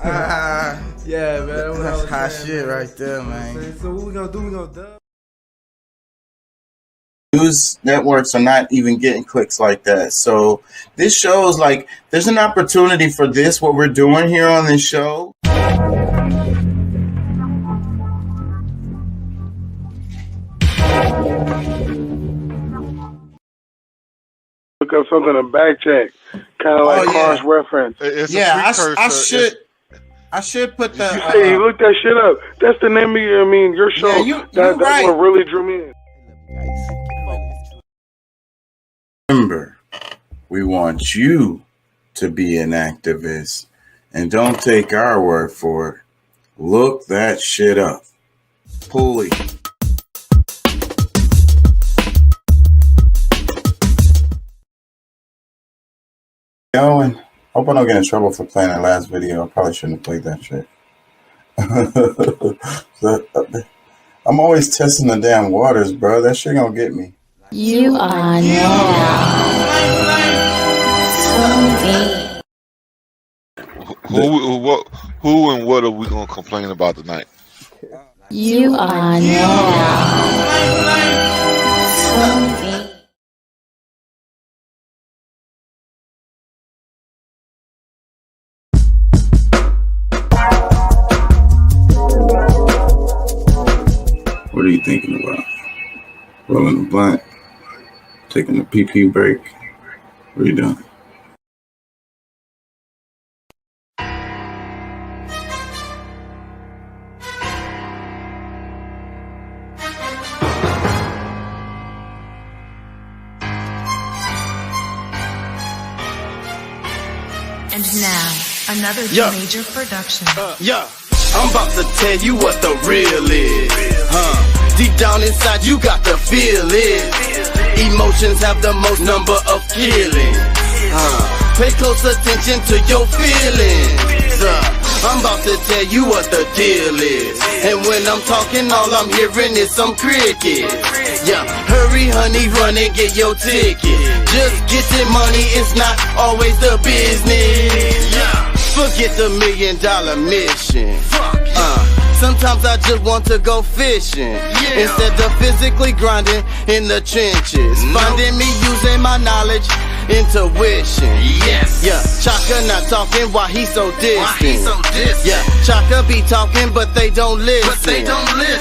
Yeah, man. That's hot shit right there, man. So what we gonna do? We gonna dub? News networks are not even getting clicks like that. So this shows like there's an opportunity for this, what we're doing here on this show. Look up something in back check, kind of like cross reference. Yeah, I should put the. Hey, look that shit up. That's the name of your show. Yeah, that's what really drew me in. Remember, we want you to be an activist, and don't take our word for it. Look that shit up. Pulley. And hope I don't get in trouble for playing that last video. I probably shouldn't have played that shit. I'm always testing the damn waters, bro. That shit gonna get me. You are now Who and what are we gonna complain about tonight? You are now What are you thinking about? Rolling a blunt? Taking a pee break? What are you doing? And now, another major production. I'm about to tell you what the real is. Deep down inside, you got to feel it. Emotions have the most number of killings. Pay close attention to your feelings. I'm about to tell you what the deal is. And when I'm talking, all I'm hearing is some crickets. Yeah, hurry, honey, run and get your ticket. Just getting money is not always the business. Yeah, forget the $1 million mission. Sometimes I just want to go fishing instead of physically grinding in the trenches. Finding me using my knowledge, intuition. Yeah, Chaka not talking while he's so distant. Yeah, Chaka be talking but they don't listen.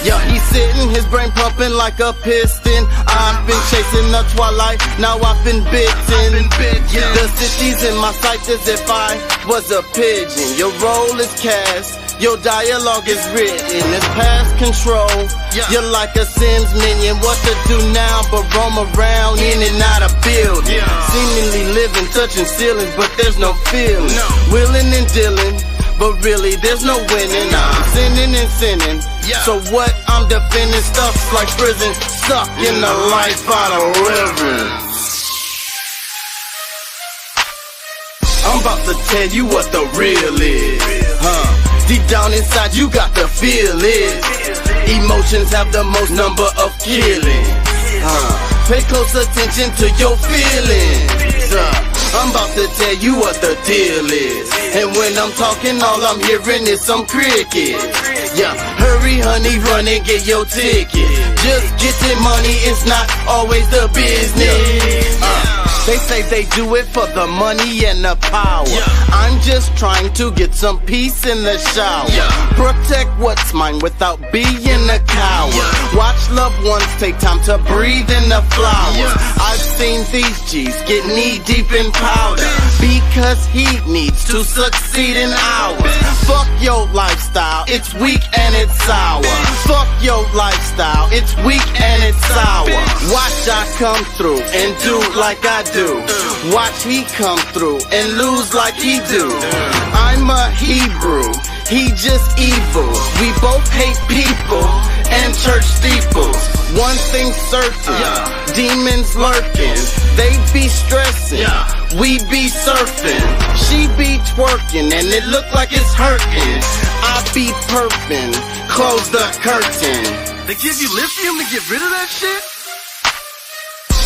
Yeah, he's sitting, his brain pumping like a piston. I've been chasing the twilight, now I've been bitten. The city's in my sights as if I was a pigeon. Your role is cast, your dialogue is written, it's past control. You're like a Sims minion, what to do now but roam around in and out of buildings. Seemingly living, touching ceilings, but there's no feeling. Willing and dealing, but really there's no winning. I'm sinning and sinning, so what I'm defending stuff's like prison, stuck in the life out of reverence. I'm about to tell you what the real is. Deep down inside, you got to feel it. Emotions have the most number of killings. Pay close attention to your feelings. I'm about to tell you what the deal is. And when I'm talking, all I'm hearing is some crickets. Yeah, hurry, honey, run and get your ticket. Just getting money is not always the business. They say they do it for the money and the power. I'm just trying to get some peace in the shower. Protect what's mine without being a coward. Watch loved ones take time to breathe in the flowers. I've seen these G's get knee deep in powder because he needs to succeed in ours. Fuck your lifestyle, it's weak and it's sour. Fuck your lifestyle, it's weak and it's sour. Watch I come through and do like I do. Watch he come through and lose like he do. I'm a Hebrew, he just evil. We both hate people and church steeples. One thing certain, demons lurking. They be stressing, we be surfing. She be twerking and it look like it's hurting. I be perping, close the curtain. They give you lithium to get rid of that shit?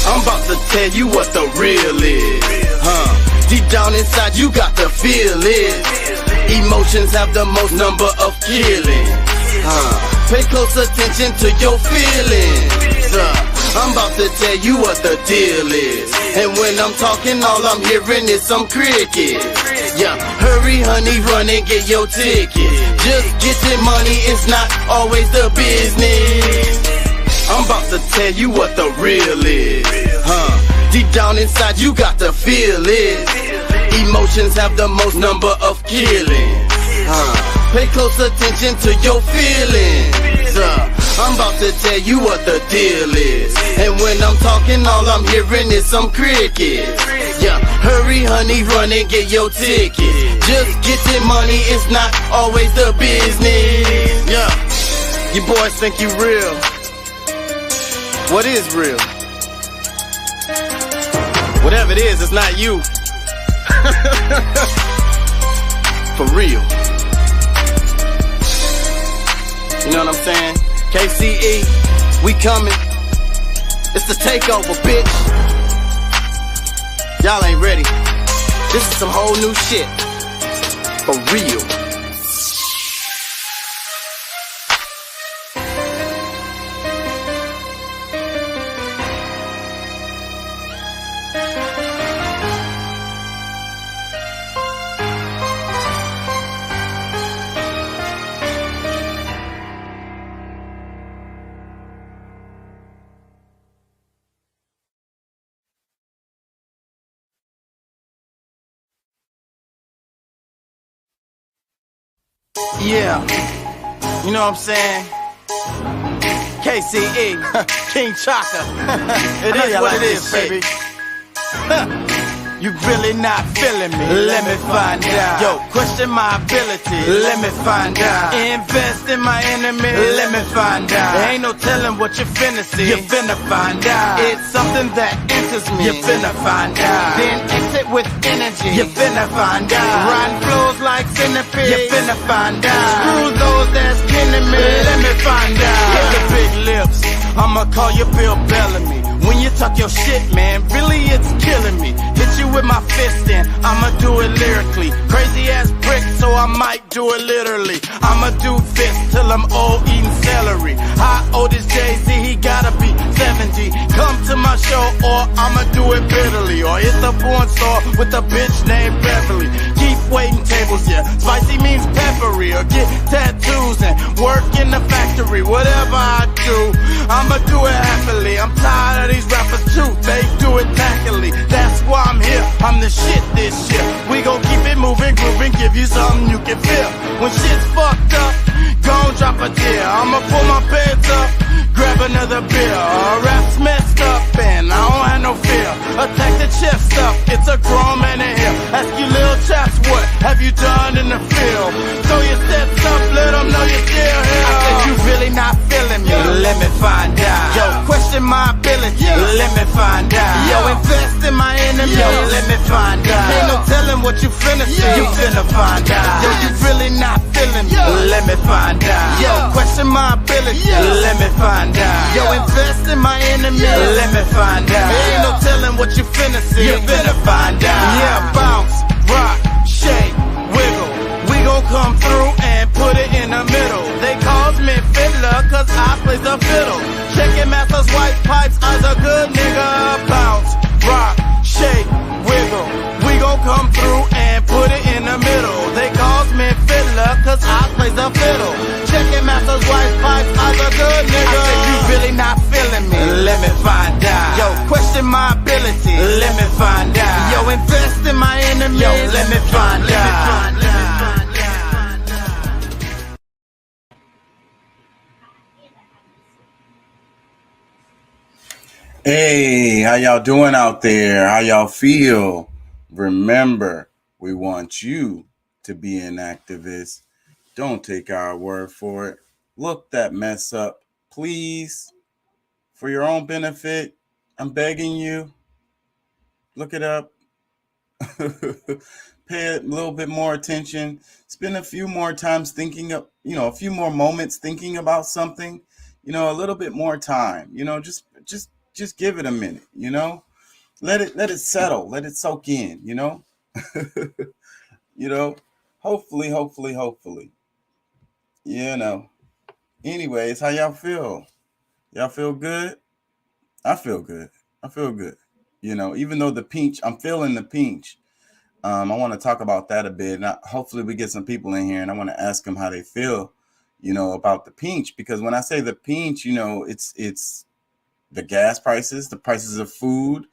I'm about to tell you what the real is. Deep down inside, you got to feel it. Emotions have the most number of killings. Pay close attention to your feelings. I'm about to tell you what the deal is. And when I'm talking, all I'm hearing is some crickets. Yeah, hurry honey, run and get your ticket. Just getting money is not always the business. I'm about to tell you what the real is. Deep down inside you got to feel it. Emotions have the most number of killings. Pay close attention to your feelings. I'm about to tell you what the deal is. And when I'm talking, all I'm hearing is some crickets. Yeah, hurry honey, run and get your ticket. Just getting money is not always the business. Yeah, you boys think you real. What is real? Whatever it is, it's not you. For real. You know what I'm saying? KCE, we coming. It's the takeover, bitch. Y'all ain't ready. This is some whole new shit. For real. Yeah, you know what I'm saying? KCE, King Chaka. It is what it is, baby. You really not feeling me? Let me find out. Yo, question my ability. Let me find out. Invest in my enemy. Let me find out. There ain't no telling what you finna see. You finna find out. It's something that enters me. You finna find out. Then exit with energy. You finna find out. Riding flows like centipedes. You finna find out. Screw those that's kin to me. Let me find out. Hit the big lips. I'ma call you Bill Bellamy. When you talk your shit, man, really it's killing me. Hit you with my fist and I'ma do it lyrically. Crazy ass brick, so I might do it literally. I'ma do this till I'm old eating celery. How old is Jay-Z? He gotta be 70. Come to my show or I'ma do it bitterly. Or it's a porn star with a bitch named Beverly. Keep waiting tables, yeah. Spicy means peppery. Or get tattoos and work in the factory. Whatever I do, I'ma do it happily. I'm tired of these rappers too, they do it tackily. That's why I'm here, I'm the shit this year. We gon' keep it moving, grooving, give you something you can feel. When shit's fucked up, gon' drop a tear. I'ma pull my pants up, grab another beer. Rap's messed up and I don't have no fear. Attack the chest up, it's a grown man in here. Ask you little chaps, what have you done in the field? Throw your steps up, let them know you're still here. I said you really not feeling me, let me find out. Yo, question my ability, let me find out. Yo, invest in my enemy, let me find out. Ain't no telling what you finna see, you finna find out. Yo, you really not feeling me, let me find out. Yo, question my ability, let me find out. Yo, invest in my enemy, let me find out. Ain't no telling what you finna see, you finna find out. Yeah, bounce, rock, shake, wiggle. We gon' come through and put it in the middle. They calls me fiddler cause I play the fiddle. Checking masters, white pipes, I's a good nigga. Bounce, rock, shake, wiggle. We gon' come through and put it in the middle. They calls me fiddler cause I play the fiddle. Checking masters, white pipes, I's a good nigga. I said you really not feeling me, let me find out. Yo, question my ability, let me find out. Yo, invest in my enemy, yo, let me find out. Hey, how y'all doing out there? How y'all feel? Remember, we want you to be an activist. Don't take our word for it. Look that mess up, please. For your own benefit, I'm begging you. Look it up. Pay a little bit more attention. Spend a few more times thinking of, a few more moments thinking about something. A little bit more time. Just give it a minute. Let it settle. Let it soak in. Hopefully. You know. Anyways, how y'all feel? Y'all feel good? I feel good. I feel good. You know, even though the pinch, I'm feeling the pinch. I want to talk about that a bit. And hopefully we get some people in here and I want to ask them how they feel, you know, about the pinch. Because when I say the pinch, you know, it's the gas prices, the prices of food,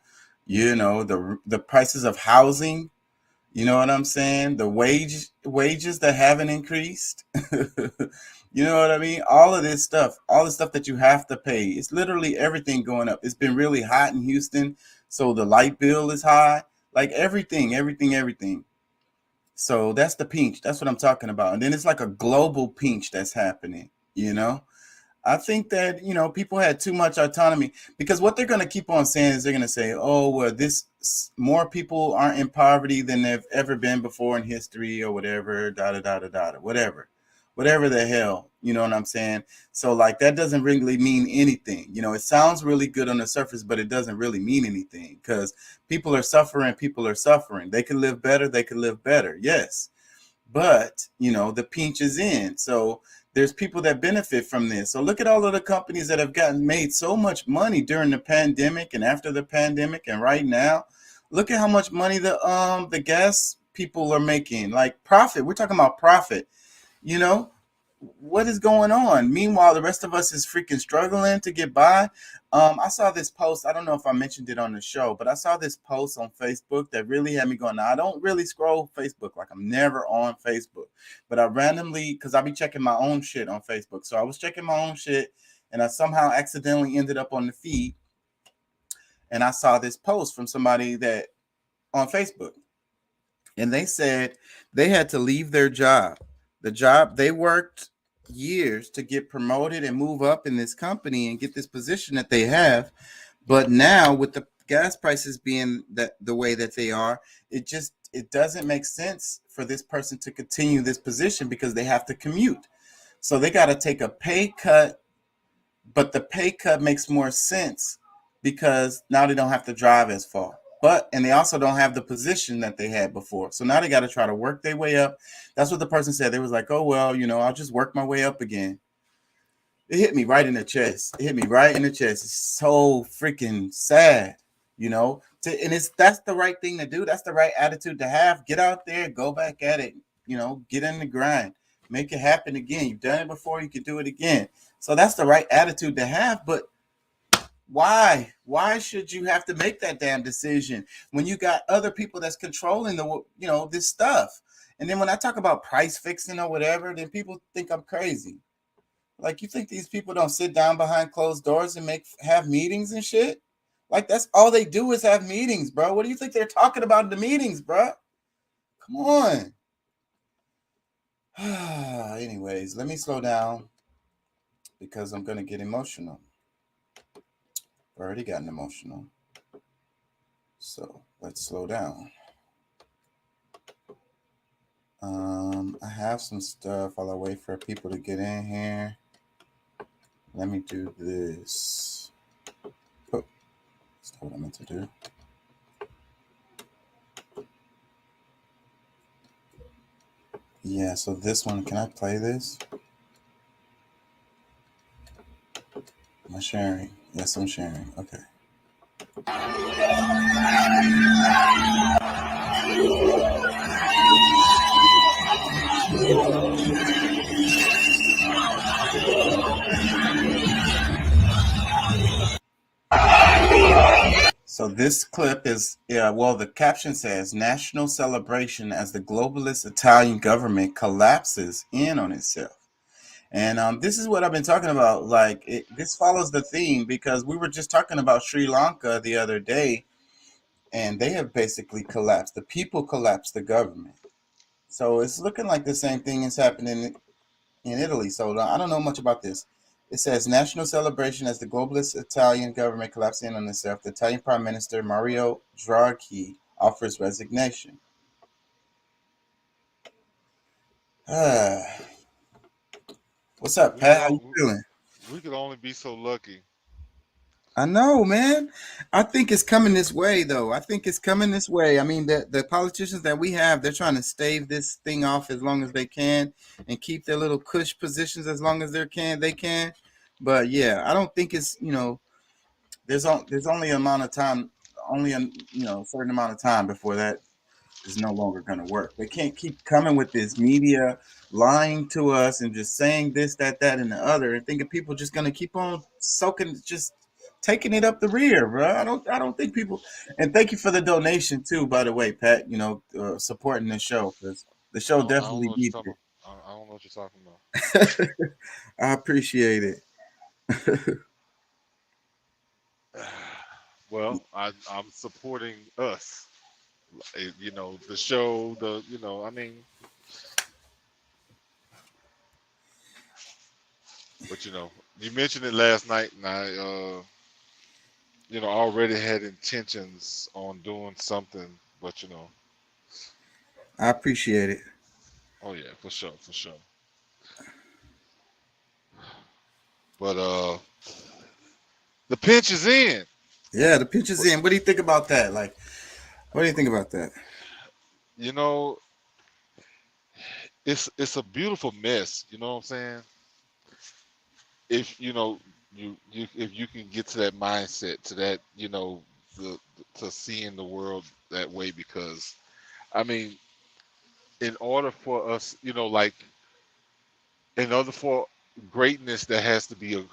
you know, the prices of housing. You know what I'm saying? The wages that haven't increased. You know what I mean? All the stuff that you have to pay. It's literally everything going up. It's been really hot in Houston, so the light bill is high. Like everything. So that's the pinch. That's what I'm talking about. And then it's like a global pinch that's happening, you know? I think that, you know, people had too much autonomy because what they're going to keep on saying is they're going to say, oh, well, more people aren't in poverty than they've ever been before in history or whatever, whatever the hell, you know what I'm saying? So like, that doesn't really mean anything. You know, it sounds really good on the surface, but it doesn't really mean anything because people are suffering. They can live better. Yes. But, you know, the pinch is in. So there's people that benefit from this. So look at all of the companies that have made so much money during the pandemic and after the pandemic and right now. Look at how much money the gas people are making. Like profit. We're talking about profit. You know, what is going on? Meanwhile, the rest of us is freaking struggling to get by. I saw this post. I don't know if I mentioned it on the show, but I saw this post on Facebook that really had me going. Now, I don't really scroll Facebook. Like, I'm never on Facebook. But I randomly, because I be checking my own shit on Facebook. So I was checking my own shit, and I somehow accidentally ended up on the feed. And I saw this post from somebody that on Facebook. And they said they had to leave their job. The job they worked years to get promoted and move up in this company and get this position that they have. But now with the gas prices being that the way that they are, it doesn't make sense for this person to continue this position because they have to commute. So they got to take a pay cut, but the pay cut makes more sense because now they don't have to drive as far. And they also don't have the position that they had before. So now they got to try to work their way up. That's what the person said. They was like, oh, well, you know, I'll just work my way up again. It hit me right in the chest. It's so freaking sad, you know, that's the right thing to do. That's the right attitude to have. Get out there, go back at it, you know, get in the grind, make it happen again. You've done it before. You can do it again. So that's the right attitude to have. But why should you have to make that damn decision when you got other people that's controlling this stuff? And then when I talk about price fixing or whatever, then people think I'm crazy. Like, you think these people don't sit down behind closed doors and have meetings and shit? Like, that's all they do is have meetings, bro. What do you think they're talking about in the meetings, bro? Come on. Anyways, let me slow down because I'm gonna get emotional. Already gotten emotional. So let's slow down. I have some stuff while I wait for people to get in here. Let me do this. Oh, that's not what I meant to do. Yeah, so this one, can I play this? Am I sharing? Yes, I'm sharing. Okay. So this clip is, the caption says, National Celebration as the globalist Italian government collapses in on itself. And this is what I've been talking about. Like, this follows the theme because we were just talking about Sri Lanka the other day, and they have basically collapsed. The people collapsed the government. So it's looking like the same thing is happening in Italy. So I don't know much about this. It says national celebration as the globalist Italian government collapses in on itself. The Italian Prime Minister Mario Draghi offers resignation. What's up, Pat? How you feeling? We could only be so lucky I know, man. I think it's coming this way, though. I think it's coming this way. I mean, the politicians that we have, they're trying to stave this thing off as long as they can and keep their little cush positions as long as they can. But yeah, I don't think it's there's only amount of time, only a certain amount of time before that is no longer going to work. They can't keep coming with this media lying to us and just saying this, that, and the other, and thinking people just going to keep on soaking, just taking it up the rear, bro. I don't think people. And thank you for the donation too, by the way, Pat. Supporting the show because the show I don't know definitely what you're needed talking about. I don't know what you're talking about. it. I appreciate it. Well, I'm supporting us. The show. I mean, but you mentioned it last night, and I already had intentions on doing something, but I appreciate it. oh yeah, for sure, for sure. But the pinch is in. Yeah, the picture's in. What do you think about that? Like, what do you think about that? You know, it's a beautiful mess. You know what I'm saying? If you if you can get to that mindset, to that the to seeing the world that way, because I mean, in order for us, like in order for greatness, there has to be a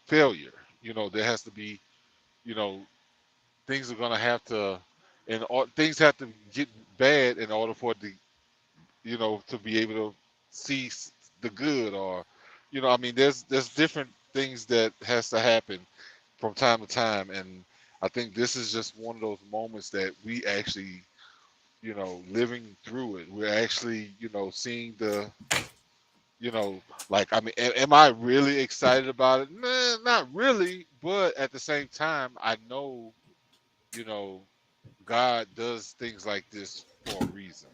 failure. There has to be, you know, things are gonna have to, and things have to get bad in order for it to, to be able to see the good, or, I mean, there's different things that has to happen from time to time, and I think this is just one of those moments that we actually, living through it. We're actually, seeing the, like, I mean, am I really excited about it? Nah, not really, but at the same time, I know, you know, God does things like this for a reason.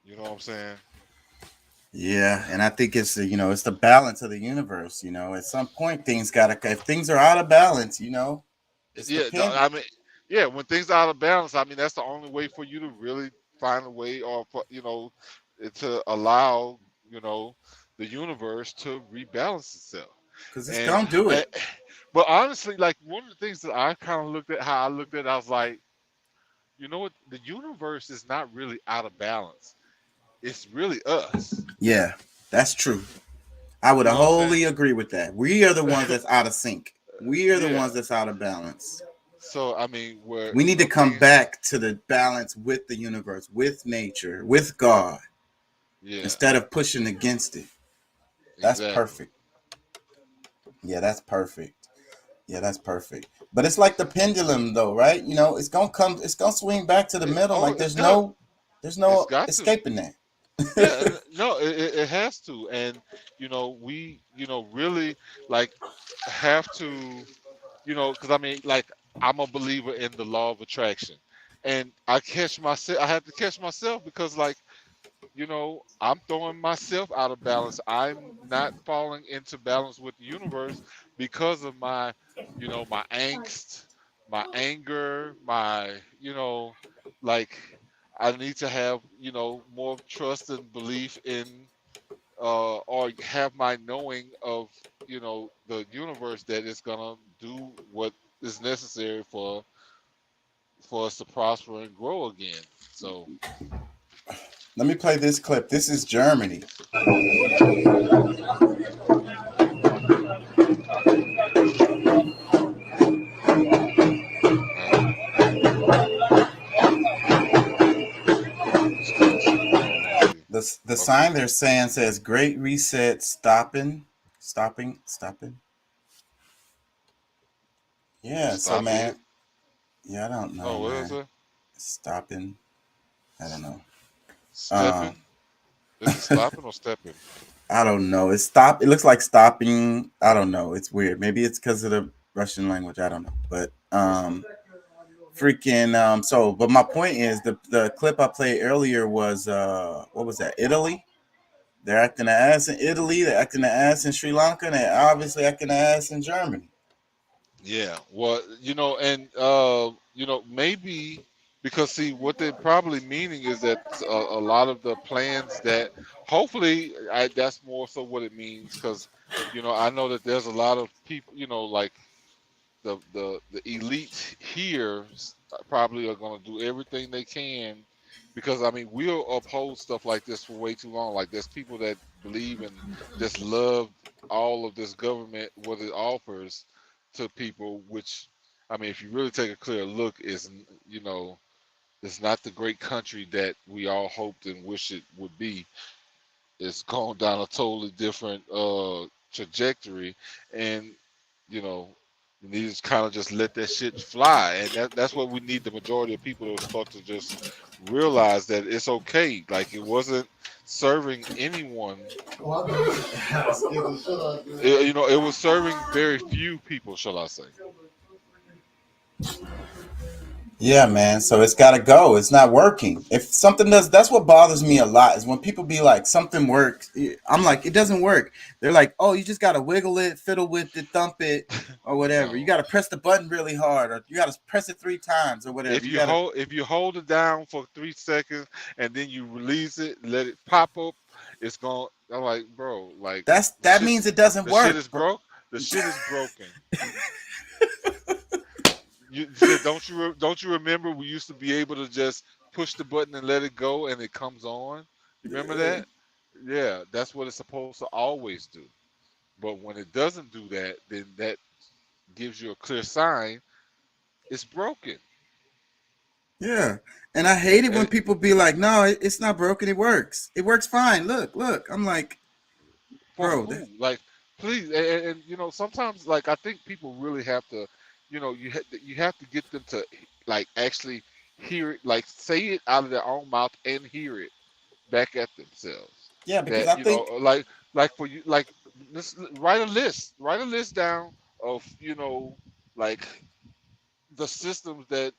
You know what I'm saying? Yeah, and I think it's the balance of the universe. At some point things gotta if things are out of balance, it's the Yeah, pen. I mean, yeah, when things are out of balance, I mean, that's the only way for you to really find a way, or for, to allow, you know, the universe to rebalance itself. Because it's And, gonna do and it. but honestly, like one of the things that I kind of looked at, how I looked at it, I was like, you know what? The universe is not really out of balance. It's really us. Yeah, that's true. I would You know what I'm saying? wholly agree with that. We are the ones that's out of sync. We are the Yeah. ones that's out of balance. So I mean, where We need to come things, back to the balance with the universe, with nature, with God, yeah, instead of pushing against it. That's exactly. perfect. Yeah, that's perfect. Yeah, that's perfect. But it's like the pendulum though, right? It's gonna swing back to the middle. Like It's there's got, no there's it's no got to. escaping that. Yeah, no, it has to, and we, really like have to, because I mean, like I'm a believer in the law of attraction, and I had to catch myself because like I'm throwing myself out of balance. I'm not falling into balance with the universe because of my, my angst, my anger, my, like I need to have, more trust and belief in, or have my knowing of, the universe that is gonna do what is necessary for us to prosper and grow again. So Let me play this clip. This is Germany. uh, this classic. Hold on, let me see. The Okay, sign they're saying says Great Reset stopping. Yeah, so stopping man, it. yeah, I don't know, No, what is man. it? Stopping. I don't know. Um Stepping? Is it stopping or stepping? I don't know. It looks like stopping. I don't know. It's weird. Maybe it's because of the Russian language. I don't know. But freaking but my point is the clip I played earlier was what was that? Italy. They're acting the ass in Italy. They're acting the ass in Sri Lanka. And they're obviously acting the ass in Germany. Yeah, well, and maybe because see what they're probably meaning is that a lot of the plans that hopefully that's more so what it means because I know that there's a lot of people like the elite here probably are going to do everything they can because I mean we'll uphold stuff like this for way too long. Like there's people that believe and just love all of this government what it offers to people, which I mean if you really take a clear look, is it's not the great country that we all hoped and wish it would be. It's gone down a totally different trajectory, and you know, you need to kind of just let that shit fly, and that's what we need the majority of people to start to just realize that it's okay. Like it wasn't serving anyone. It was serving very few people, shall I say? Yeah, man. So it's got to go. It's not working. If something does, that's what bothers me a lot is when people be like, something works. I'm like, it doesn't work. They're like, oh, you just got to wiggle it, fiddle with it, thump it, or whatever. You No. got to press the button really hard, or you got to press it 3 times, or whatever. You got to. If you hold it down for 3 seconds and then you release it, let it pop up, it's going. I'm like, bro, like That means it doesn't the shit work, is bro. broke. The shit is broken. You said, don't you remember we used to be able to just push the button and let it go and it comes on? You remember that? Yeah, that's what it's supposed to always do. But when it doesn't do that, then that gives you a clear sign it's broken. Yeah. And I hate it when And people be like, no, it's not broken. It works. It works fine. Look. I'm like, for bro, who? Like, please, and sometimes like I think people really have to, you have to get them to like actually hear it, like say it out of their own mouth and hear it back at themselves. yeah, because That I think like for you, like write a list down of like the systems that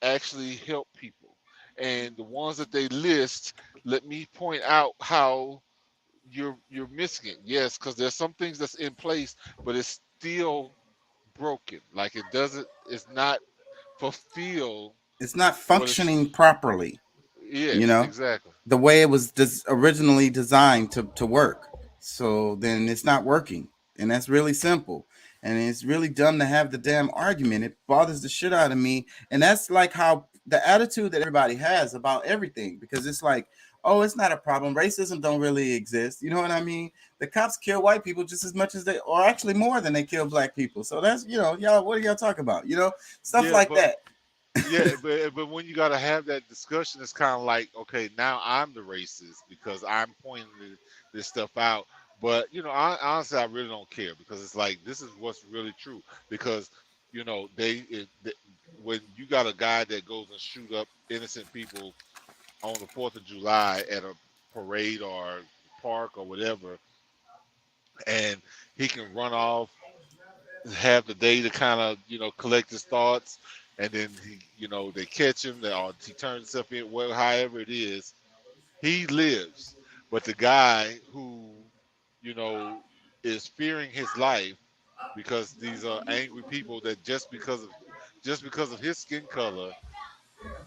actually help people, and the ones that they list. Let me point out how you're missing it. Yes, because there's some things that's in place, but it's still broken. Like it's not fulfill it's not what it's. functioning properly. You Yes, know, exactly. the way it was originally designed to work. So then it's not working. And that's really simple. And it's really dumb to have the damn argument. It bothers the shit out of me. And that's like how the attitude that everybody has about everything, because it's like, oh, it's not a problem. Racism don't really exist. You know what I mean? The cops kill white people just as much as they, or actually more than they kill black people. So that's, y'all, what are y'all talking about? Stuff Yeah, like but that. yeah, but when you gotta have that discussion, it's kind of like, okay, now I'm the racist because I'm pointing this stuff out. But honestly, I really don't care because it's like this is what's really true. Because when you got a guy that goes and shoot up innocent people on the 4th of July at a parade or park or whatever, and he can run off, have the day to kind of collect his thoughts, and then they catch him, or he turns himself in, well, however it is, he lives. But the guy who you know is fearing his life because these are angry people that just because of his skin color,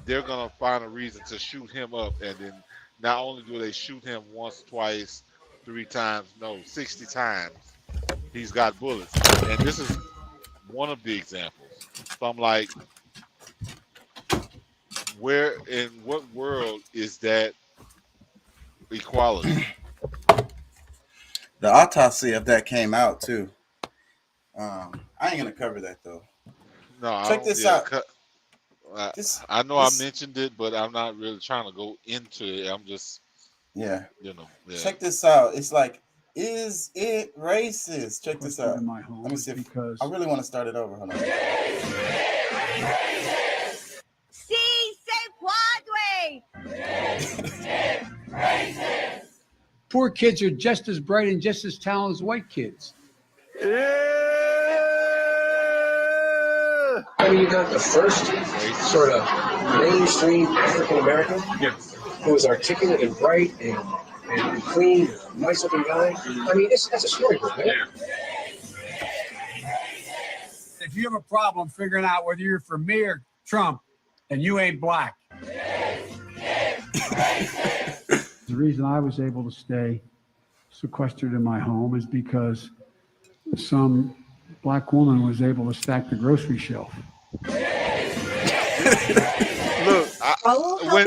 they're gonna find a reason to shoot him up, and then not only do they shoot him once, twice, 3 times, no, 60 times. He's got bullets, and this is one of the examples. So I'm like, where in what world is that equality? The autopsy of that came out too. I ain't gonna cover that though. No, I Check don't. this Yeah, out. I, This I know I this mentioned it, but I'm not really trying to go into it. I'm just, yeah. yeah. Check this out. It's like, is it racist? Check this out. Let me see if I really want to start it over. Hold on. Sí se puede. Poor kids are just as bright and just as talented as white kids. I mean, you got the first sort of mainstream African American who was articulate and bright and clean, nice looking guy. I mean, that's a storybook, man. if you have a problem figuring out whether you're for me or Trump, then you ain't black. The reason I was able to stay sequestered in my home is because some black woman was able to stack the grocery shelf. Look, when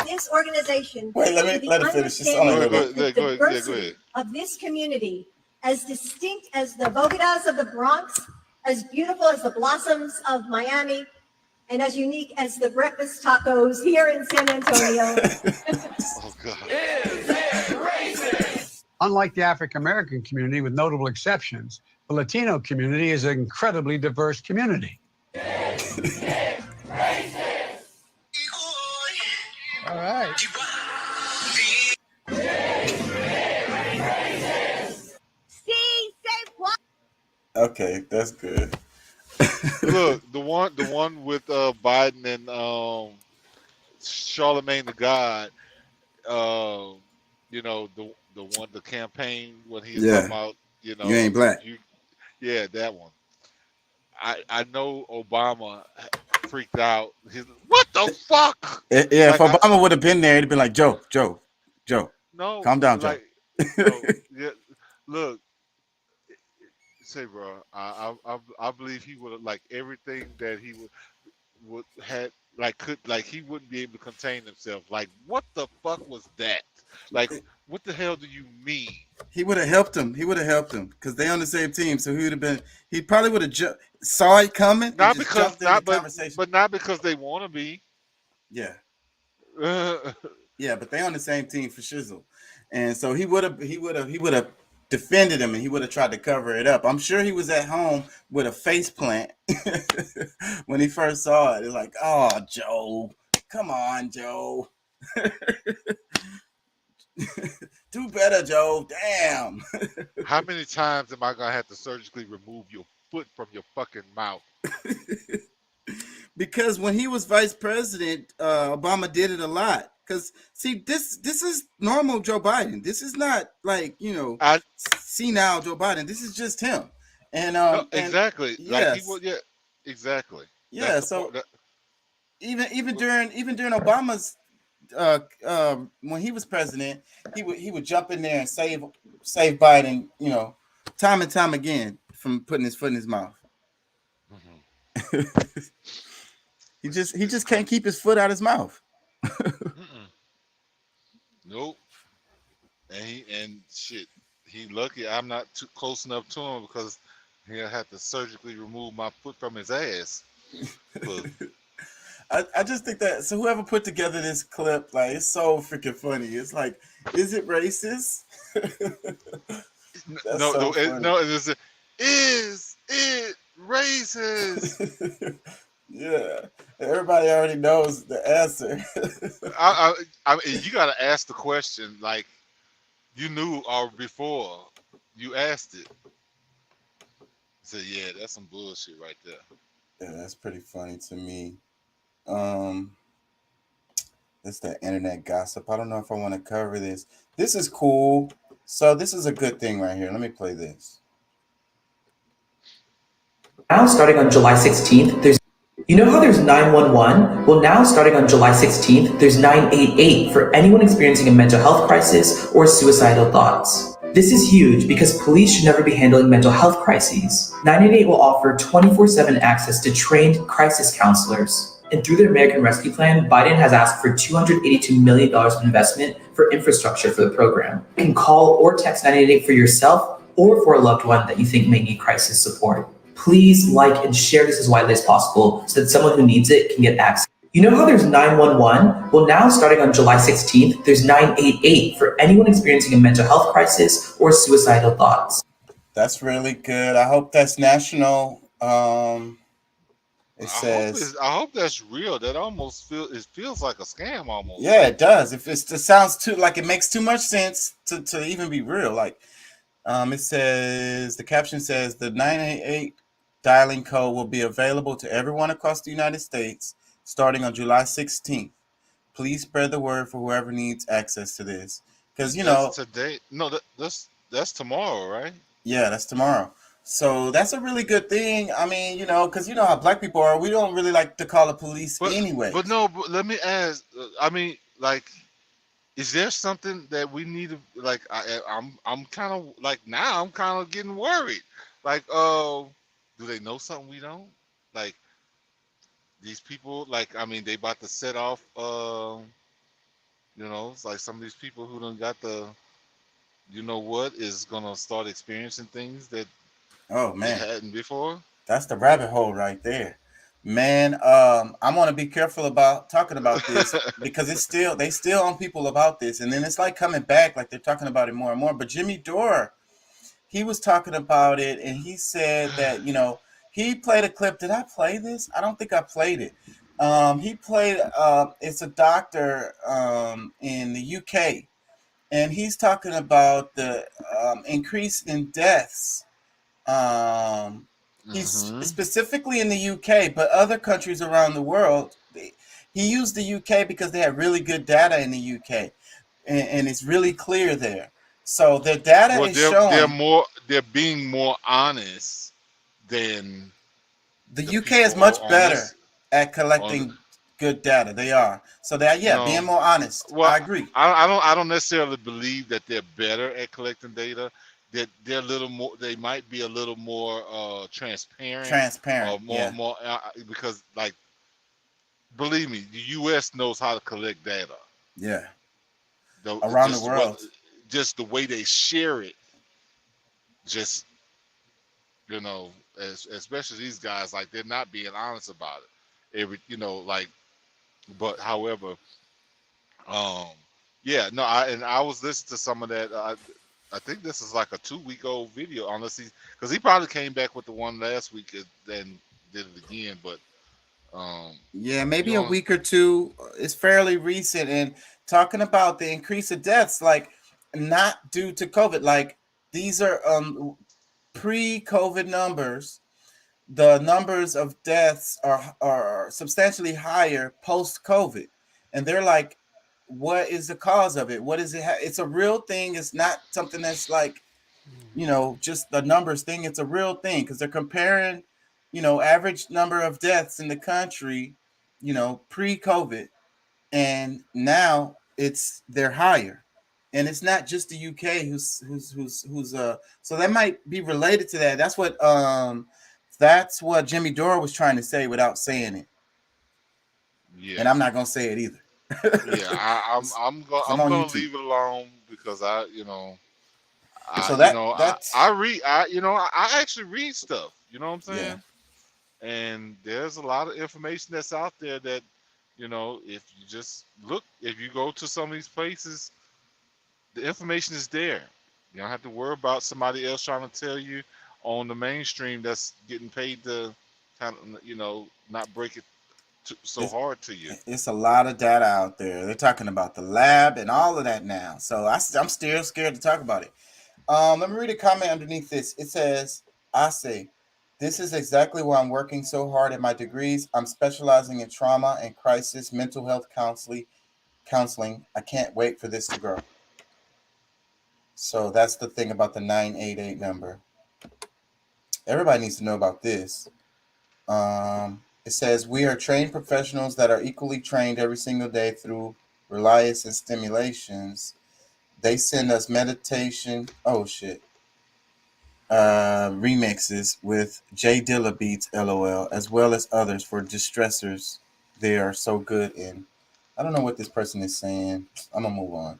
this organization. Wait, let her finish. It's only go the diversity ahead. of this community, as distinct as the Bogotas of the Bronx, as beautiful as the blossoms of Miami, and as unique as the breakfast tacos here in San Antonio. Oh God. Unlike the African American community, with notable exceptions, the Latino community is an incredibly diverse community. All right. Okay, that's good. Look, the one with Biden and Charlemagne the God. You know, the campaign when he's talking about, you know, you ain't black. Yeah, that one. I know Obama freaked out. He's what the fuck? Yeah, like, if Obama would have been there, he'd been like, Joe, no, calm down, like, Joe. No, yeah, look, say, bro, I believe he would have, like, everything that he would had, like, he wouldn't be able to contain himself. Like, what the fuck was that? Like, what the hell do you mean? He would have helped him. Because they on the same team. So he probably would have saw it coming. Not because they want to be. Yeah. Yeah, but they on the same team for shizzle. And so he would have defended him, and he would have tried to cover it up. I'm sure he was at home with a face plant when he first saw it. It's like, oh, Joe, come on, Joe. Do better, Joe. Damn. How many times am I gonna have to surgically remove your foot from your fucking mouth? Because when he was vice president, Obama did it a lot. Because see, this is normal Joe Biden. This is not like, you know, senile Joe Biden. This is just him. And no, exactly. And, like he would, yeah, exactly. Yeah. So even during Obama's when he was president, he would jump in there and save Biden, you know, time and time again from putting his foot in his mouth. Mm-hmm. he just can't keep his foot out his mouth. Nope. And shit, he lucky I'm not too close enough to him, because he'll have to surgically remove my foot from his ass. I just think that, so whoever put together this clip, like, it's so freaking funny. It's like, is it racist? No, is it racist? Yeah, everybody already knows the answer. I mean, you got to ask the question like you knew or before you asked it. So yeah, that's some bullshit right there. Yeah, that's pretty funny to me. It's that internet gossip. I don't know if I want to cover this. This is cool. So this is a good thing right here. Let me play this. Now, starting on July 16th, you know how there's 911? Well, now, starting on July 16th, there's 988 for anyone experiencing a mental health crisis or suicidal thoughts. This is huge because police should never be handling mental health crises. 988 will offer 24/7 access to trained crisis counselors. And through their American Rescue Plan, Biden has asked for $282 million in investment for infrastructure for the program. You can call or text 988 for yourself or for a loved one that you think may need crisis support. Please like and share this as widely as possible so that someone who needs it can get access. You know how there's 911? Well, now, starting on July 16th, there's 988 for anyone experiencing a mental health crisis or suicidal thoughts. That's really good. I hope that's national. It says, I hope that's real. That almost feels like a scam almost. Yeah, it does. It sounds too like it makes too much sense to even be real. Like, it says, the caption says, the 988 dialing code will be available to everyone across the United States starting on July 16th. Please spread the word for whoever needs access to this. Because, you know, today. No, that's tomorrow, right? Yeah, that's tomorrow. So that's a really good thing. I mean, because you know how black people are. We don't really like to call the police But anyway. but no, but let me ask. I mean, like, is there something that we need to like? I'm kind of like now. I'm kind of getting worried. Like, do they know something we don't? Like these people. Like, I mean, they about to set off. It's like some of these people who done got the. You know what is gonna start experiencing things that Oh they man, hadn't before. that's the rabbit hole right there, man. I'm gonna be careful about talking about this because they still on people about this, and then it's like coming back, like they're talking about it more and more. But Jimmy Dore, he was talking about it, and he said that he played a clip. Did I play this? I don't think I played it. He played. It's a doctor in the UK, and he's talking about the increase in deaths. He's Hmm. specifically in the UK, but other countries around the world. He used the UK because they have really good data in the UK, and it's really clear there. So the data Well, is they're showing more they're being more honest than the the UK people is much on better this at on. collecting good data. They are. So that, yeah, No, being more honest. well, I agree. I don't necessarily believe that they're better at collecting data. That they're a little more. They might be a little more transparent Transparent. or more Yeah. more because like believe me, the U.S. knows how to collect data. Yeah. The, Around the just what world. just the way they share it. Just you know, especially these guys, like they're not being honest about it. Like, but however, um, yeah, no, I was listening to some of that. I think this is like a 2 week old video, unless because he probably came back with the one last week and then did it again. But Yeah, you maybe a know, week or two is fairly recent. And talking about the increase of deaths, like not due to COVID, like these are pre-COVID numbers. The numbers of deaths are substantially higher post-COVID, and they're like, what is the cause of it? What is it? It's a real thing. It's not something that's like just the numbers thing. It's a real thing because they're comparing, average number of deaths in the country, pre-COVID, and now they're higher, and it's not just the UK who's so that might be related to that. That's what Jimmy Dore was trying to say without saying it, and yeah, I'm not gonna say it either. yeah, I'm I'm on gonna YouTube. leave it alone because So that's I read I actually read stuff. You know what I'm yeah. saying? And there's a lot of information that's out there that if you just look, if you go to some of these places, the information is there. You don't have to worry about somebody else trying to tell you on the mainstream that's getting paid to kind of not break it so It's, hard to you. it's a lot of data out there. They're talking about the lab and all of that now. So I'm still scared to talk about it. Let me read a comment underneath this. It says, I say, this is exactly why I'm working so hard at my degrees. I'm specializing in trauma and crisis mental health counseling. I can't wait for this to grow. So that's the thing about the 988 number. Everybody needs to know about this. It says, we are trained professionals that are equally trained every single day through reliance and stimulations. They send us meditation. Oh, shit. Remixes with J Dilla beats, LOL, as well as others for distressors they are so good in. I don't know what this person is saying. I'm gonna move on.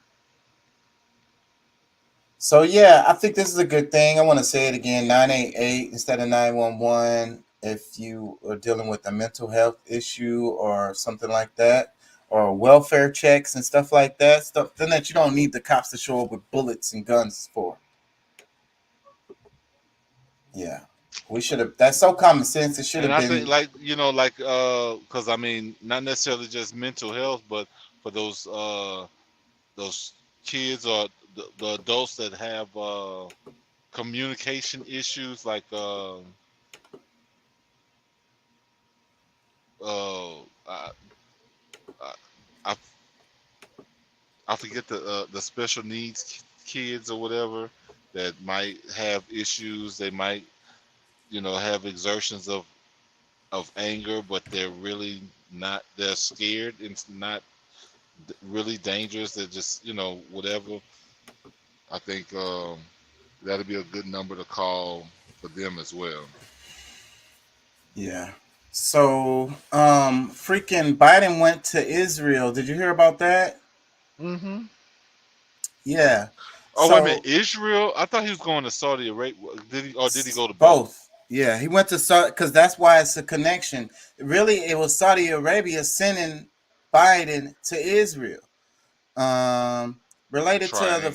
So yeah, I think this is a good thing. I want to say it again: 988 instead of 911. If you are dealing with a mental health issue or something like that, or welfare checks and stuff like that, stuff then that you don't need the cops to show up with bullets and guns for. Yeah, we should have. That's so common sense. It should And have I think been. like because I mean not necessarily just mental health, but for those kids or the adults that have communication issues like I, I I I forget the special needs kids or whatever that might have issues. They might have exertions of anger, but they're really not. They're scared. It's not really dangerous. They're just whatever. I think that'll be a good number to call for them as well. Yeah. So, freaking Biden went to Israel. Did you hear about that? Mm-hmm. Yeah. Oh, wait a minute, So Israel? I thought he was going to Saudi Arabia. Did he go to both? both. Yeah, he went to Saudi because that's why it's a connection. Really, it was Saudi Arabia sending Biden to Israel. Related to Triangle.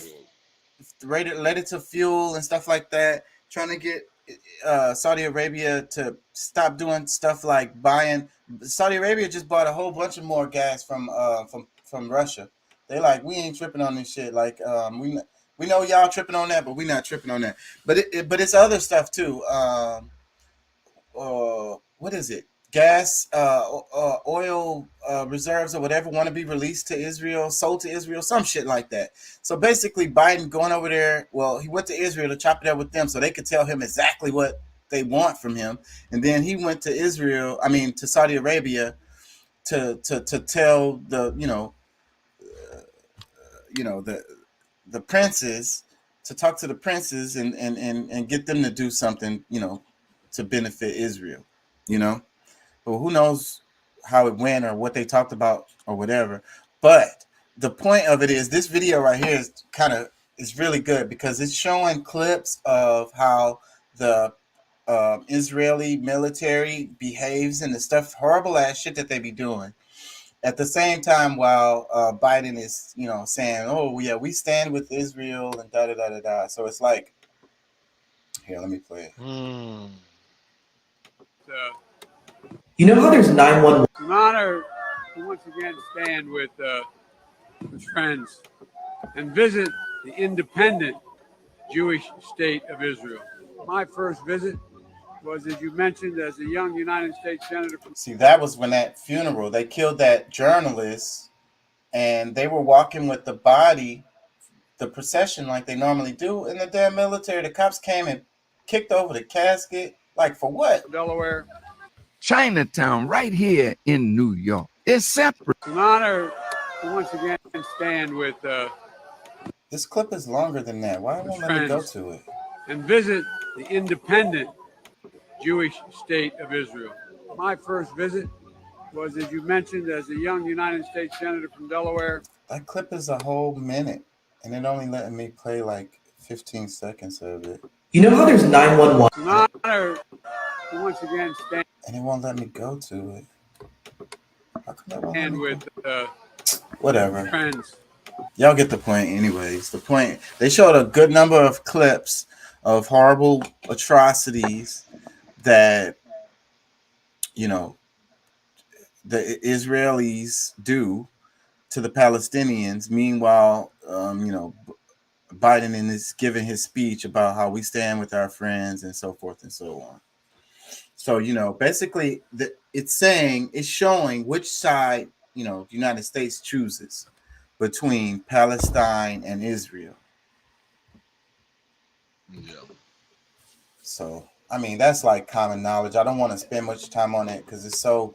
related to fuel and stuff like that, trying to get Saudi Arabia to stop doing stuff like buying. Saudi Arabia just bought a whole bunch of more gas from Russia. They like, we ain't tripping on this shit. Like we know y'all tripping on that, but we not tripping on that. But but it's other stuff too. What is it? Gas, oil reserves or whatever want to be released to Israel, sold to Israel, some shit like that. So basically, Biden going over there. Well, he went to Israel to chop it up with them, so they could tell him exactly what they want from him. And then he went to Israel. I mean, to Saudi Arabia to tell the the princes, to talk to the princes and get them to do something to benefit Israel. Well, who knows how it went or what they talked about or whatever. But the point of it is, this video right here is really good because it's showing clips of how the Israeli military behaves and the stuff, horrible ass shit that they be doing. At the same time, while Biden is, saying, "Oh yeah, we stand with Israel," and da da da da da. So it's like, here, let me play it. You know how there's 911? It's an honor to once again stand with friends and visit the independent Jewish state of Israel. My first visit was, as you mentioned, as a young United States Senator. See, that was when that funeral, they killed that journalist, and they were walking with the body, the procession like they normally do, and the damn military, the cops came and kicked over the casket. Like, for what? Delaware. Chinatown, right here in New York. It's separate. It's an honor to once again stand with this clip is longer than that. Why won't let me go to it? And visit the independent Jewish state of Israel. My first visit was, as you mentioned, as a young United States Senator from Delaware. That clip is a whole minute, and it only letting me play like 15 seconds of it. You know how there's 911? It's an honor to once again stand. And it won't let me go to it. How come that won't And with whatever. Friends. Y'all get the point anyways. The point, they showed a good number of clips of horrible atrocities that, the Israelis do to the Palestinians. Meanwhile, Biden is giving his speech about how we stand with our friends and so forth and so on. So, basically it's showing which side, the United States chooses between Palestine and Israel. Yeah. So, I mean, that's like common knowledge. I don't want to spend much time on it because it's so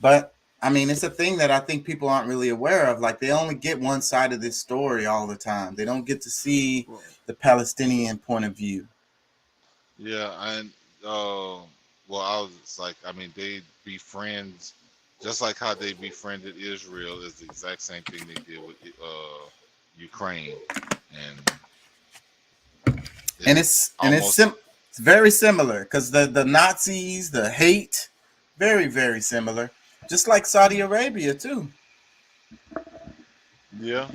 but I mean, it's a thing that I think people aren't really aware of. Like, they only get one side of this story all the time. They don't get to see the Palestinian point of view. Yeah, and I was like, I mean, they befriends, just like how they befriended Israel is the exact same thing they did with Ukraine, and it's very similar because the Nazis, the hate, very, very similar, just like Saudi Arabia too. Yeah.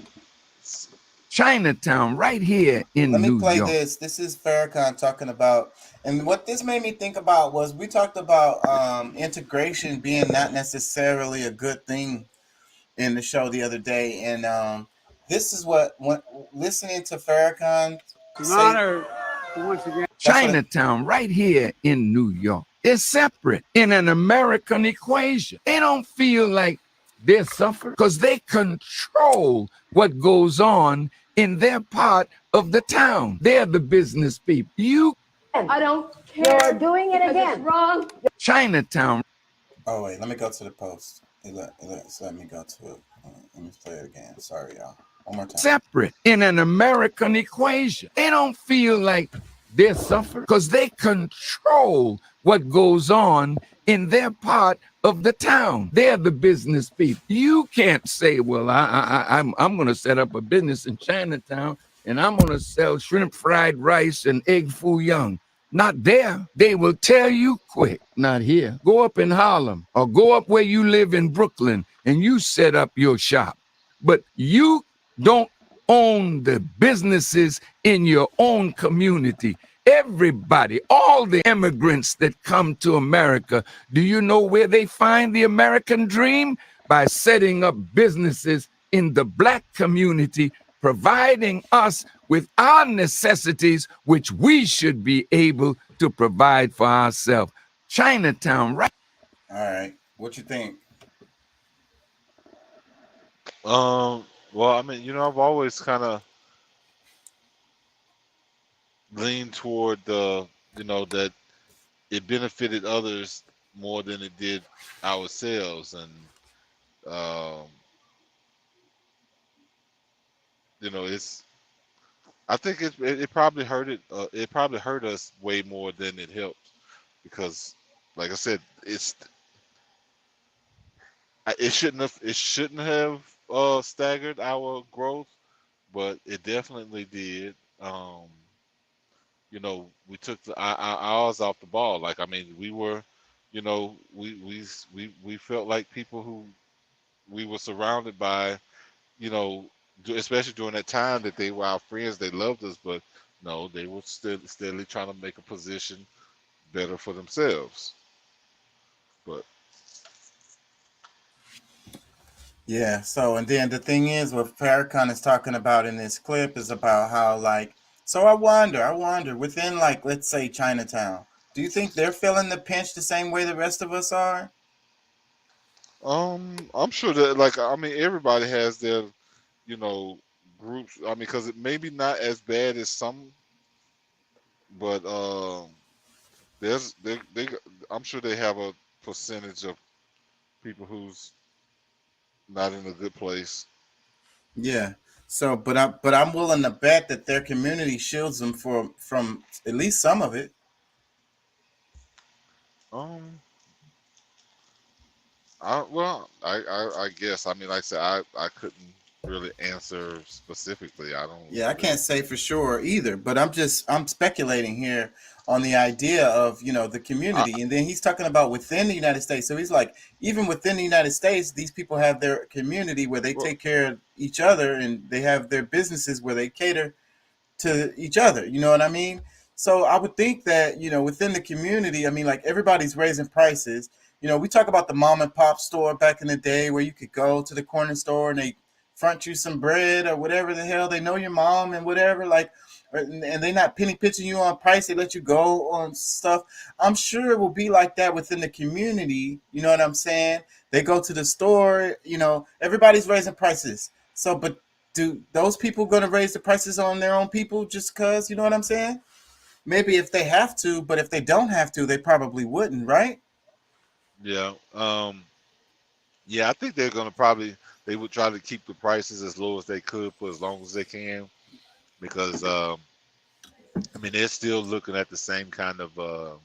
Chinatown, right here in New York. Let me play this. This is Farrakhan talking about, and what this made me think about was, we talked about integration being not necessarily a good thing in the show the other day, and this is what listening to Farrakhan It's an honor to once again. Chinatown, right here in New York, is separate in an American equation. They don't feel like they suffer because they control what goes on in their part of the town. They're the business people. You I don't care. You're doing it again. It's wrong. Chinatown. Oh wait, let me go to the post. Let me go to it. Let me play it again. Sorry, y'all. One more time. Separate in an American equation. They don't feel like they're suffering because they control what goes on in their part of the town. They're the business people. You can't say, well, I'm going to set up a business in Chinatown and I'm going to sell shrimp fried rice and egg foo young. Not there. They will tell you quick. Not here. Go up in Harlem or go up where you live in Brooklyn and you set up your shop. But you don't own the businesses in your own community. Everybody, all the immigrants that come to America, do you know where they find the American dream? By setting up businesses in the black community, providing us with our necessities, which we should be able to provide for ourselves. Chinatown, right? All right. What you think? Well, I mean, I've always kind of leaned toward that it benefited others more than it did ourselves, and um, it's. I think it probably hurt it. It probably hurt us way more than it helped because, like I said, it shouldn't have staggered our growth, but it definitely did. We took our eyes off the ball. Like, I mean, we were, we felt like people who we were surrounded by, you know, especially during that time that they were our friends, they loved us, but no, they were still steadily trying to make a position better for themselves. But Yeah. So, and then the thing is, what Farrakhan is talking about in this clip is about how, like, so I wonder, within, like, let's say Chinatown, do you think they're feeling the pinch the same way the rest of us are? I'm sure that, like, I mean, everybody has their, groups. I mean, because it may be not as bad as some, but they I'm sure they have a percentage of people who's not in a good place. Yeah. So, but I'm willing to bet that their community shields them from at least some of it. Um, I guess. I mean, like I said, I couldn't really answer specifically. I don't Yeah, I really. can't say for sure either, but I'm speculating here on the idea of, the I, community. And then he's talking about within the United States. So he's like, even within the United States, these people have their community where they well, take care of each other, and they have their businesses where they cater to each other. You know what I mean? So I would think that, within the community, I mean, like, everybody's raising prices. We talk about the mom and pop store back in the day where you could go to the corner store and they front you some bread or whatever the hell. They know your mom and whatever, like, and they're not penny pitching you on price. They let you go on stuff. I'm sure it will be like that within the community. You know what I'm saying? They go to the store, everybody's raising prices. So, but do those people going to raise the prices on their own people just because, you know what I'm saying? Maybe if they have to, but if they don't have to, they probably wouldn't, right? yeah. Yeah. I think they're gonna probably they would try to keep the prices as low as they could for as long as they can because I mean they're still looking at the same kind of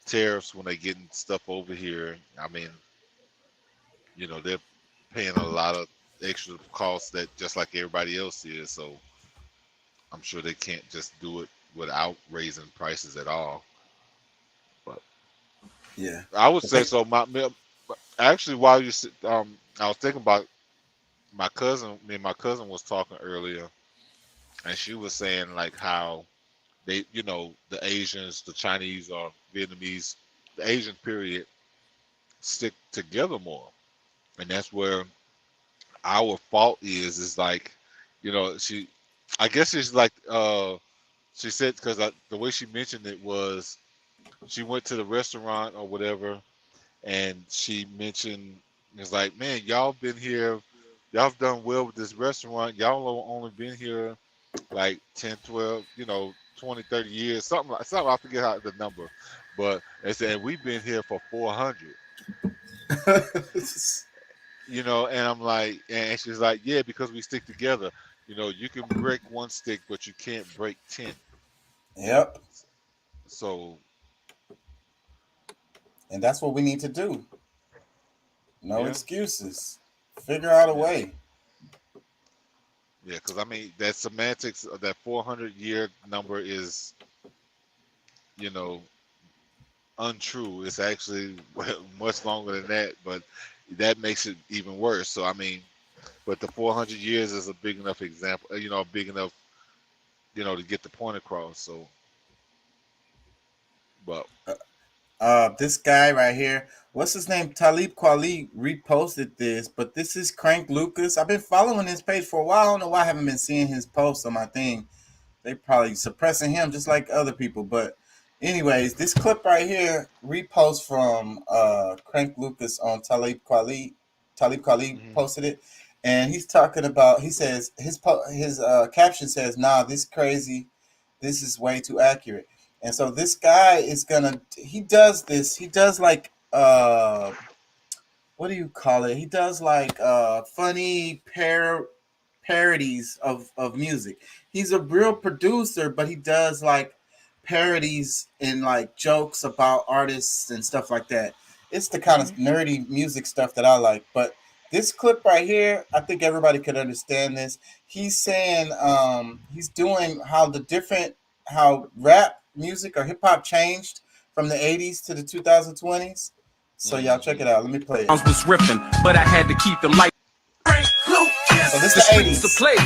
tariffs when they getting stuff over here. I mean, they're paying a lot of extra costs that just like everybody else is. So I'm sure they can't just do it without raising prices at all. But Yeah. I would But say they, so. Actually, while I was thinking about my cousin. Me and my cousin was talking earlier, and she was saying like how they, the Asians, the Chinese or Vietnamese, the Asian period stick together more, and that's where our fault is like, she, I guess it's like, she said because the way she mentioned it was she went to the restaurant or whatever, and she mentioned it's like, man, y'all been here, y'all have done well with this restaurant. Y'all only been here like 10, 12, 20, 30 years, something like something. I forget how the number, but they said we've been here for 400. You know, and I'm like, and she's like, yeah, because we stick together. You know, you can break one stick, but you can't break 10. Yep. So, And that's what we need to do. No yeah, excuses. Figure out a yeah, way. yeah. Because I mean, that semantics of that 400-year number is, you know, untrue. It's actually much longer than that, but that makes it even worse. So, I mean, but the 400 years is a big enough example, you know, big enough, you know, to get the point across. So, but This guy right here, what's his name? Talib Kweli reposted this, but this is Crank Lucas. I've been following his page for a while. I don't know why I haven't been seeing his posts on my thing. They probably suppressing him just like other people. But anyways, this clip right here, repost from Crank Lucas on Talib Kweli. Talib Kweli posted it, and he's talking about. He says his caption says, "Nah, this crazy. This is way too accurate." And so this guy is gonna. He does this. He does like what do you call it? He does like funny parodies of music. He's a real producer, but he does like parodies and like jokes about artists and stuff like that. It's the kind of nerdy music stuff that I like. But this clip right here, I think everybody could understand this. He's saying he's doing how rap music or hip hop changed from the 80s to the 2020s. So y'all check it out. Let me play it. Was ripping, but I had to keep them light. So this the is the streets 80s. to play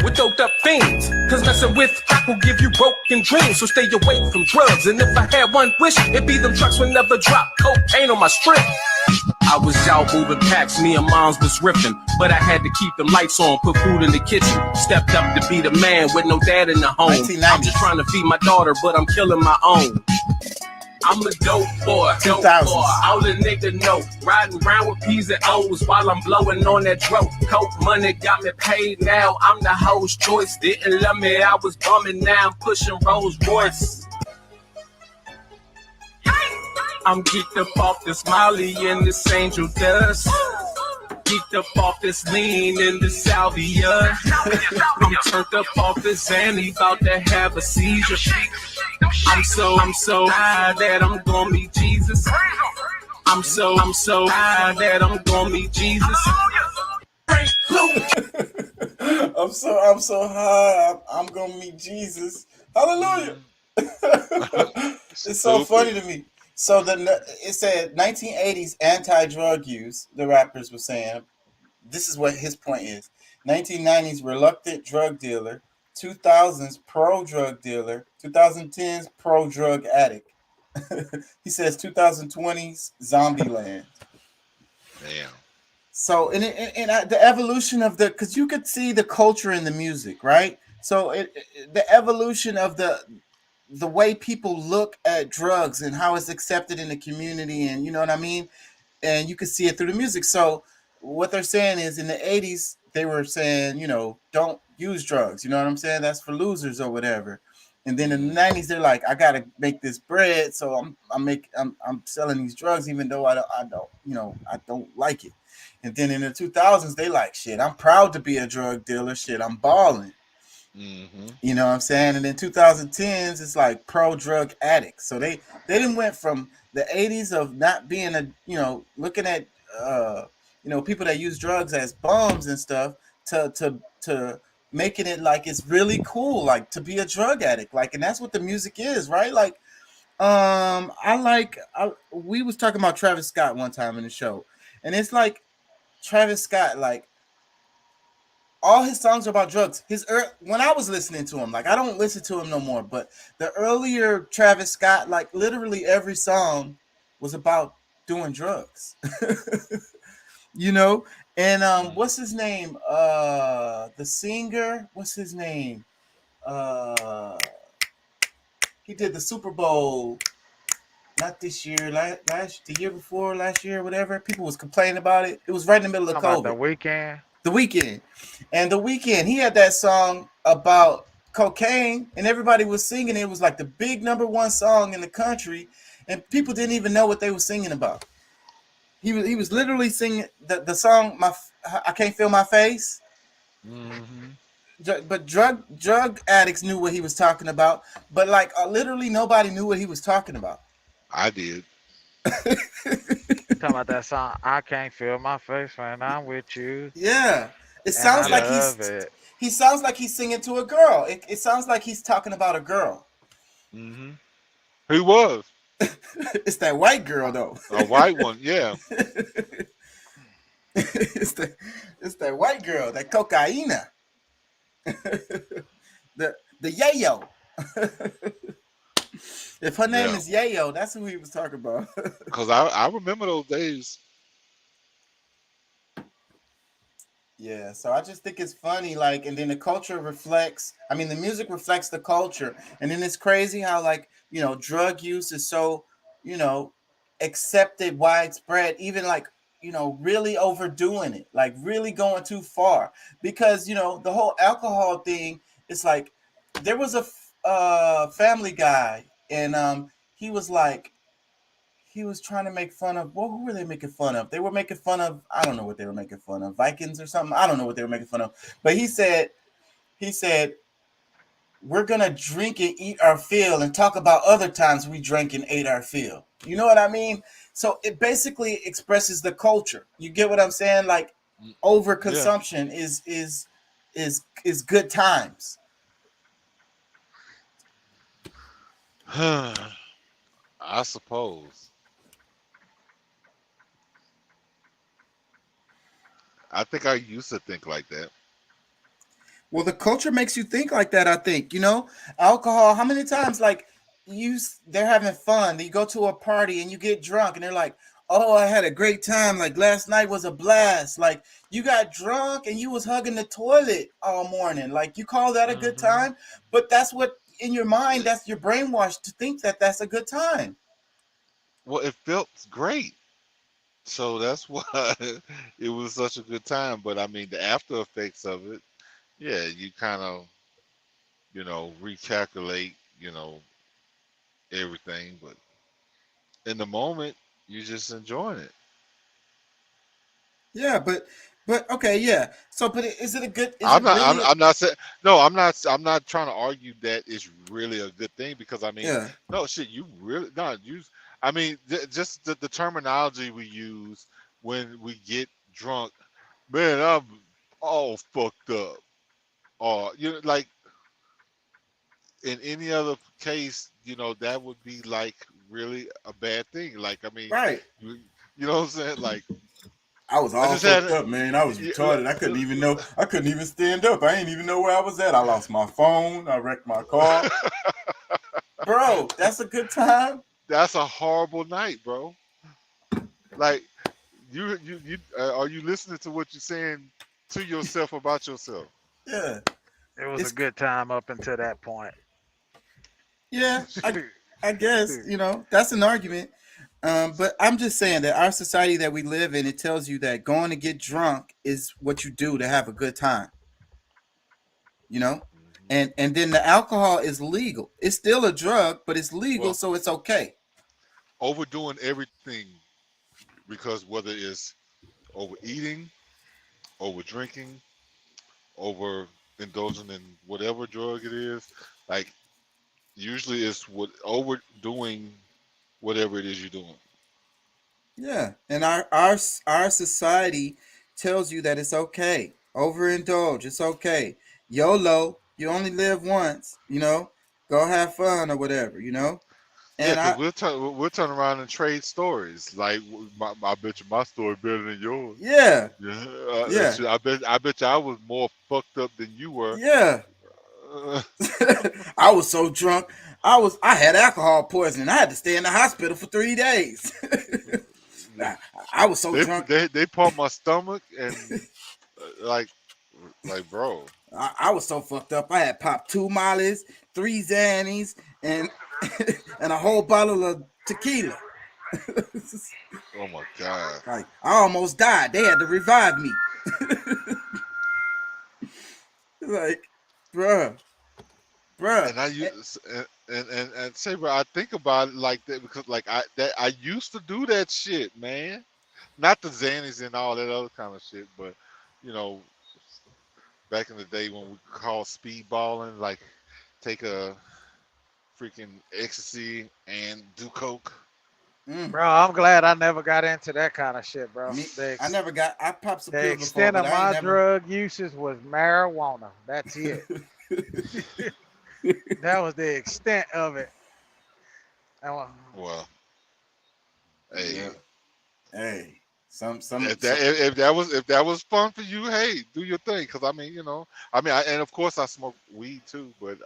with doped up fiends. Cause messing with crack will give you broken dreams. So stay away from drugs. And if I had one wish, it'd be them trucks would never drop cocaine on my strip. I was out moving packs, me and moms was ripping. But I had to keep them lights on, put food in the kitchen. Stepped up to be the man with no dad in the home. I'm just trying to feed my daughter, but I'm killing my own. I'm a dope boy, all the nigga know. Riding around with P's and O's while I'm blowing on that dope. Coke money got me paid now. I'm the host choice. Didn't love me, I was bumming. Now I'm pushing Rolls Royce. I'm geeked up off this Molly and this angel dust. Geeked up off this lean and this salvia. I'm turned up off this Zanny, about to have a seizure. I'm so high that I'm gonna meet Jesus. I'm so high that I'm gonna meet Jesus. I'm so high. I'm gonna meet Jesus. Hallelujah. It's so funny to me. So it said 1980s anti-drug use. The rappers were saying, this is what his point is. 1990s reluctant drug dealer. 2000s pro-drug dealer. 2010s pro-drug addict. He says 2020s zombie land. Damn. So and the evolution of because you could see the culture in the music, right? So the evolution of the way people look at drugs and how it's accepted in the community, and you know what I mean? And you can see it through the music. So what they're saying is in the 80s, they were saying, you know, don't use drugs. You know what I'm saying? That's for losers or whatever. And then in the 90s, they're like, I got to make this bread. So I'm selling these drugs, even though I don't like it. And then in the 2000s, they like, shit, I'm proud to be a drug dealer. Shit, I'm balling. Mm-hmm. You know what I'm saying? And then 2010s, it's like pro-drug addict. So they didn't went from the 80s of not being looking at people that use drugs as bums and stuff to making it like it's really cool, like to be a drug addict, like, and that's what the music is, right? Like, we was talking about Travis Scott one time in the show, and it's like Travis Scott, like, all his songs are about drugs. When I was listening to him, like, I don't listen to him no more, but the earlier Travis Scott, like, literally every song was about doing drugs. You know? And what's his name? The singer, what's his name? He did the Super Bowl, not this year, the year before, last year, whatever. People was complaining about it. It was right in the middle of COVID. The Weeknd. The Weeknd. And The Weeknd, he had that song about cocaine, and everybody was singing. It was like the big #1 song in the country, and people didn't even know what they were singing about. He was literally singing the song. I can't feel my face. But drug addicts knew what he was talking about. But like literally nobody knew what he was talking about. I did. Talking about that song, I can't feel my face when I'm with you. Yeah, it And sounds I like love it. he sounds like he's singing to a girl. It sounds like he's talking about a girl. Who was? It's that white girl though. A white one, yeah. it's that white girl, that cocaina. the yayo. If her name is Yayo, that's who he was talking about. Because I remember those days. Yeah, so I just think it's funny, like, and then the culture reflects, I mean, the music reflects the culture. And then it's crazy how, like, you know, drug use is so, you know, accepted, widespread, even like, you know, really overdoing it, like really going too far. Because, you know, the whole alcohol thing, it's like, there was a Family Guy, and he was like, he was trying to make fun of, well, who were they making fun of? They were making fun of, I don't know what they were making fun of, Vikings or something. I don't know what they were making fun of. But he said, we're going to drink and eat our fill and talk about other times we drank and ate our fill. You know what I mean? So it basically expresses the culture. You get what I'm saying? Like overconsumption is good times. I suppose. I think I used to think like that. Well, the culture makes you think like that, I think. You know, alcohol, how many times, like, they're having fun. You go to a party and you get drunk and they're like, oh, I had a great time. Like, last night was a blast. Like, you got drunk and you was hugging the toilet all morning. Like, you call that a good time? But that's what, in your mind, that's your brainwashed to think that that's a good time. Well, it felt great. So that's why it was such a good time. But I mean, the after effects of it, yeah, you kind of, you know, recalculate, you know, everything. But in the moment, you're just enjoying it. Yeah, but okay, yeah. So, but is it a good? I'm not saying no. I'm not trying to argue that it's really a good thing because I mean, Yeah. no shit. You really not use. I mean, just the terminology we use when we get drunk. Man, I'm all fucked up. Or you know, like in any other case, you know, that would be like really a bad thing. Like, I mean, Right. you know what I'm saying? Like, I was all fucked up, man. I was retarded. I couldn't even stand up. I didn't even know where I was at. I lost my phone. I wrecked my car. Bro, that's a good time. That's a horrible night, bro. Like, you are you listening to what you're saying to yourself about yourself? Yeah. It was a good time up until that point. Yeah, I guess, you know, that's an argument. But I'm just saying that our society that we live in, it tells you that going to get drunk is what you do to have a good time. You know? And then the alcohol is legal. It's still a drug, but it's legal, so it's okay. Overdoing everything because whether it's overeating, over drinking, over indulging in whatever drug it is, like usually it's what overdoing whatever it is you're doing. Yeah, and our society tells you that it's okay. Overindulge, it's okay. YOLO, you only live once, you know. Go have fun or whatever, you know. And Yeah, because we'll turn around and trade stories. Like, I bet you my story better than yours. Yeah. Yeah. I bet you I was more fucked up than you were. Yeah. I was so drunk. I had alcohol poisoning. I had to stay in the hospital for 3 days. I was so drunk. They pumped my stomach and like bro. I was so fucked up. I had popped 2 Mollies, 3 Xannies, and and a whole bottle of tequila. Oh my god! Like, I almost died. They had to revive me. Like, bruh. Bruh. And I use and say, bro, I think about it like that because like I used to do that shit, man. Not the Xannies and all that other kind of shit, but you know, back in the day when we called speedballing, like take a freaking ecstasy and do coke. Bro, I'm glad I never got into that kind of shit, bro. I popped some The pills before, extent but of I ain't my never. drug uses was marijuana. That's it. That was the extent of it. Well, hey, Yeah. Hey, some. if that was fun for you, hey, do your thing. Because I mean, and of course I smoke weed too, but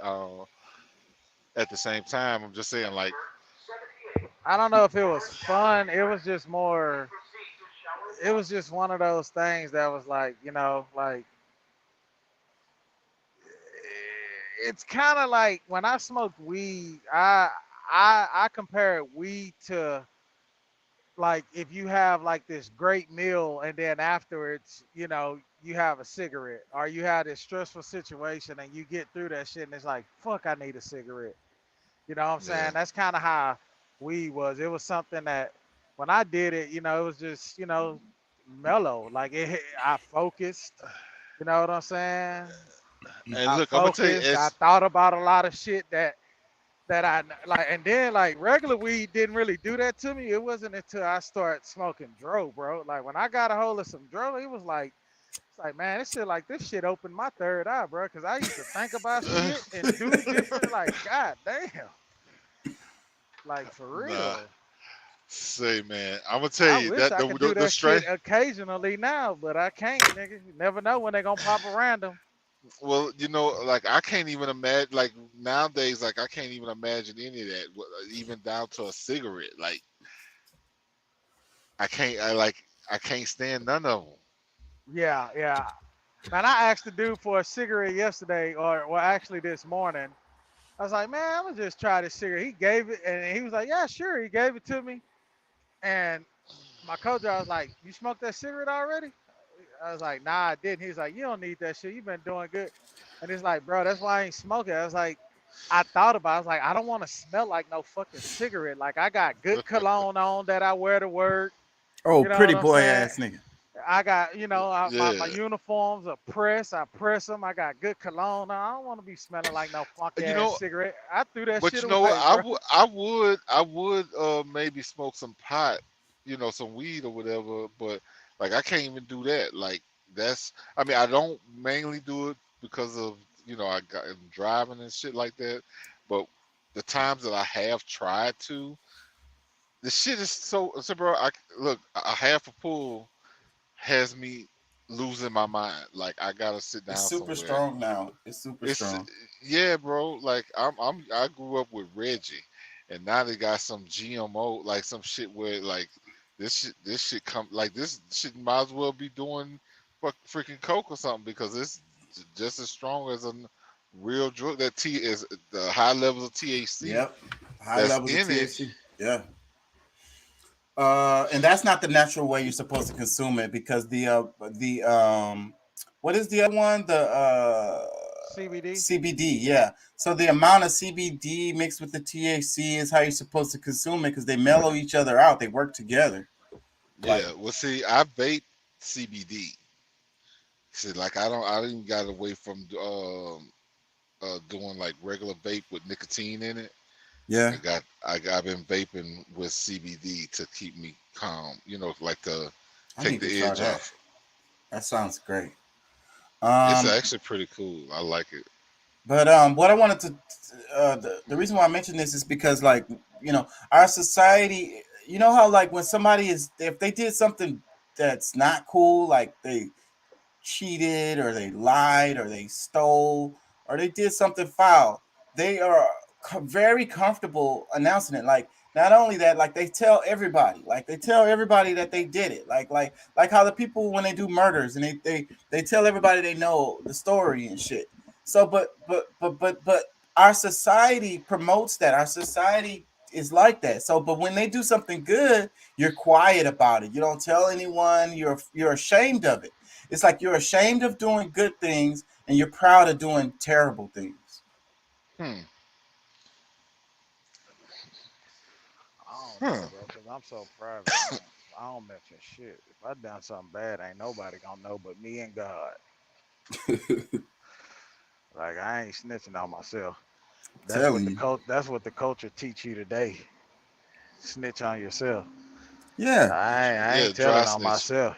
at the same time, I'm just saying, like, I don't know if it was fun. It was just more. It was just one of those things that was like, like it's kind of like when I smoked weed. I compare weed to like if you have like this great meal and then afterwards, you have a cigarette or you have this stressful situation and you get through that shit and it's like, fuck, I need a cigarette. You know what I'm saying? yeah, That's kind of how weed was. It was something that when I did it, it was just, mellow. Like I focused. You know what I'm saying? and I look, I'm gonna tell you, focused. I thought about a lot of shit that I like, and then like regular weed didn't really do that to me. It wasn't until I started smoking dro, bro. Like when I got a hold of some dro, it was like, it's like, man, this shit opened my third eye, bro. Because I used to think about shit and do different. Like, god damn, like for nah, real. say, man, I'm gonna tell I you wish that I the could the, do the that shit straight. occasionally now, but I can't, nigga. You never know when they gonna pop a random. Well, like I can't even imagine. Like nowadays, like I can't even imagine any of that. Even down to a cigarette. Like I can't. I can't stand none of them. Yeah, yeah. Man, I asked the dude for a cigarette yesterday, or well, actually this morning. I was like, man, I'm gonna just try this cigarette. He gave it, and he was like, yeah, sure. He gave it to me, and my coach, I was like, you smoked that cigarette already? I was like, nah, I didn't. He's like, you don't need that shit. You've been doing good. And he's like, bro, that's why I ain't smoking. I was like, I thought about it. I was like, I don't want to smell like no fucking cigarette. Like, I got good cologne on that I wear to work. Oh, You know pretty what I'm boy saying? ass nigga. I got, my Yeah, uniforms are pressed. I press them. I got good cologne. I don't want to be smelling like no funky you ass know. cigarette. I threw that But shit you know what? away, bro. I would maybe smoke some pot, some weed or whatever. But like I can't even do that. Like that's. I mean, I don't mainly do it because of I'm driving and shit like that. But the times that I have tried to, the shit is so bro. Look, a half a pull has me losing my mind. Like I gotta sit It's down super somewhere. strong now. It's super It's strong. yeah, bro. Like I grew up with Reggie, and now they got some GMO, like some shit where like this shit come like this shit might as well be doing freaking coke or something because it's just as strong as a real drug. That T is the high levels of THC Yep. High that's levels of in it. THC. Yeah. And that's not the natural way you're supposed to consume it because what is the other one? The CBD. CBD, yeah. So the amount of CBD mixed with the THC is how you're supposed to consume it because they mellow each other out. They work together. Like, Yeah. Well, see, I vape CBD. See, like I didn't got away from doing like regular vape with nicotine in it. yeah, I've been vaping with CBD to keep me calm. Like to I take need to the try edge that. off. That sounds great. It's Um, actually pretty cool. I like it. but what I wanted to, the reason why I mention this is because like our society, how like when somebody is if they did something that's not cool, like they cheated or they lied or they stole or they did something foul, they are very comfortable announcing it. Like not only that, like they tell everybody that they did it. Like how the people when they do murders and they tell everybody they know the story and shit. So but our society promotes that. Our society is like that. So but when they do something good, you're quiet about it. You don't tell anyone. You're ashamed of it. It's like you're ashamed of doing good things and you're proud of doing terrible things. Hmm. I don't know, Hmm. bro, because I'm so private. I don't mention shit. If I done something bad, ain't nobody gonna know but me and God. Like I ain't snitching on myself. Telling you. That's what the culture teach you today. Snitch on yourself. Yeah. I Yeah, ain't dry telling on snitching. myself.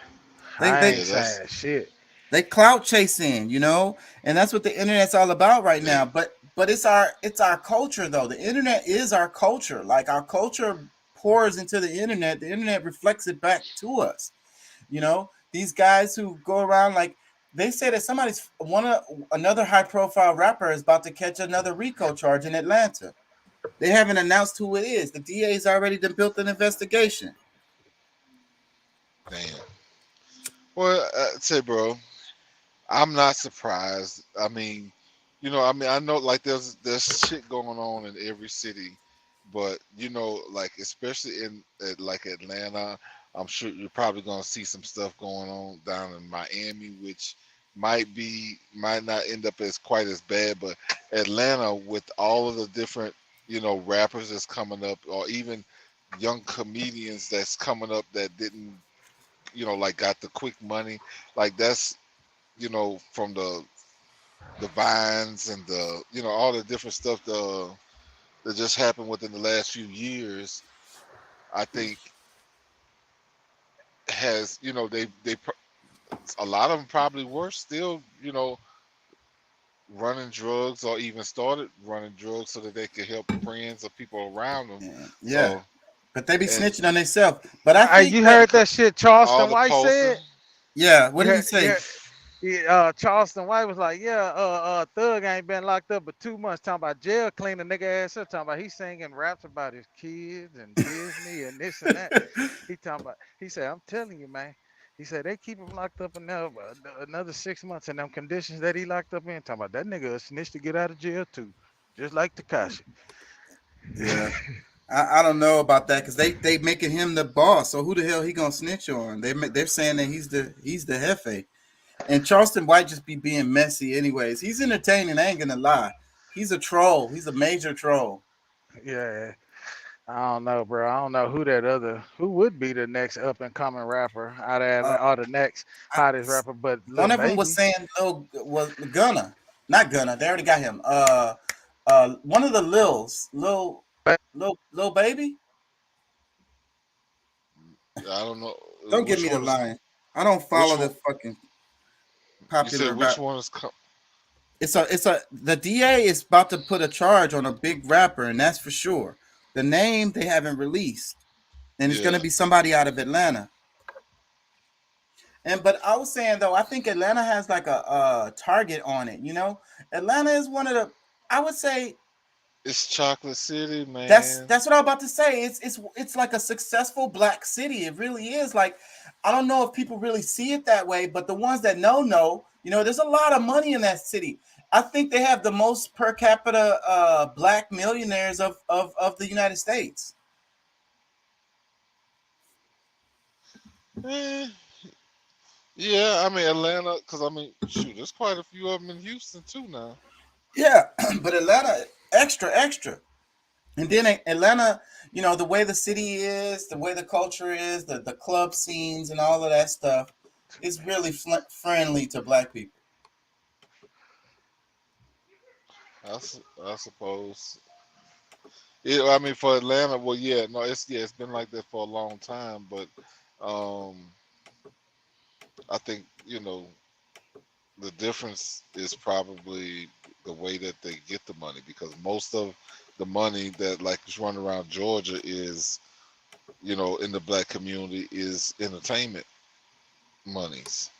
They I they ain't Yeah, that's saying shit. they clout chasing, and that's what the internet's all about right they. now. But it's our culture though. The internet is our culture. Like our culture pours into the internet. The internet reflects it back to us. These guys who go around like they say that another high profile rapper is about to catch another RICO charge in Atlanta. They haven't announced who it is. The DA's already done built an investigation. Damn. Well, say, bro, I'm not surprised. I mean, I know like there's shit going on in every city, but like especially in like Atlanta, I'm sure you're probably gonna see some stuff going on down in Miami, which might not end up as quite as bad, but Atlanta with all of the different rappers that's coming up, or even young comedians that's coming up that didn't like got the quick money, like that's from the vines and the all the different stuff that just happened within the last few years. I think has a lot of them probably were still running drugs or even started running drugs so that they could help friends or people around them. Yeah. So But they be and snitching on themselves. But I Hey, think you that heard that shit all Charleston the White posting, said? yeah, what You did he heard, say? Charleston White was like, yeah, Thug ain't been locked up but 2 months. Talking about jail, clean the nigga ass up. Talking about he singing raps about his kids and Disney and this and that. He said, I'm telling you, man. He said they keep him locked up another 6 months in them conditions that he locked up in. Talking about that nigga a snitch to get out of jail too, just like Takashi. Yeah. I don't know about that because they making him the boss. So who the hell he gonna snitch on? They're saying that he's the jefe. And Charleston White just be being messy anyways. He's entertaining, I ain't gonna lie. He's a troll. He's a major troll. Yeah. I don't know, bro. I don't know who would be the next up and coming rapper out of Uh, Atlanta, or the next I, hottest rapper, but Lil one of them was Baby. saying was Gunna, not Gunna. They already got him. One of the Lil Baby. I don't know Don't give which me the one is line. I don't which follow the one. fucking You said popular which rap. one is The DA is about to put a charge on a big rapper, and that's for sure. The name they haven't released, and it's going to yeah. be somebody out of Atlanta. But I was saying though, I think Atlanta has like a target on it. Atlanta is one of the. I would say It's Chocolate City, that's man. that's what I'm about to say. It's like a successful black city. It really is. Like I don't know if people really see it that way, but the ones that know. There's a lot of money in that city. I think they have the most per capita black millionaires of the United States. Eh, yeah, I mean Atlanta, because I mean, shoot, there's quite a few of them in Houston too now. Yeah, but Atlanta extra. And then Atlanta, the way the city is, the way the culture is, the club scenes and all of that stuff is really friendly to black people. I suppose. I mean, for Atlanta, well, yeah, no, it's been like that for a long time, but um, I think the difference is probably the way that they get the money, because most of the money that like is running around Georgia is in the black community is entertainment monies,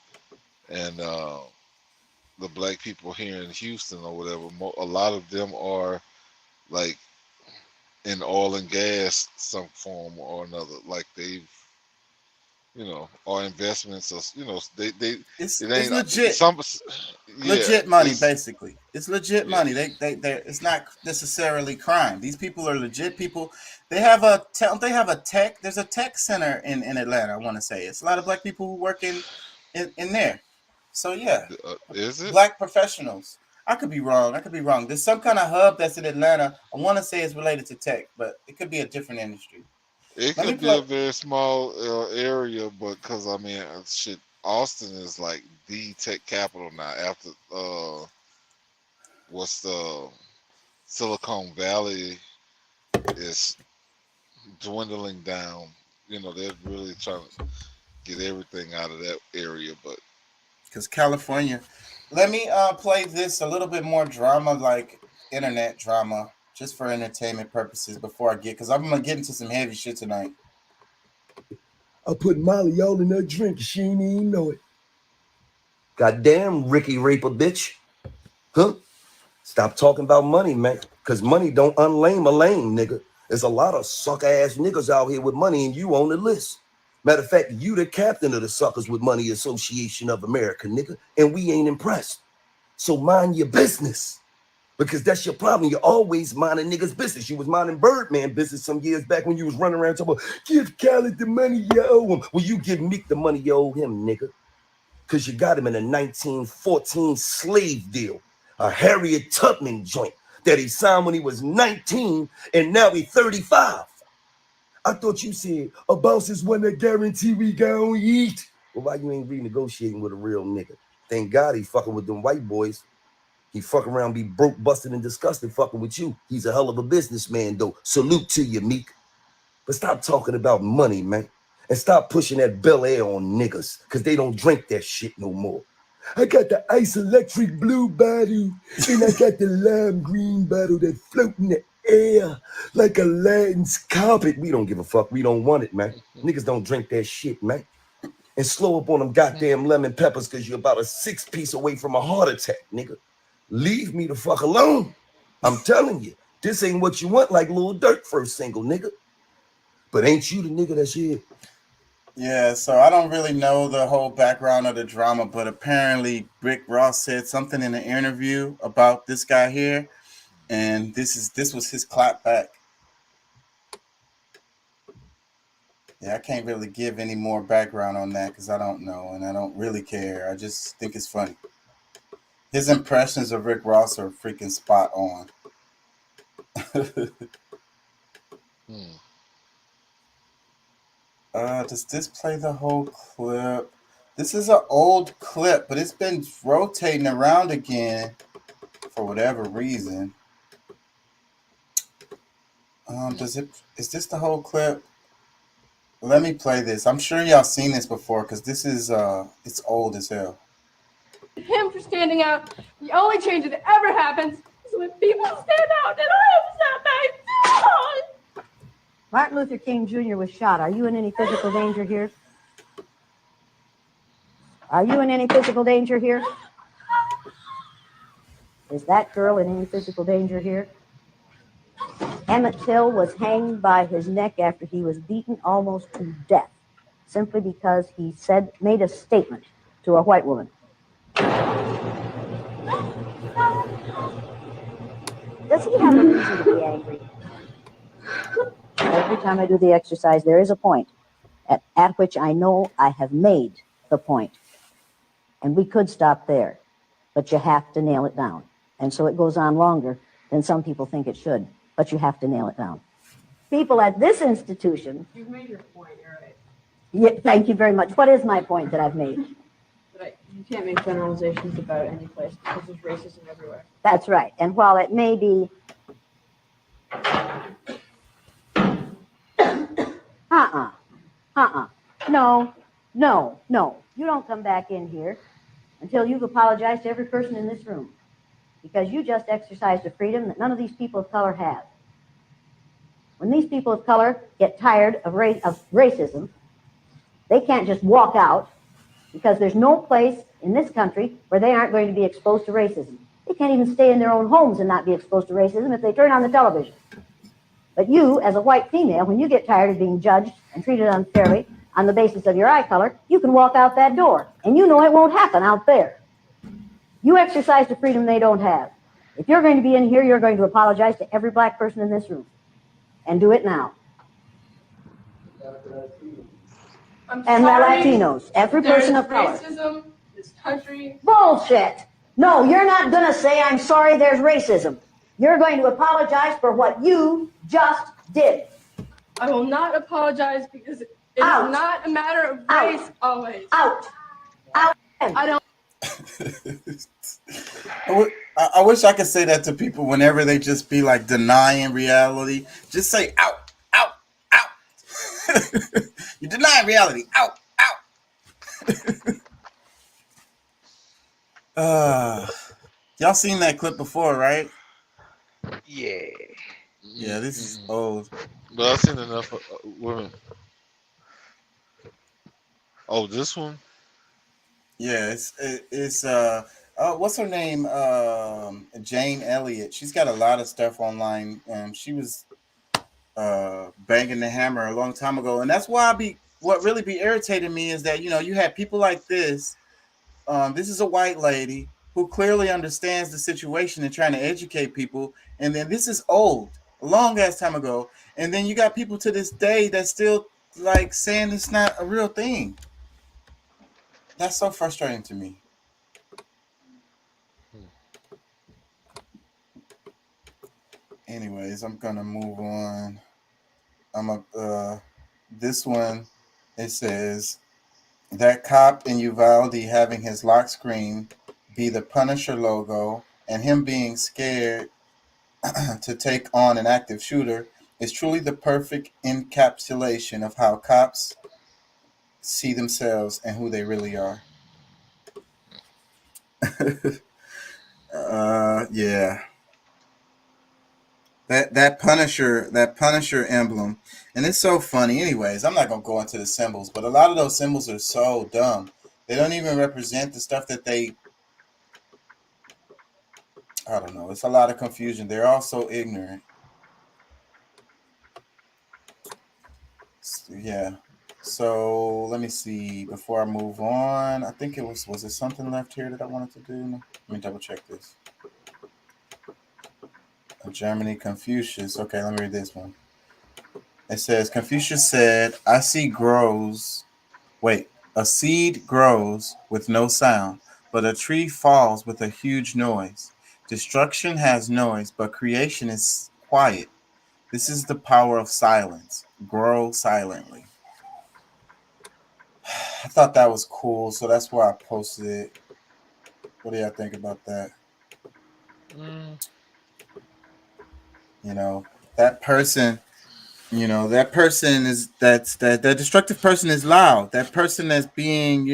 and the black people here in Houston or whatever, a lot of them are like in oil and gas, some form or another. Like they've, or investments, or they It's it it's ain't legit. some, yeah, Legit money, it's basically. It's legit yeah. money. It's not necessarily crime. These people are legit people. They have a tech. There's a tech center in Atlanta. I want to say it's a lot of black people who work in there. So yeah, Is it? black professionals. I could be wrong. There's some kind of hub that's in Atlanta. I want to say it's related to tech, but it could be a different industry. It Let me could be a play. very small area, but because I mean, shit, Austin is like the tech capital now. After what's the Silicon Valley is dwindling down. You know, they're really trying to get everything out of that area, but Because California. Let me play this a little bit more drama, like internet drama, just for entertainment purposes before I get, because I'm gonna get into some heavy shit tonight. I put Molly all in her drink. She ain't even know it. Goddamn, Ricky Raper, bitch. Huh? Stop talking about money, man. Because money don't unlame a lame, nigga. There's a lot of sucker-ass niggas out here with money, and you on the list. Matter of fact, you the captain of the Suckers with Money Association of America, nigga, and we ain't impressed. So mind your business. Because that's your problem. You're always minding niggas' business. You was minding Birdman business some years back when you was running around talking about, give Khaled the money you owe him. Well, you give Meek the money you owe him, nigga. Because you got him in a 1914 slave deal, a Harriet Tubman joint that he signed when he was 19, and now he's 35. I thought you said a boss is one that guarantee we gon' eat. Well, why you ain't renegotiating with a real nigga? Thank God he fucking with them white boys. He fuck around, be broke, busted, and disgusted fucking with you. He's a hell of a businessman, though. Salute to you, Meek. But stop talking about money, man. And stop pushing that Bel Air on niggas, because they don't drink that shit no more. I got the ice electric blue bottle, and I got the lime green bottle that float in the air like Aladdin's carpet. We don't give a fuck. We don't want it, man. Niggas don't drink that shit, man. And slow up on them goddamn lemon peppers, because you're about a 6-piece away from a heart attack, nigga. Leave me the fuck alone. I'm telling you, this ain't what you want like Lil Durk first single, nigga. But ain't you the nigga that's here? Yeah, so I don't really know the whole background of the drama, but apparently Rick Ross said something in an interview about this guy here, and this was his clap back. Yeah, I can't really give any more background on that because I don't know, and I don't really care. I just think it's funny. His impressions of Rick Ross are freaking spot on. Does this play the whole clip? This is an old clip, but it's been rotating around again for whatever reason. Is this the whole clip? Let me play this. I'm sure y'all seen this before because this is it's old as hell. Him for standing out. The only change that ever happens is when people stand out, and I am not my Martin Luther King Jr. was shot. Are you in any physical danger here? Are you in any physical danger here? Is that girl in any physical danger here? Emmett Till was hanged by his neck after he was beaten almost to death, simply because he made a statement to a white woman. Does he have a reason to be angry? Every time I do the exercise, there is a point at which I know I have made the point. And we could stop there, but you have to nail it down. And so it goes on longer than some people think it should, but you have to nail it down. People at this institution... You've made your point, you're right. Yeah, thank you very much. What is my point that I've made? You can't make generalizations about any place because there's racism everywhere. That's right. And while it may be... No. You don't come back in here until you've apologized to every person in this room. Because you just exercised a freedom that none of these people of color have. When these people of color get tired of racism, they can't just walk out because there's no place in this country where they aren't going to be exposed to racism. They can't even stay in their own homes and not be exposed to racism if they turn on the television. But you, as a white female, when you get tired of being judged and treated unfairly on the basis of your eye color, you can walk out that door. And you know it won't happen out there. You exercise the freedom they don't have. If you're going to be in here, you're going to apologize to every black person in this room. And do it now. And the Latinos. Every person of color. Racism, this country. Bullshit! No, you're not going to say, I'm sorry there's racism. You're going to apologize for what you just did. I will not apologize because it is Out. not a matter of Out. race always. Out. Out. I don't. I wish I could say that to people whenever they just be like denying reality. Just say out, out, out. You deny reality. Out, out. Y'all seen that clip before, right? Yeah. Yeah, this is old. But I've seen enough women. Oh, this one? Yeah, it's what's her name? Jane Elliott. She's got a lot of stuff online. She was banging the hammer a long time ago, and that's why what really be irritating me is that you had people like this. This is a white lady who clearly understands the situation and trying to educate people, and then this is old, a long ass time ago, and then you got people to this day that still like saying it's not a real thing. That's so frustrating to me. Anyways, I'm gonna move on. This one, it says that cop in Uvalde having his lock screen be the Punisher logo and him being scared to take on an active shooter is truly the perfect encapsulation of how cops see themselves and who they really are. Yeah. That Punisher emblem, and it's so funny. Anyways, I'm not gonna go into the symbols, but a lot of those symbols are so dumb. They don't even represent the stuff that they. I don't know. It's a lot of confusion. They're all so ignorant. Yeah. So let me see. Before I move on, I think was there something left here that I wanted to do? Let me double check this. Germany, Confucius. Okay, let me read this one. It says Confucius said, "I see grows. Wait, a seed grows with no sound, but a tree falls with a huge noise. Destruction has noise, but creation is quiet. This is the power of silence. Grow silently." I thought that was cool, so that's why I posted it. What do y'all think about that? That person. That person is that destructive person is loud. That person that's being,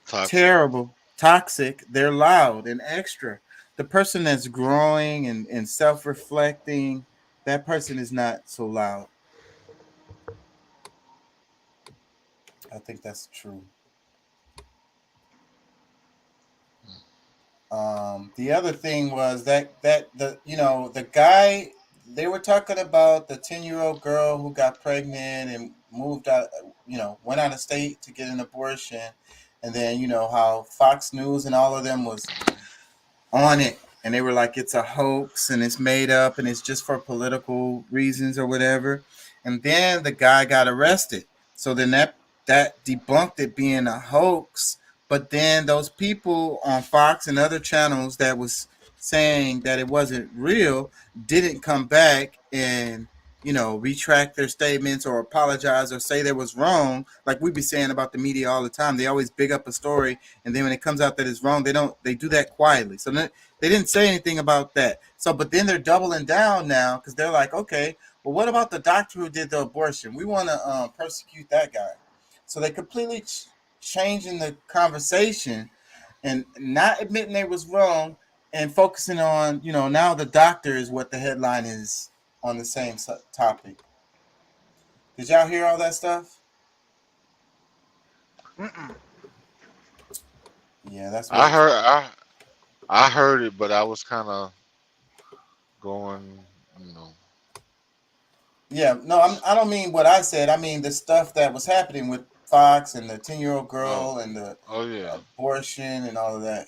Toxic. terrible, toxic, they're loud and extra. The person that's growing and self-reflecting, that person is not so loud. I think that's true. The other thing was that the guy, they were talking about the 10-year-old girl who got pregnant and moved out, went out of state to get an abortion, and then how Fox News and all of them was on it, and they were like, it's a hoax and it's made up and it's just for political reasons or whatever. And then the guy got arrested. So then that debunked it being a hoax. But then those people on Fox and other channels that was saying that it wasn't real didn't come back and retract their statements or apologize or say they was wrong. Like we be saying about the media all the time, they always big up a story, and then when it comes out that it's wrong, they do that quietly. So they didn't say anything about that. So, but then they're doubling down now because they're like, okay, well, what about the doctor who did the abortion? We want to persecute that guy. So they completely changing the conversation and not admitting they was wrong and focusing on, now the doctor is what the headline is on the same topic. Did y'all hear all that stuff? Mm-mm. Yeah, that's what I heard it, but I was kind of going, Yeah, no, I don't mean what I said. I mean the stuff that was happening with Fox and the 10-year-old girl and the abortion and all of that.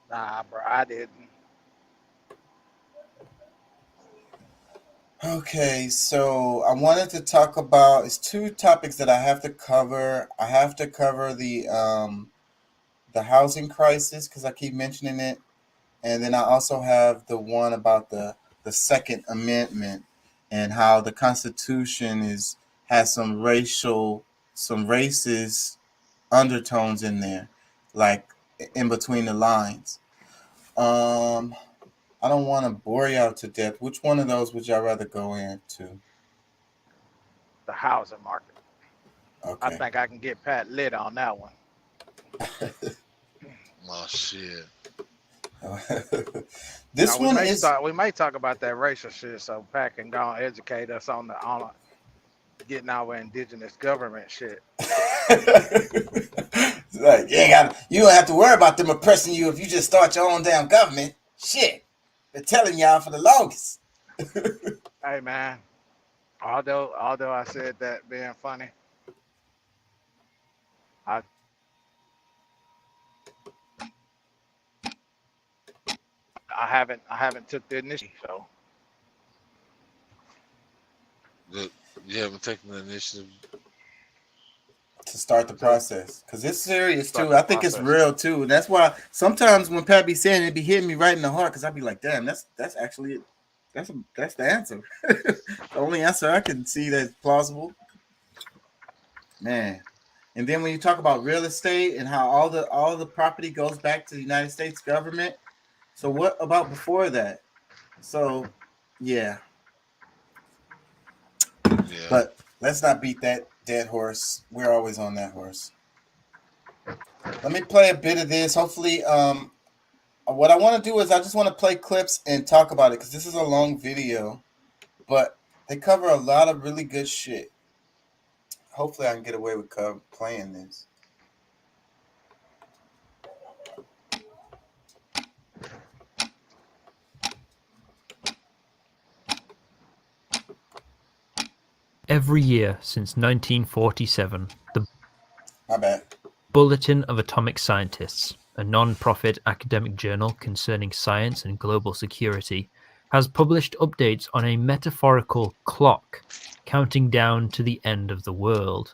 Nah, bro, I didn't. Okay, so I wanted to talk about, it's two topics that I have to cover. I have to cover the the housing crisis because I keep mentioning it, and then I also have the one about the Second Amendment and how the Constitution has some racist undertones in there, like in between the lines. I don't want to bore y'all to death. Which one of those would y'all rather go into? The housing market. Okay. I think I can get Pat lit on that one. Oh shit. This now, one is. We may talk about that racial shit, so Pat can go and educate us on getting our indigenous government shit. Like, you don't have to worry about them oppressing you if you just start your own damn government. Shit. Been telling y'all for the longest. Hey man, although I said that being funny, I haven't took the initiative, so You haven't taken the initiative to start the process, because it's serious too. I think it's real too, and that's why sometimes when Pat be saying it, be hitting me right in the heart, because I be like, damn, that's actually it. That's the answer. The only answer I can see that's plausible, man. And then when you talk about real estate and how all the property goes back to the United States government, so what about before that? So yeah. But let's not beat that dead horse. We're always on that horse. Let me play a bit of this. Hopefully, what I want to do is I just want to play clips and talk about it because this is a long video, but they cover a lot of really good shit. Hopefully, I can get away with playing this. Every year since 1947, the My bad. Bulletin of Atomic Scientists, a non-profit academic journal concerning science and global security, has published updates on a metaphorical clock counting down to the end of the world.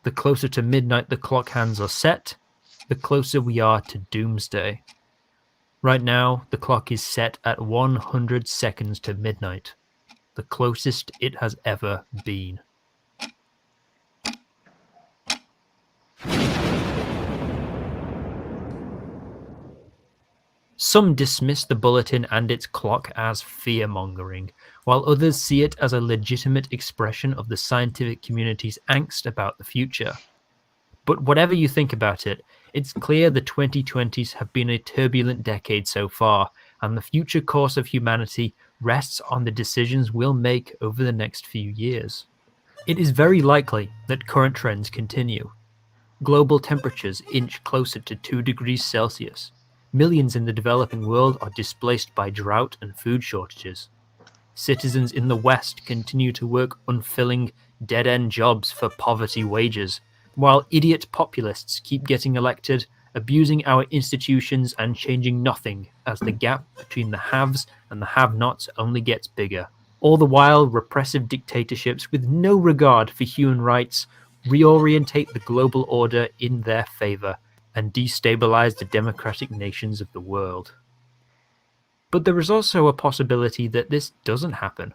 The closer to midnight the clock hands are set, the closer we are to doomsday. Right now, the clock is set at 100 seconds to midnight, the closest it has ever been. Some dismiss the bulletin and its clock as fear-mongering, while others see it as a legitimate expression of the scientific community's angst about the future. But whatever you think about it, it's clear the 2020s have been a turbulent decade so far, and the future course of humanity rests on the decisions we'll make over the next few years. It is very likely that current trends continue. Global temperatures inch closer to 2 degrees Celsius. Millions in the developing world are displaced by drought and food shortages. Citizens in the West continue to work unfilling, dead-end jobs for poverty wages, while idiot populists keep getting elected, abusing our institutions and changing nothing as the gap between the haves and the have-nots only gets bigger. All the while, repressive dictatorships with no regard for human rights reorientate the global order in their favor and destabilize the democratic nations of the world. But there is also a possibility that this doesn't happen.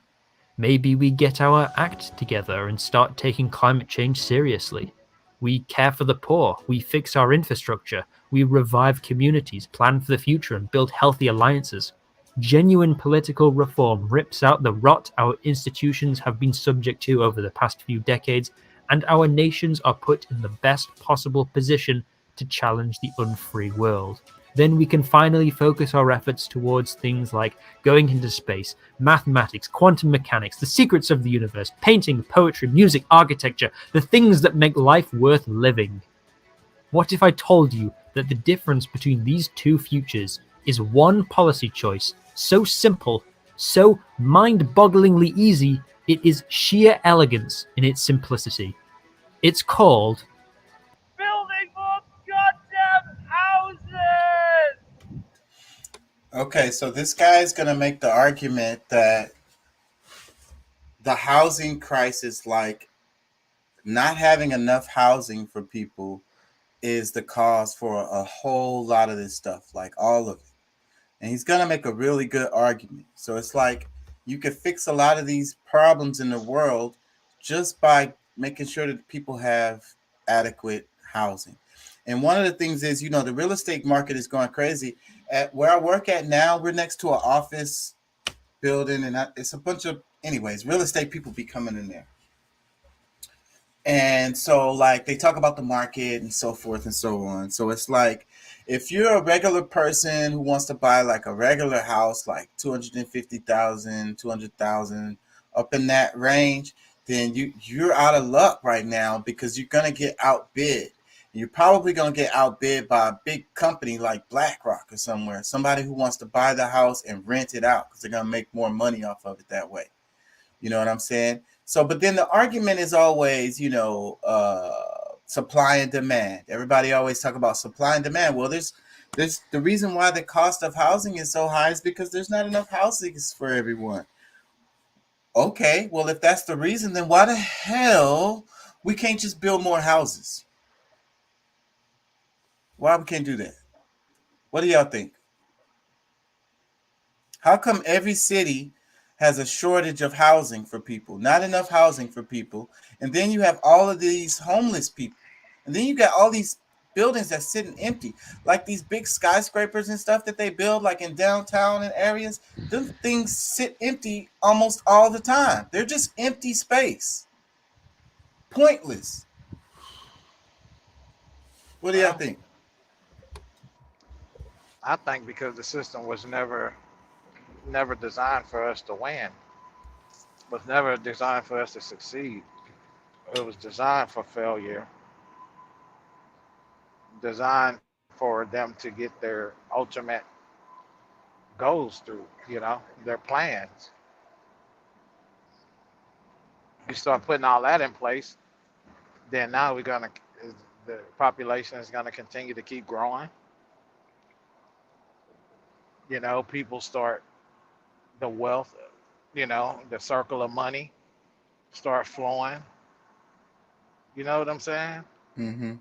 Maybe we get our act together and start taking climate change seriously. We care for the poor, we fix our infrastructure, we revive communities, plan for the future, and build healthy alliances. Genuine political reform rips out the rot our institutions have been subject to over the past few decades, and our nations are put in the best possible position to challenge the unfree world. Then we can finally focus our efforts towards things like going into space, mathematics, quantum mechanics, the secrets of the universe, painting, poetry, music, architecture, the things that make life worth living. What if I told you that the difference between these two futures is one policy choice so simple, so mind-bogglingly easy, it is sheer elegance in its simplicity. It's called building more goddamn houses! Okay, so this guy is going to make the argument that the housing crisis, like not having enough housing for people, is the cause for a whole lot of this stuff, like all of it. And he's going to make a really good argument. So it's like you could fix a lot of these problems in the world just by making sure that people have adequate housing. And one of the things is, you know, the real estate market is going crazy. At where I work at now, we're next to an office building, and it's a bunch of, anyways, real estate people be coming in there. And so, like, they talk about the market and so forth and so on. So it's like, if you're a regular person who wants to buy like a regular house, like 250,000, 200,000, up in that range, then you're out of luck right now, because you're gonna get outbid. You're probably gonna get outbid by a big company like BlackRock or somebody who wants to buy the house and rent it out, because they're gonna make more money off of it that way. You know what I'm saying? So, but then the argument is always, you know, supply and demand. Everybody always talk about supply and demand. Well, there's the reason why the cost of housing is so high is because there's not enough housing for everyone. Okay, well, if that's the reason, then why the hell we can't just build more houses? Why we can't do that? What do y'all think? How come every city has a shortage of housing for people, not enough housing for people, and then you have all of these homeless people, and then you got all these buildings that's sitting empty, like these big skyscrapers and stuff that they build, like in downtown and areas? Them things sit empty almost all the time. They're just empty space, pointless. What do y'all think? I think because the system was never designed for us to win. Was never designed for us to succeed. It was designed for failure. Designed for them to get their ultimate goals through, you know, their plans. You start putting all that in place, then now the population is gonna continue to keep growing. You know, people start, the wealth, you know, the circle of money start flowing. You know what I'm saying? Mm-hmm.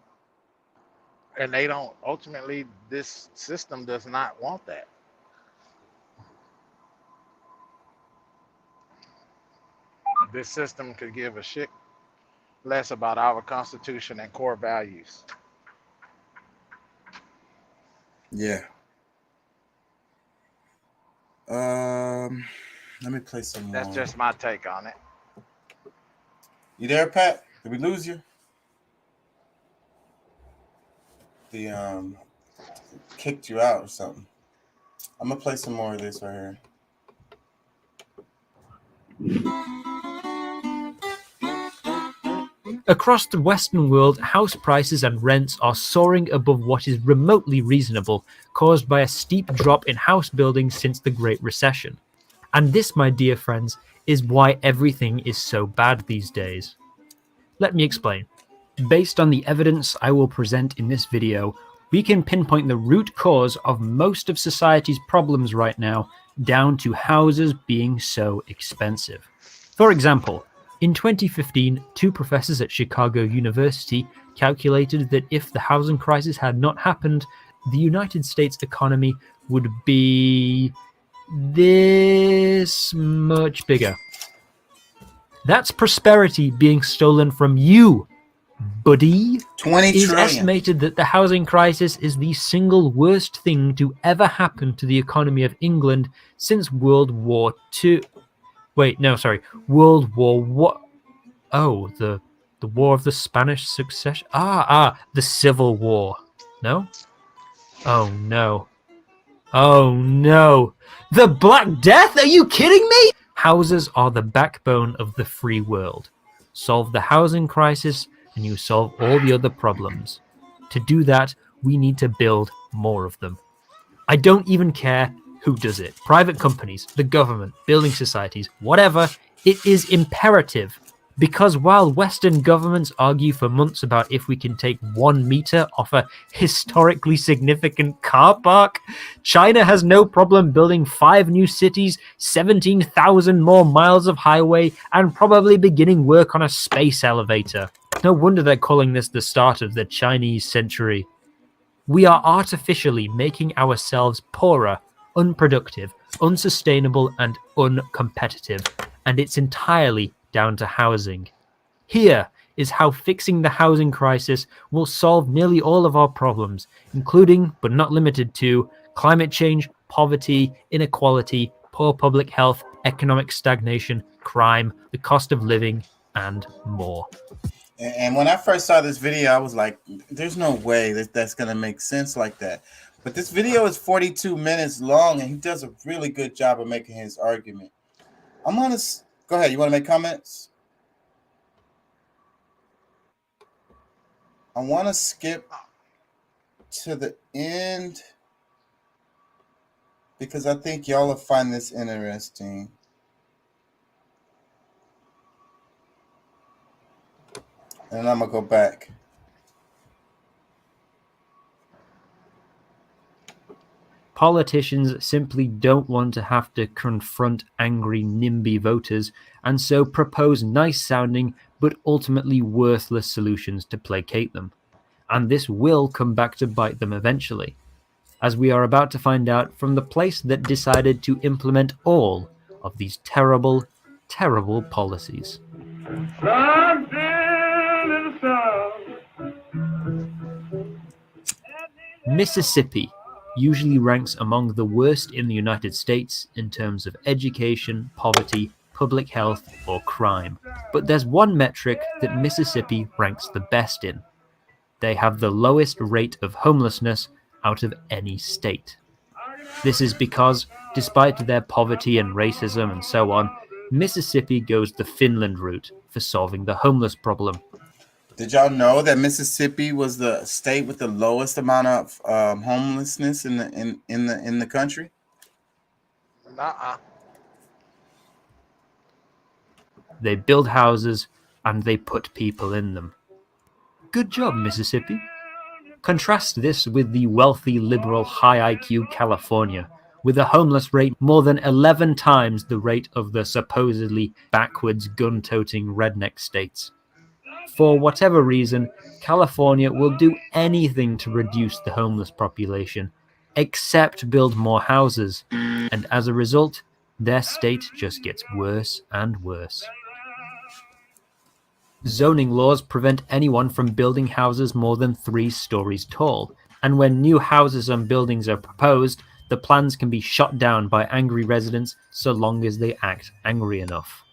And they don't, ultimately, this system does not want that. This system could give a shit less about our Constitution and core values. Yeah. Let me play some more. That's just my take on it. You there, Pat? Did we lose you? The kicked you out or something. I'm gonna play some more of this right here. Across the Western world, house prices and rents are soaring above what is remotely reasonable, caused by a steep drop in house building since the Great Recession. And this, my dear friends, is why everything is so bad these days. Let me explain. Based on the evidence I will present in this video, we can pinpoint the root cause of most of society's problems right now down to houses being so expensive. For example, in 2015, two professors at Chicago University calculated that if the housing crisis had not happened, the United States economy would be this much bigger. That's prosperity being stolen from you, buddy. 20 It is trillion. estimated that the housing crisis is the single worst thing to ever happen to the economy of England since World War II. Wait, no, sorry. World War What? Oh, the War of the Spanish Succession. The Civil War. No? Oh no. Oh no. The Black Death? Are you kidding me? Houses are the backbone of the free world. Solve the housing crisis and you solve all the other problems. To do that, we need to build more of them. I don't even care who does it. Private companies, the government, building societies, whatever. It is imperative. Because while Western governments argue for months about if we can take 1 meter off a historically significant car park, China has no problem building 5 new cities, 17,000 more miles of highway, and probably beginning work on a space elevator. No wonder they're calling this the start of the Chinese century. We are artificially making ourselves poorer, unproductive, unsustainable, and uncompetitive, and it's entirely down to housing. Here is how fixing the housing crisis will solve nearly all of our problems, including, but not limited to, climate change, poverty, inequality, poor public health, economic stagnation, crime, the cost of living, and more. And when I first saw this video, I was like, there's no way that's going to make sense like that. But this video is 42 minutes long, and he does a really good job of making his argument. I'm going to go ahead. You want to make comments? I want to skip to the end because I think y'all will find this interesting. And I'm going to go back. Politicians simply don't want to have to confront angry NIMBY voters and so propose nice-sounding but ultimately worthless solutions to placate them. And this will come back to bite them eventually, as we are about to find out from the place that decided to implement all of these terrible, terrible policies. Mississippi usually ranks among the worst in the United States in terms of education, poverty, public health, or crime. But there's one metric that Mississippi ranks the best in. They have the lowest rate of homelessness out of any state. This is because, despite their poverty and racism and so on, Mississippi goes the Finland route for solving the homeless problem. Did y'all know that Mississippi was the state with the lowest amount of homelessness in the country? Nuh-uh. They build houses and they put people in them. Good job, Mississippi. Contrast this with the wealthy, liberal, high IQ California, with a homeless rate more than 11 times the rate of the supposedly backwards gun-toting redneck states. For whatever reason, California will do anything to reduce the homeless population, except build more houses, and as a result, their state just gets worse and worse. Zoning laws prevent anyone from building houses more than 3 stories tall, and when new houses and buildings are proposed, the plans can be shot down by angry residents so long as they act angry enough.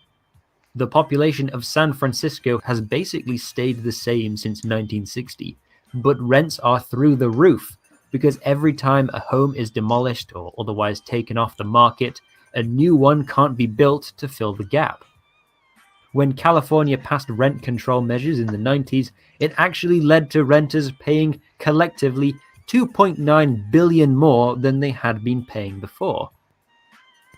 The population of San Francisco has basically stayed the same since 1960, but rents are through the roof because every time a home is demolished or otherwise taken off the market, a new one can't be built to fill the gap. When California passed rent control measures in the 90s, it actually led to renters paying collectively $2.9 billion more than they had been paying before.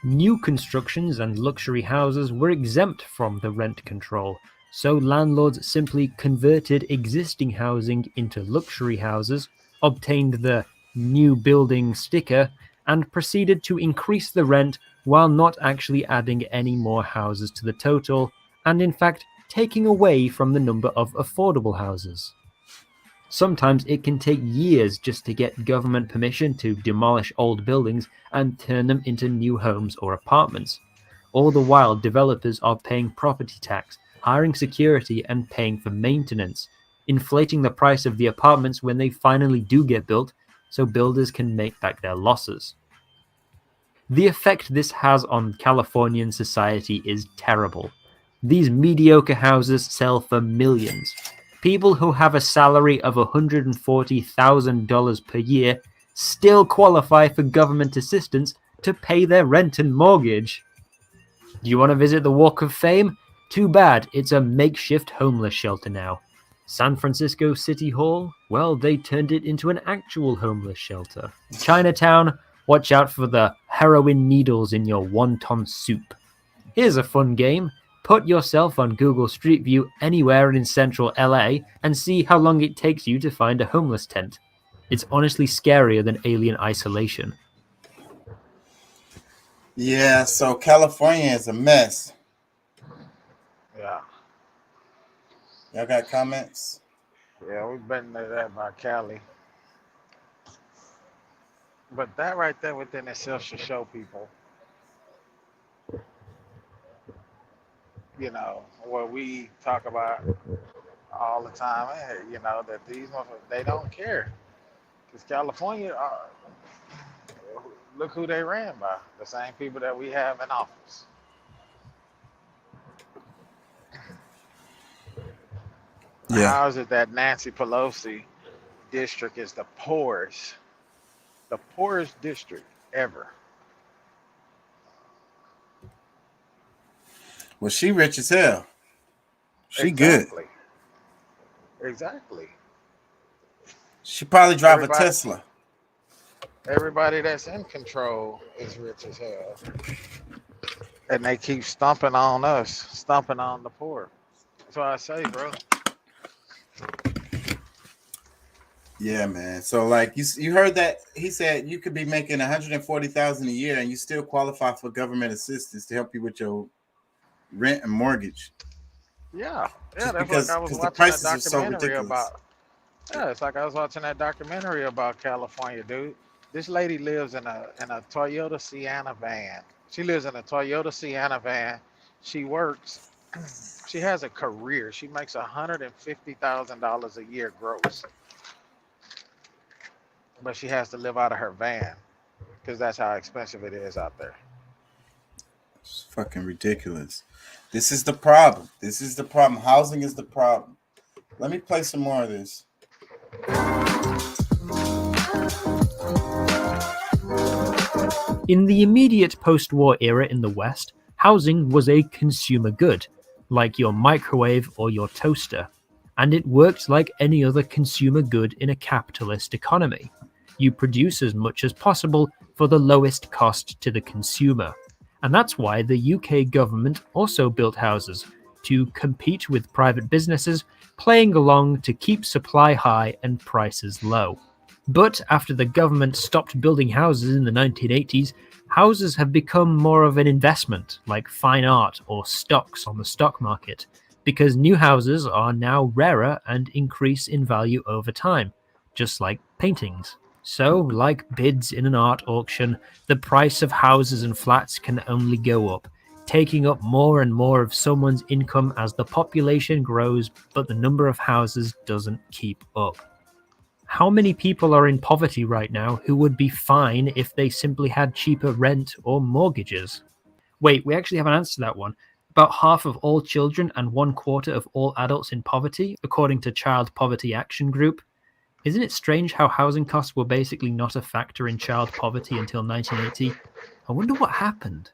New constructions and luxury houses were exempt from the rent control, so landlords simply converted existing housing into luxury houses, obtained the new building sticker, and proceeded to increase the rent while not actually adding any more houses to the total, and in fact taking away from the number of affordable houses. Sometimes it can take years just to get government permission to demolish old buildings and turn them into new homes or apartments. All the while, developers are paying property tax, hiring security, and paying for maintenance, inflating the price of the apartments when they finally do get built so builders can make back their losses. The effect this has on Californian society is terrible. These mediocre houses sell for millions. People who have a salary of $140,000 per year still qualify for government assistance to pay their rent and mortgage. Do you want to visit the Walk of Fame? Too bad, it's a makeshift homeless shelter now. San Francisco City Hall? Well, they turned it into an actual homeless shelter. Chinatown? Watch out for the heroin needles in your wonton soup. Here's a fun game. Put yourself on Google Street View anywhere in central LA and see how long it takes you to find a homeless tent. It's honestly scarier than alien isolation. Yeah, so California is a mess. Yeah. Y'all got comments? Yeah, we've been to that by Cali. But that right there within itself should show people, what we talk about all the time, that these motherfuckers, they don't care. Because California, look who they ran by. The same people that we have in office. Yeah. How is it that Nancy Pelosi district is the poorest district ever? Well, she rich as hell. She Exactly. good. Exactly. She probably drive a Tesla. Everybody that's in control is rich as hell. And they keep stumping on us, stumping on the poor. That's what I say, bro. Yeah, man. So like you heard that he said you could be making $140,000 a year and you still qualify for government assistance to help you with your rent and mortgage. Yeah, Just that's because, like I was the watching prices that are so documentary ridiculous. about. Yeah, it's like I was watching that documentary about California, dude. This lady lives in a Toyota Sienna van. She lives in a Toyota Sienna van. She works. She has a career. She makes $150,000 a year gross. But she has to live out of her van because that's how expensive it is out there. It's fucking ridiculous. This is the problem. This is the problem. Housing is the problem. Let me play some more of this. In the immediate post-war era in the West, housing was a consumer good, like your microwave or your toaster, and it worked like any other consumer good in a capitalist economy. You produce as much as possible for the lowest cost to the consumer. And that's why the UK government also built houses, to compete with private businesses, playing along to keep supply high and prices low. But after the government stopped building houses in the 1980s, houses have become more of an investment, like fine art or stocks on the stock market, because new houses are now rarer and increase in value over time, just like paintings. So, like bids in an art auction, the price of houses and flats can only go up, taking up more and more of someone's income as the population grows, but the number of houses doesn't keep up. How many people are in poverty right now who would be fine if they simply had cheaper rent or mortgages? Wait, we actually have an answer to that one. About half of all children and 1/4 of all adults in poverty, according to Child Poverty Action Group. Isn't it strange how housing costs were basically not a factor in child poverty until 1980? I wonder what happened.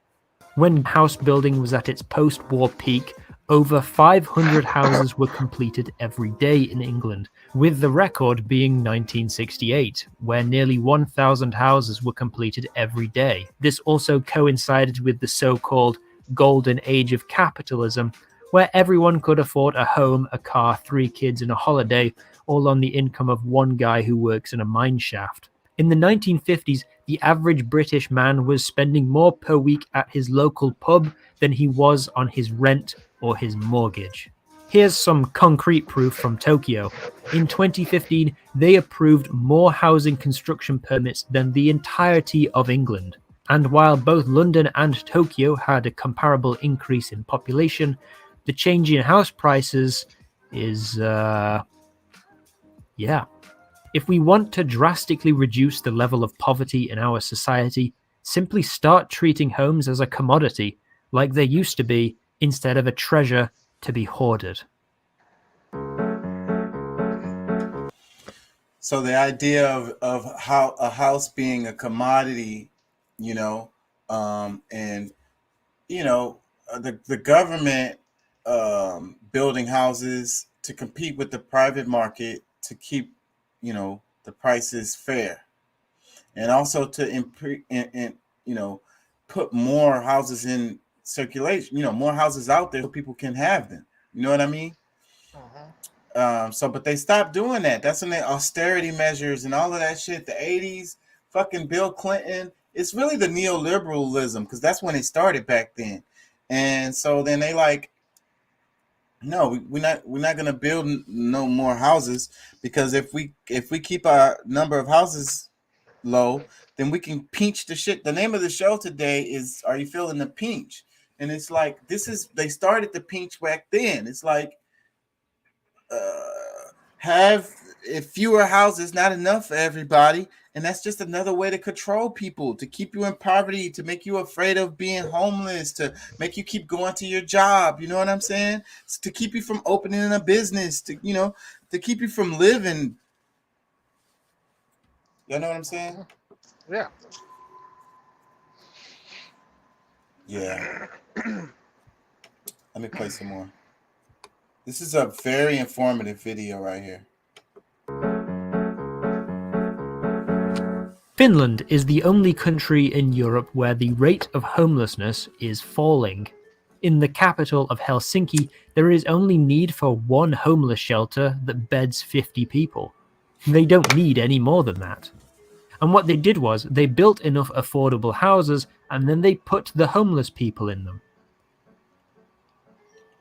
When house building was at its post-war peak, over 500 houses were completed every day in England, with the record being 1968, where nearly 1,000 houses were completed every day. This also coincided with the so-called golden age of capitalism, where everyone could afford a home, a car, 3 kids, and a holiday, all on the income of one guy who works in a mine shaft. In the 1950s, the average British man was spending more per week at his local pub than he was on his rent or his mortgage. Here's some concrete proof from Tokyo. In 2015, they approved more housing construction permits than the entirety of England. And while both London and Tokyo had a comparable increase in population, the change in house prices is, yeah. If we want to drastically reduce the level of poverty in our society, simply start treating homes as a commodity, like they used to be, instead of a treasure to be hoarded. So the idea of how a house being a commodity, and the government building houses to compete with the private market to keep the prices fair, and also to put more houses in circulation, more houses out there so people can have them. You know what I mean? But they stopped doing that. That's when the austerity measures and all of that shit, the 80s, fucking Bill Clinton. It's really the neoliberalism, because that's when it started back then. And so then they No, we're not gonna build no more houses, because if we keep our number of houses low, then we can pinch the shit. The name of the show today is "Are You Feeling the Pinch?" And it's like, they started the pinch back then. It's like, have fewer houses, not enough for everybody, and that's just another way to control people, to keep you in poverty, to make you afraid of being homeless, to make you keep going to your job. You know what I'm saying? It's to keep you from opening a business, to keep you from living. You know what I'm saying? Yeah. Yeah. Let me play some more. This is a very informative video right here. Finland is the only country in Europe where the rate of homelessness is falling. In the capital of Helsinki, there is only need for one homeless shelter that beds 50 people. They don't need any more than that. And what they did was, they built enough affordable houses and then they put the homeless people in them.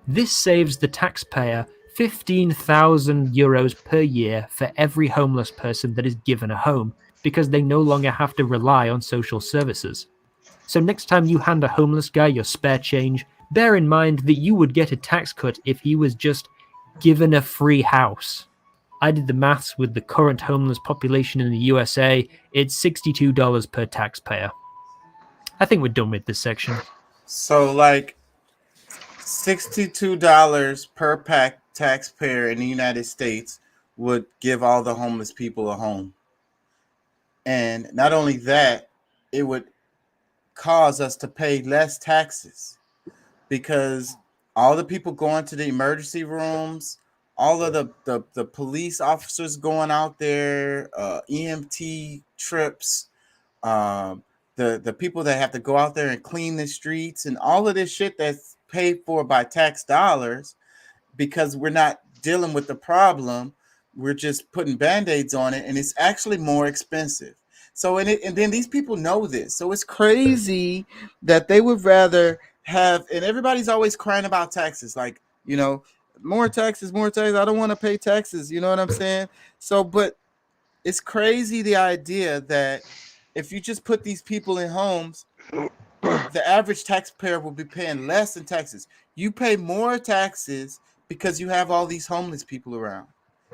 This saves the taxpayer €15,000 per year for every homeless person that is given a home, because they no longer have to rely on social services. So next time you hand a homeless guy your spare change, bear in mind that you would get a tax cut if he was just given a free house. I did the maths with the current homeless population in the USA. It's $62 per taxpayer. I think we're done with this section. So like $62 per pack taxpayer in the United States would give all the homeless people a home. And not only that, it would cause us to pay less taxes, because all the people going to the emergency rooms, all of the police officers going out there, EMT trips, the people that have to go out there and clean the streets, and all of this shit that's paid for by tax dollars, because we're not dealing with the problem. We're just putting band-aids on it, and it's actually more expensive. So, and then these people know this. So it's crazy that they would rather have, and everybody's always crying about taxes. Like, more taxes, more taxes. I don't want to pay taxes. You know what I'm saying? So, but it's crazy, the idea that if you just put these people in homes, the average taxpayer will be paying less in taxes. You pay more taxes because you have all these homeless people around.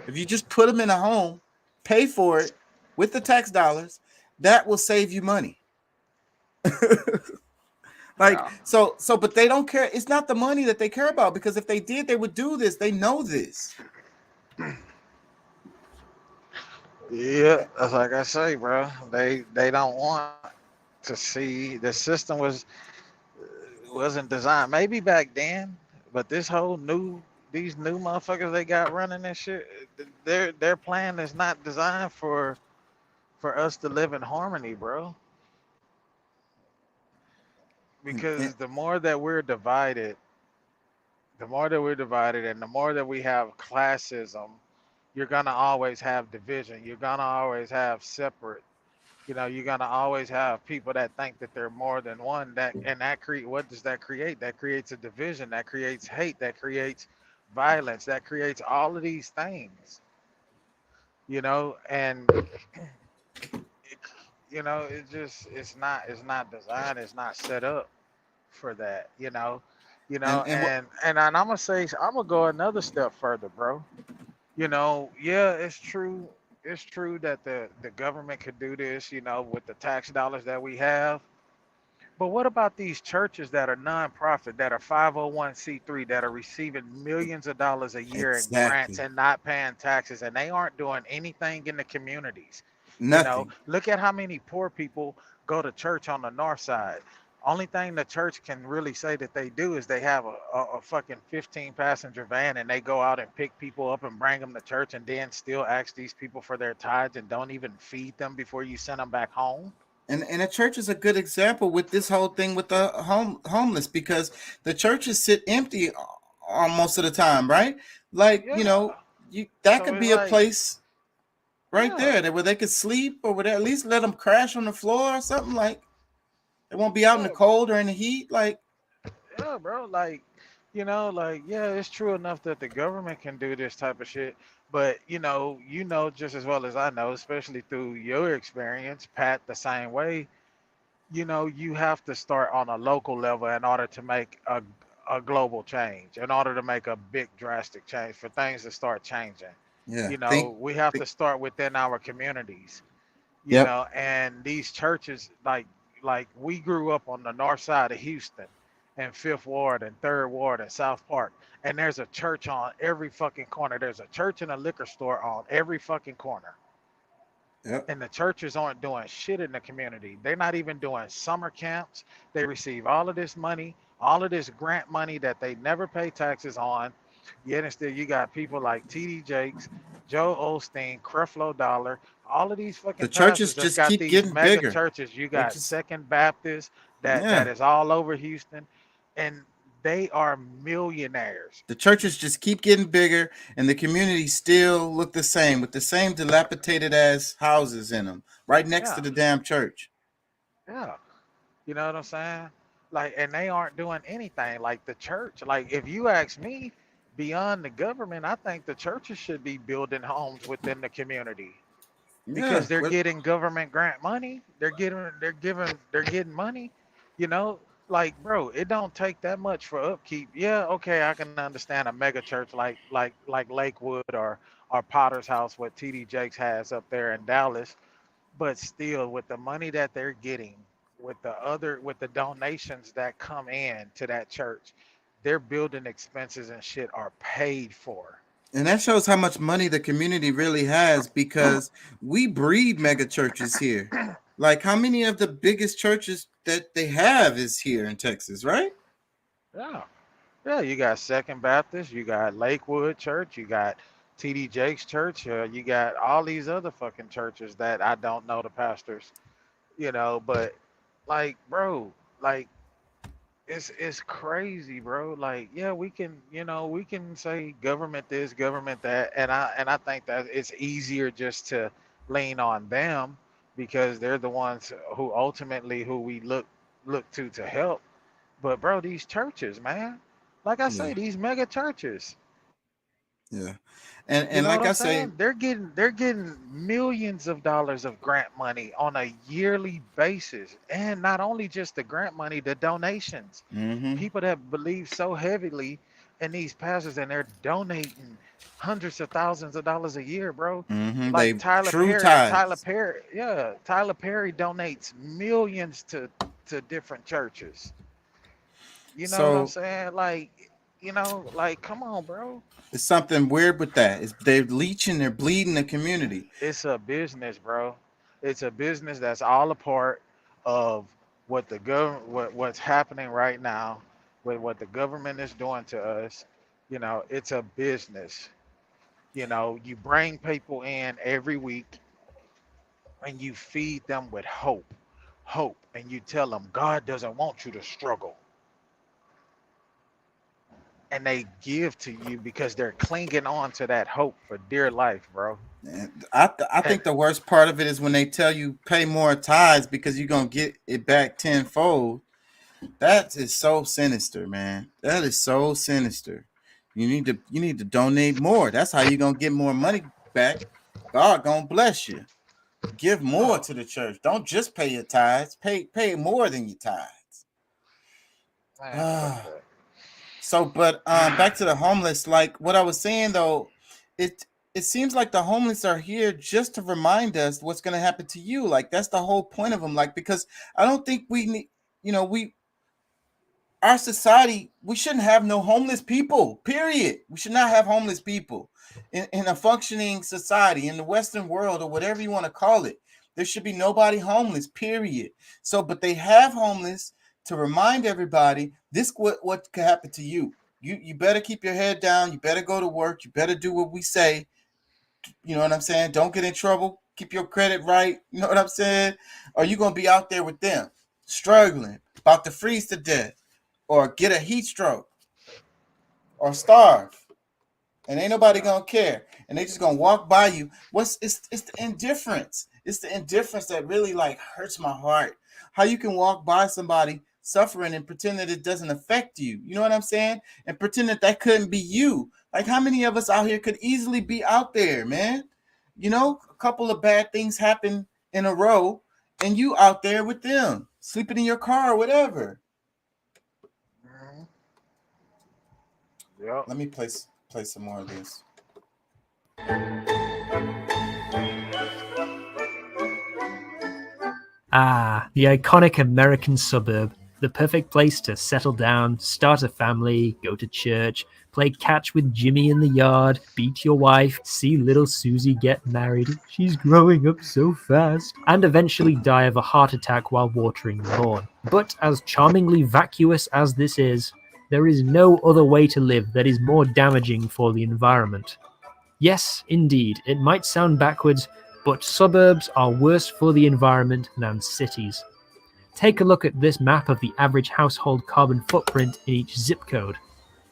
If you just put them in a home, pay for it with the tax dollars, that will save you money. But they don't care. It's not the money that they care about, because if they did, they would do this. They know this. Yeah, that's like I say, bro. They don't want to see the system wasn't designed. Maybe back then, but these new motherfuckers they got running this shit. Their plan is not designed for us to live in harmony, bro. Because the more that we're divided, and the more that we have classism, you're gonna always have division. You're gonna always have separate. You're gonna always have people that think that they're more than one. What does that create? That creates a division. That creates hate. That creates violence. That creates all of these things. And it's not designed. It's not set up for that. And I'm gonna go another step further, bro. Yeah, it's true. It's true that the government could do this, with the tax dollars that we have. But what about these churches that are nonprofit, that are 501c3, that are receiving millions of dollars a year in grants and not paying taxes, and they aren't doing anything in the communities? Nothing. Look at how many poor people go to church on the north side. Only thing the church can really say that they do is they have a fucking 15 passenger van, and they go out and pick people up and bring them to church, and then still ask these people for their tithes and don't even feed them before you send them back home. And a church is a good example with this whole thing with the homeless, because the churches sit empty most of the time, right? Like, that could be a place right there where they could sleep, or would at least let them crash on the floor or something. Like, they won't be out in the cold or in the heat. Like, yeah, bro. Like, Like, yeah, it's true enough that the government can do this type of shit, but just as well as I know, especially through your experience, Pat, the same way. You have to start on a local level in order to make a global change, in order to make a big drastic change for things to start changing. Yeah. We have to start within our communities. Yep. And these churches, like we grew up on the north side of Houston, and Fifth Ward and Third Ward and South Park, and there's a church on every fucking corner. There's a church and a liquor store on every fucking corner. Yep. And the churches aren't doing shit in the community. They're not even doing summer camps. They receive all of this money, all of this grant money that they never pay taxes on. Yet and still, you got people like T.D. Jakes, Joe Osteen, Creflo Dollar, all of these The fucking churches pastors that's just got keep these getting mega bigger. churches. You They got just Second Baptist that yeah. is all over Houston, and they are millionaires. The churches just keep getting bigger, and the communities still look the same with the same dilapidated ass houses in them, right next to Yeah, the damn church. yeah. You know what I'm saying? Like, and they aren't doing anything. Like the church, like if you ask me, beyond the government, I think the churches should be building homes within the community Yeah. because they're getting government grant money. They're getting money. You know, like bro, it don't take that much for upkeep. Yeah, okay, I can understand a mega church like Lakewood or Potter's House, what TD Jakes has up there in Dallas, but still with the money that they're getting, with the donations that come in to that church, their building expenses and shit are paid for. And that shows how much money the community really has because we breed mega churches here. Like how many of the biggest churches that they have is here in Texas, right? Yeah, yeah. You got Second Baptist, you got Lakewood Church, you got TD Jakes Church, you got all these other fucking churches that I don't know the pastors. But like, bro, like it's crazy, bro. Like, yeah, we can say government this, government that, and I think that it's easier just to lean on them because they're the ones who ultimately who we look to help. But bro, these churches, man, like I Yeah. say, these mega churches, Yeah. you And know what like I'm I say, saying? They're getting millions of dollars of grant money on a yearly basis. And not only just the grant money, the donations. mm-hmm, People that believe so heavily in these pastors and they're donating hundreds of thousands of dollars a year, bro. mm-hmm, Like they Tyler true Perry, Tyler ties. Perry, yeah, Tyler Perry donates millions to different churches. You know what I'm So saying? Like come on, bro. it's something weird with that. It's they're leeching, they're bleeding the community. It's a business, bro. It's a business that's all a part of what the government, what's happening right now, with what the government is doing to us. It's a business. You bring people in every week and you feed them with hope, and you tell them God doesn't want you to struggle, and they give to you because they're clinging on to that hope for dear life, bro. And I And think the worst part of it is when they tell you pay more tithes because you're gonna get it back tenfold. That is so sinister, man. That is so sinister. You need to donate more. That's how you're gonna get more money back. God gonna bless you. Give more oh to the church. Don't just pay your tithes. Pay more than your tithes. man, fuck that. So, but back to the homeless. Like what I was saying though, it it seems like the homeless are here just to remind us what's going to happen to you. Like that's the whole point of them. Like because I don't think we need, we our society, we shouldn't have no homeless people, period. We should not have homeless people in a functioning society in the Western world or whatever you want to call it. There should be nobody homeless, period. So, but they have homeless to remind everybody this what could happen to you. You better keep your head down. You better go to work. You better do what we say. You know what I'm saying? Don't get in trouble. Keep your credit right. You know what I'm saying? Or you gonna be out there with them, struggling, about to freeze to death, or get a heat stroke, or starve, and ain't nobody Yeah. gonna care, and they just gonna walk by you. It's the indifference. It's the indifference that really like hurts my heart. How you can walk by somebody suffering and pretend that it doesn't affect you. You know what I'm saying? And pretend that that couldn't be you. Like, how many of us out here could easily be out there, man? You know, a couple of bad things happen in a row, and you out there with them, sleeping in your car or whatever. Yep. Let me play some more of this. Ah, the iconic American suburb, the perfect place to settle down, start a family, go to church, play catch with Jimmy in the yard, beat your wife, see little Susie get married, she's growing up so fast, and eventually die of a heart attack while watering the lawn. But as charmingly vacuous as this is, there is no other way to live that is more damaging for the environment. Yes, indeed, it might sound backwards, but suburbs are worse for the environment than cities. Take a look at this map of the average household carbon footprint in each zip code.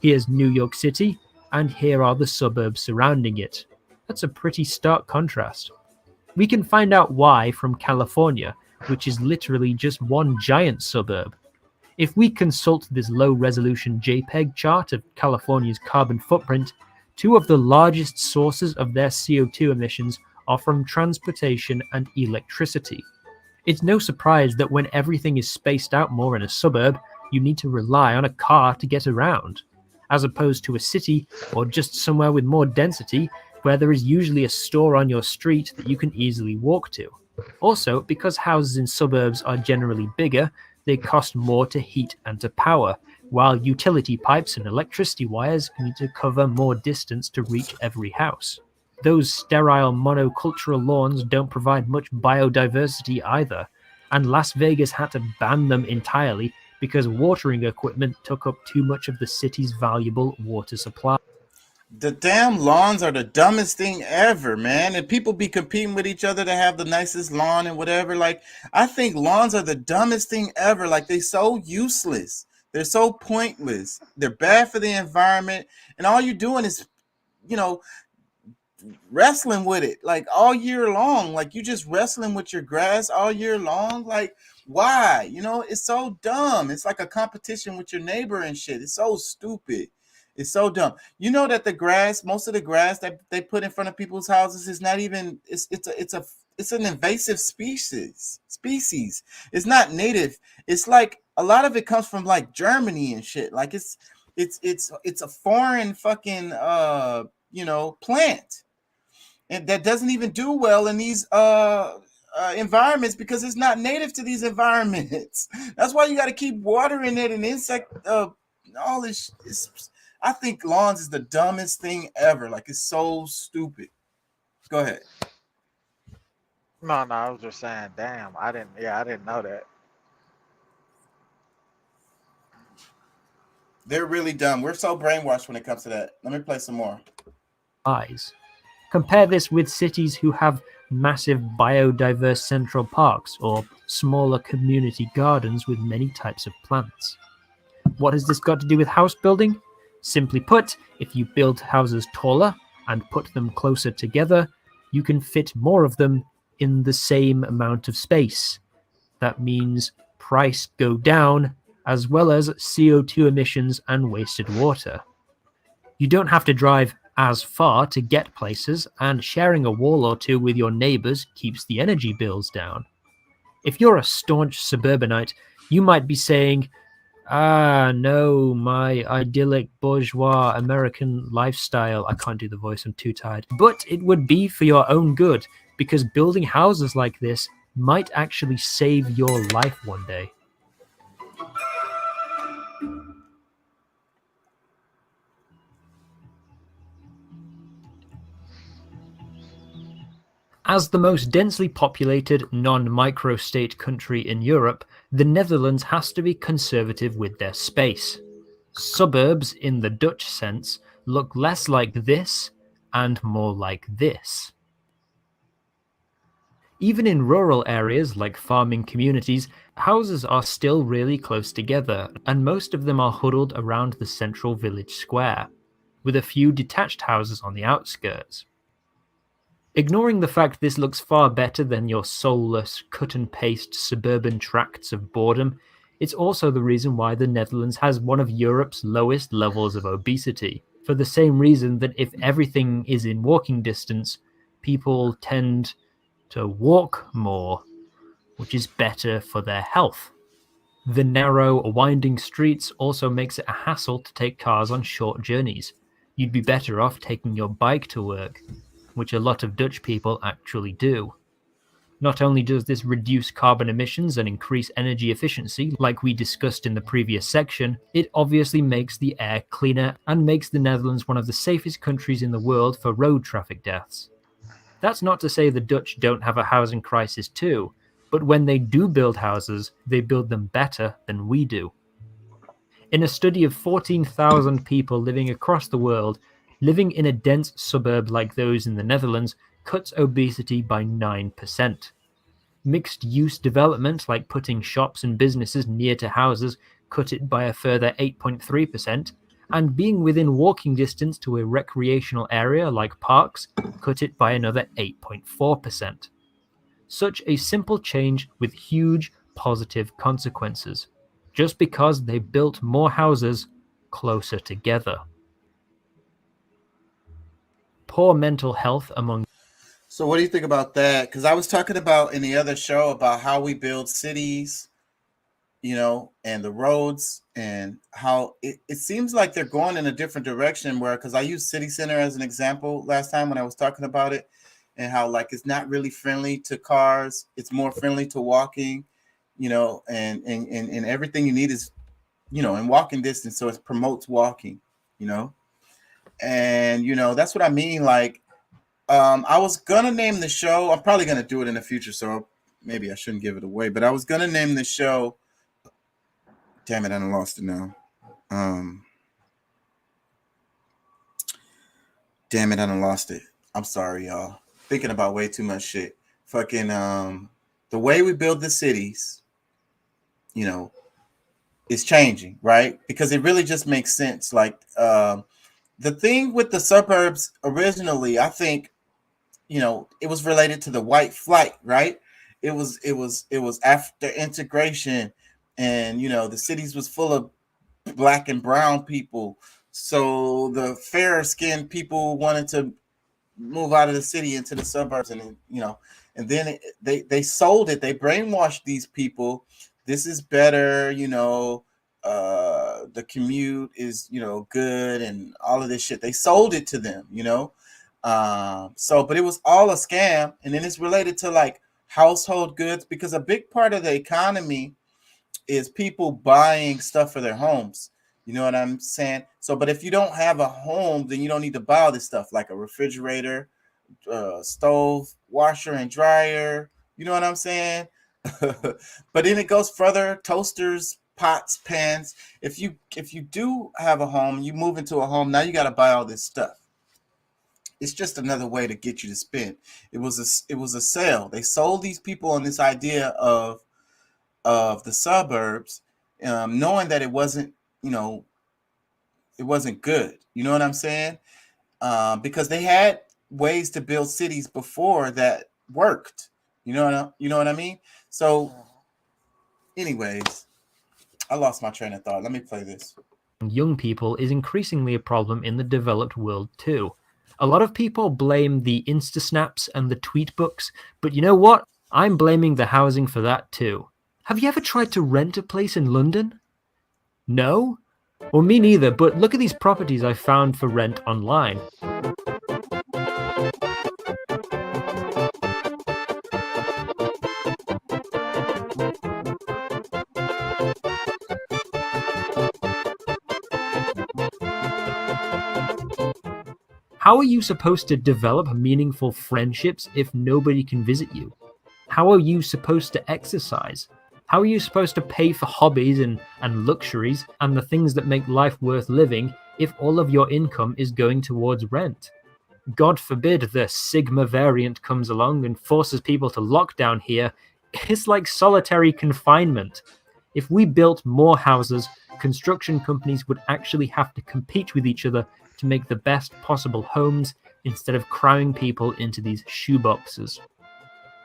Here's New York City, and here are the suburbs surrounding it. That's a pretty stark contrast. We can find out why from California, which is literally just one giant suburb. If we consult this low-resolution JPEG chart of California's carbon footprint, two of the largest sources of their CO2 emissions are from transportation and electricity. It's no surprise that when everything is spaced out more in a suburb, you need to rely on a car to get around, as opposed to a city or just somewhere with more density where there is usually a store on your street that you can easily walk to. Also, because houses in suburbs are generally bigger, they cost more to heat and to power, while utility pipes and electricity wires need to cover more distance to reach every house. Those sterile monocultural lawns don't provide much biodiversity either, and Las Vegas had to ban them entirely because watering equipment took up too much of the city's valuable water supply. The damn lawns are the dumbest thing ever, man. And people be competing with each other to have the nicest lawn and whatever. Like, I think lawns are the dumbest thing ever. Like, they're so useless. They're so pointless. They're bad for the environment. And all you're doing is, you know, wrestling with it like all year long. Like, you just wrestling with your grass all year long. Like, why? You know, it's so dumb. It's like a competition with your neighbor and shit. It's so stupid. It's so dumb. You know that the grass, most of the grass that they put in front of people's houses is not even, it's an invasive species. It's not native. It's like a lot of it comes from like Germany and shit. Like, it's a foreign fucking plant. And that doesn't even do well in these environments because it's not native to these environments. That's why you got to keep watering it and all this. I think lawns is the dumbest thing ever. Like, it's so stupid. Go ahead. No, I was just saying, damn, I didn't know that. They're really dumb. We're so brainwashed when it comes to that. Let me play some more. Compare this with cities who have massive biodiverse central parks or smaller community gardens with many types of plants. What has this got to do with house building? Simply put, if you build houses taller and put them closer together, you can fit more of them in the same amount of space. That means price go down, as well as CO2 emissions and wasted water. You don't have to drive as far to get places, and sharing a wall or two with your neighbors keeps the energy bills down. If you're a staunch suburbanite, you might be saying, no, my idyllic bourgeois American lifestyle. I can't do the voice, I'm too tired. But it would be for your own good, because building houses like this might actually save your life one day. As the most densely populated non-microstate country in Europe, the Netherlands has to be conservative with their space. Suburbs, in the Dutch sense, look less like this and more like this. Even in rural areas like farming communities, houses are still really close together, and most of them are huddled around the central village square, with a few detached houses on the outskirts. Ignoring the fact this looks far better than your soulless, cut-and-paste suburban tracts of boredom, It's also the reason why the Netherlands has one of Europe's lowest levels of obesity, for the same reason that if everything is in walking distance, people tend to walk more, which is better for their health. The narrow, winding streets also makes it a hassle to take cars on short journeys. You'd be better off taking your bike to work, which a lot of Dutch people actually do. Not only does this reduce carbon emissions and increase energy efficiency, like we discussed in the previous section, it obviously makes the air cleaner and makes the Netherlands one of the safest countries in the world for road traffic deaths. That's not to say the Dutch don't have a housing crisis too, but when they do build houses, they build them better than we do. In a study of 14,000 people living across the world, living in a dense suburb like those in the Netherlands cuts obesity by 9%. Mixed-use development, like putting shops and businesses near to houses, cut it by a further 8.3%, and being within walking distance to a recreational area like parks cut it by another 8.4%. Such a simple change with huge positive consequences, just because they built more houses closer together. Poor mental health among. So what do you think about that? Because I was talking about in the other show about how we build cities, and the roads, and how it seems like they're going in a different direction, where, because I used city center as an example last time when I was talking about it, and how like it's not really friendly to cars, it's more friendly to walking, and everything you need is, in walking distance, so it promotes walking, and that's what I mean. Like, I was gonna name the show, I'm probably gonna do it in the future, so maybe I shouldn't give it away, but I was gonna name the show, damn it, I done lost it now. Damn it, I done lost it. I'm sorry, y'all. Thinking about way too much shit. Fucking the way we build the cities, is changing, right? Because it really just makes sense. Like the thing with the suburbs originally, I think, it was related to the white flight, right? It was after integration, and the cities was full of black and brown people. So the fairer skinned people wanted to move out of the city into the suburbs, and and then they sold it. They brainwashed these people. This is better, the commute is good, and all of this shit. They sold it to them, but it was all a scam. And then it's related to like household goods, because a big part of the economy is people buying stuff for their homes. You know what I'm saying? So, but if you don't have a home, then you don't need to buy all this stuff like a refrigerator, stove, washer and dryer. You know what I'm saying? But then it goes further: toasters, pots, pans. If you do have a home, you move into a home, now you got to buy all this stuff. It's just another way to get you to spend. It was a sale. They sold these people on this idea of the suburbs, knowing that it wasn't, it wasn't good. You know what I'm saying? Because they had ways to build cities before that worked. You know what I mean? So, anyways, I lost my train of thought. Let me play this. Young people is increasingly a problem in the developed world too. A lot of people blame the Insta snaps and the tweet books, but you know what? I'm blaming the housing for that too. Have you ever tried to rent a place in London? No? Well, me neither, but look at these properties I found for rent online. How are you supposed to develop meaningful friendships if nobody can visit you? How are you supposed to exercise? How are you supposed to pay for hobbies and luxuries and the things that make life worth living if all of your income is going towards rent? God forbid the Sigma variant comes along and forces people to lock down here. It's like solitary confinement. If we built more houses, construction companies would actually have to compete with each other to make the best possible homes instead of cramming people into these shoeboxes.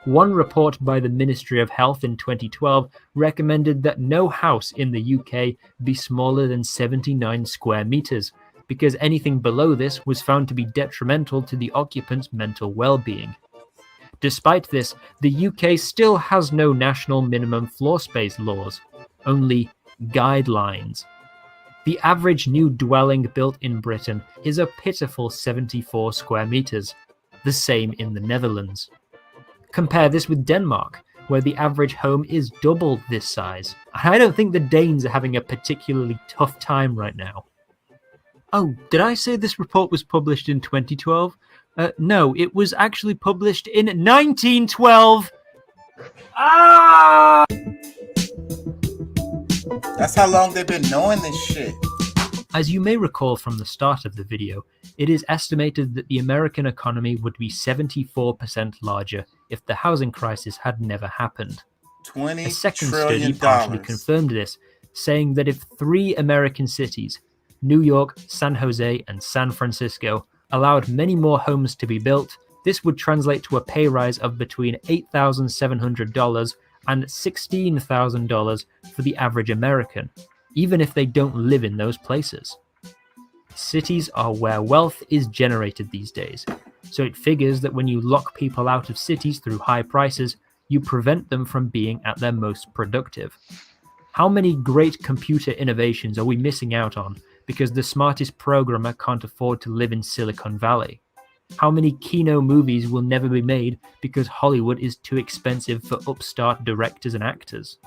One report by the Ministry of Health in 2012 recommended that no house in the UK be smaller than 79 square meters, because anything below this was found to be detrimental to the occupant's mental well-being. Despite this, the UK still has no national minimum floor space laws, only guidelines. The average new dwelling built in Britain is a pitiful 74 square meters, the same in the Netherlands. Compare this with Denmark, where the average home is double this size. I don't think the Danes are having a particularly tough time right now. Oh, did I say this report was published in 2012? No, it was actually published in 1912! Ah! That's how long they've been knowing this shit. As you may recall from the start of the video, it is estimated that the American economy would be 74% larger if the housing crisis had never happened. $20 A second trillion. study partially confirmed this, saying that if 3 American cities, New York, San Jose, and San Francisco, allowed many more homes to be built, this would translate to a pay rise of between $8,700 and $16,000 for the average American, even if they don't live in those places. Cities are where wealth is generated these days, so it figures that when you lock people out of cities through high prices, you prevent them from being at their most productive. How many great computer innovations are we missing out on because the smartest programmer can't afford to live in Silicon Valley? How many Kino movies will never be made because Hollywood is too expensive for upstart directors and actors?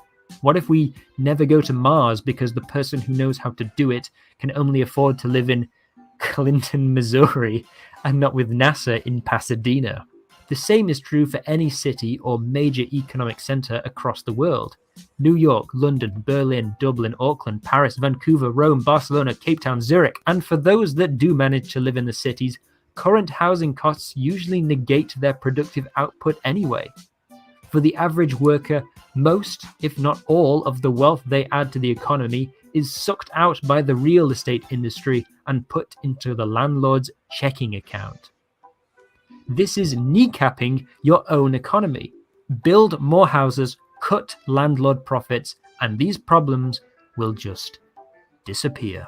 What if we never go to Mars because the person who knows how to do it can only afford to live in Clinton, Missouri, and not with NASA in Pasadena? The same is true for any city or major economic center across the world. New York, London, Berlin, Dublin, Auckland, Paris, Vancouver, Rome, Barcelona, Cape Town, Zurich. And for those that do manage to live in the cities, current housing costs usually negate their productive output anyway. For the average worker, most, if not all, of the wealth they add to the economy is sucked out by the real estate industry and put into the landlord's checking account. This is kneecapping your own economy. Build more houses, cut landlord profits, and these problems will just disappear.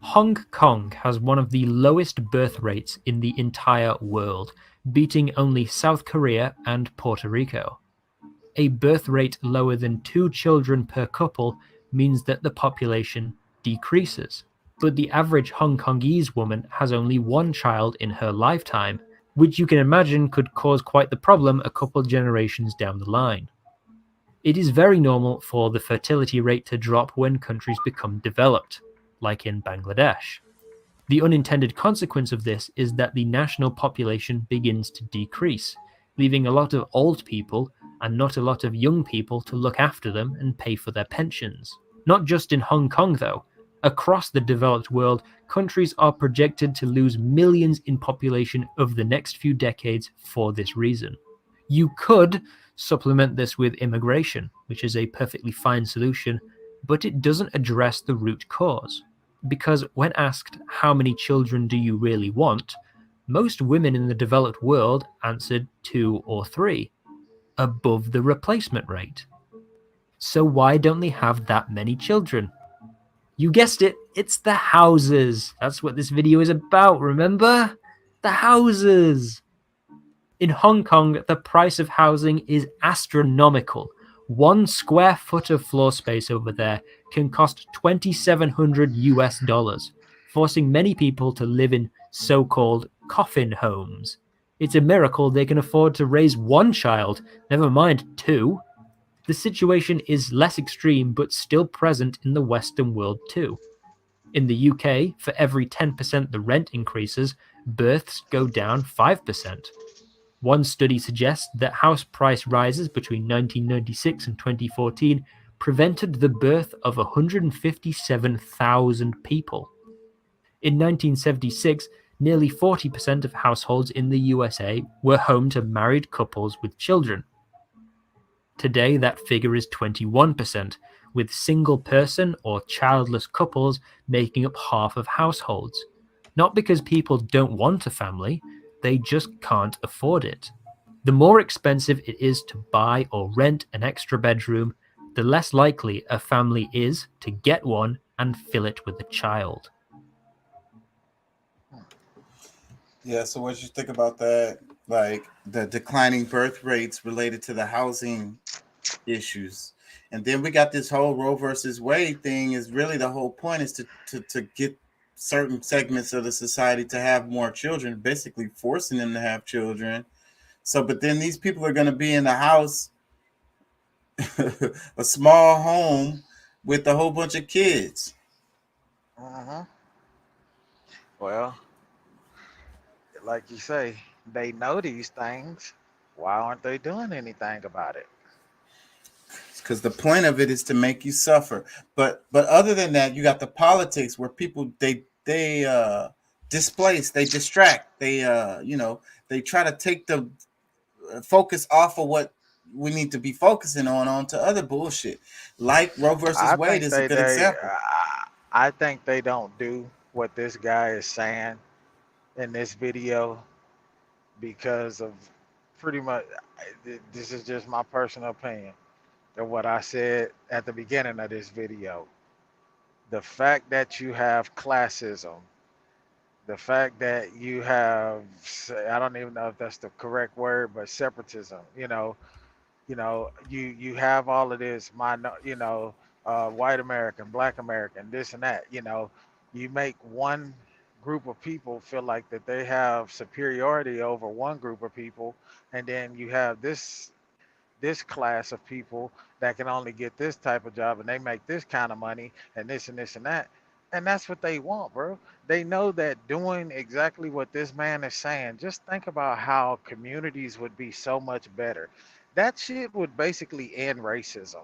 Hong Kong has one of the lowest birth rates in the entire world, beating only South Korea and Puerto Rico. A birth rate lower than 2 children per couple means that the population decreases. But the average Hong Kongese woman has only 1 child in her lifetime, which you can imagine could cause quite the problem a couple generations down the line. It is very normal for the fertility rate to drop when countries become developed, like in Bangladesh. The unintended consequence of this is that the national population begins to decrease, leaving a lot of old people and not a lot of young people to look after them and pay for their pensions. Not just in Hong Kong though. Across the developed world, countries are projected to lose millions in population over the next few decades for this reason. You could supplement this with immigration, which is a perfectly fine solution, but it doesn't address the root cause. Because when asked how many children do you really want, most women in the developed world answered 2 or 3, above the replacement rate. So why don't they have that many children? You guessed it, it's the houses. That's what this video is about, remember? The houses. In Hong Kong, the price of housing is astronomical. 1 square foot of floor space over there can cost $2,700 forcing many people to live in so-called coffin homes. It's a miracle they can afford to raise 1 child, never mind 2. The situation is less extreme but still present in the Western world too. In the UK, for every 10% the rent increases, births go down 5%. One study suggests that house price rises between 1996 and 2014 prevented the birth of 157,000 people. In 1976, nearly 40% of households in the USA were home to married couples with children. Today, that figure is 21%, with single person or childless couples making up half of households. Not because people don't want a family, they just can't afford it. The more expensive it is to buy or rent an extra bedroom, the less likely a family is to get one and fill it with a child. Yeah, so what you think about that? Like the declining birth rates related to the housing issues. And then we got this whole Roe versus Wade thing is really the whole point is to get certain segments of the society to have more children, basically forcing them to have children. So, but then these people are going to be in the house, a small home with a whole bunch of kids. Uh-huh. Well, like you say, they know these things. Why aren't they doing anything about it? Because the point of it is to make you suffer. But other than that, you got the politics where people they displace, they distract, they try to take the focus off of what we need to be focusing on onto other bullshit. Like Roe versus I Wade think is a they good they example. I think they don't do what this guy is saying in this video because of pretty much this is just my personal opinion of what I said at the beginning of this video. The fact that you have classism, the fact that you have I don't even know if that's the correct word, but separatism, you have all of this white American, black American, this and that, you make one group of people feel like that they have superiority over one group of people, and then you have this class of people that can only get this type of job and they make this kind of money and this and this and that. And that's what they want, bro. They know that doing exactly what this man is saying, just think about how communities would be so much better. That shit would basically end racism.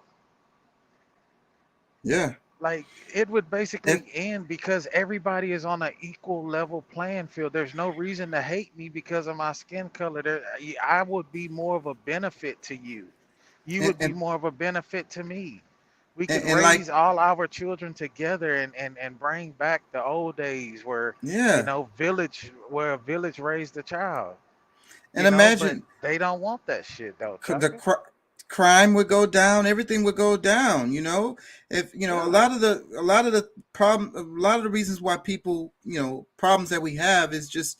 Yeah. Like it would And basically end because everybody is on an equal level playing field. There's no reason to hate me because of my skin color. I would be more of a benefit to you. You and would be and, more of a benefit to me. We could and like raise all our children together and bring back the old days where, yeah. where a village raised a child, And but imagine they don't want that shit though, the Chuck. crime would go down, everything would go down, if a Yeah. lot of the problem, a lot of the reasons why people, problems that we have is just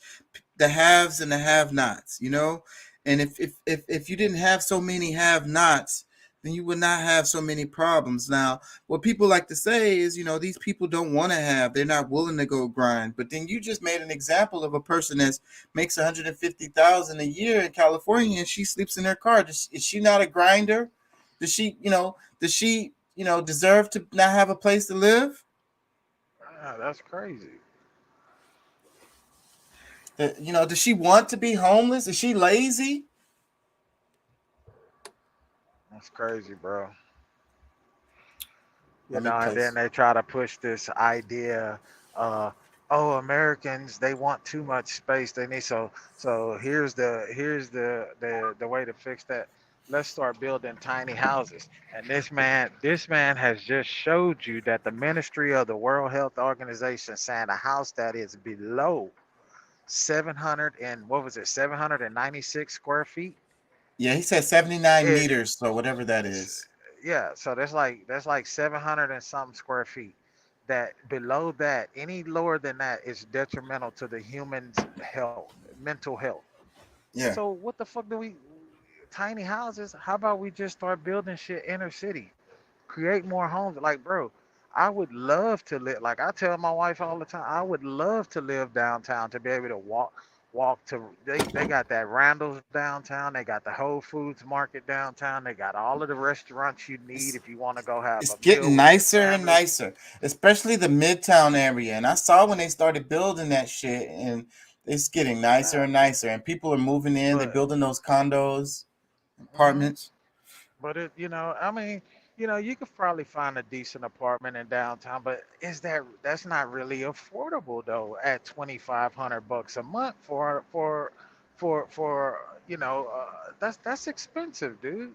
the haves and the have nots, and if you didn't have so many have nots, then you would not have so many problems. Now what people like to say is, these people don't want to have, they're not willing to go grind. But then you just made an example of a person that makes 150,000 a year in California and she sleeps in her car. Is she not a grinder? Does she deserve to not have a place to live? That's crazy. Does she want to be homeless? Is she lazy? That's crazy, bro. I mean, And then because they try to push this idea, uh oh, Americans, they want too much space, they need, so here's the way to fix that. Let's start building tiny houses. And this man has just showed you that the ministry of the World Health Organization saying a house that is below 700 and what was it, 796 square feet. yeah, he said 79 it, meters, so whatever that is. yeah, so that's like 700 and some square feet. That below that, any lower than that is detrimental to the human's health, mental health. Yeah. So what the fuck do we? Tiny houses? How about we just start building shit inner city? Create more homes. Like, bro, I would love to live. Like I tell my wife all the time, I would love to live downtown to be able to walk to. They got that Randall's downtown. They got the Whole Foods market downtown. They got all of the restaurants you need if you want to go have It's a meal getting with your nicer and family. nicer, especially the Midtown area. And I saw when they started building that shit, and it's getting nicer and nicer. And people are moving in. They're But building those condos, mhm. apartments. But I mean, you could probably find a decent apartment in downtown, but that's not really affordable though at 2,500 bucks a month for that's expensive, dude.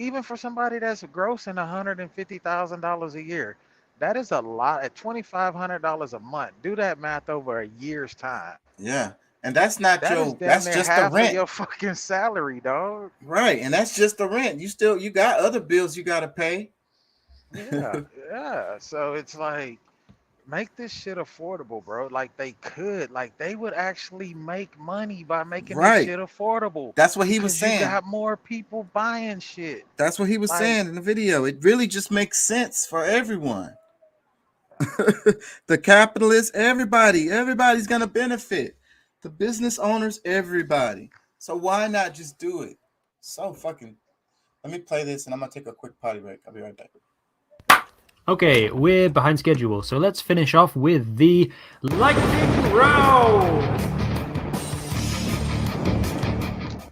even for somebody that's grossing $150,000 a year, that is a lot at $2,500 a month. Do that math over a year's time. Yeah. And that's not That is your, damn that's near just the half of rent. your fucking salary, dog. Right. And that's just the rent. You got other bills you got to pay. Yeah, yeah. So it's like, make this shit affordable, bro. Like they would actually make money by making this Right. shit affordable. That's what he was Because you saying. got more people buying shit. That's what he was Like, saying in the video. It really just makes sense for everyone. The capitalists, everybody's going to benefit. The business owners, everybody. So why not just do it? So fucking. Let me play this and I'm going to take a quick potty break. I'll be right back. Okay, we're behind schedule, so let's finish off with the lightning round!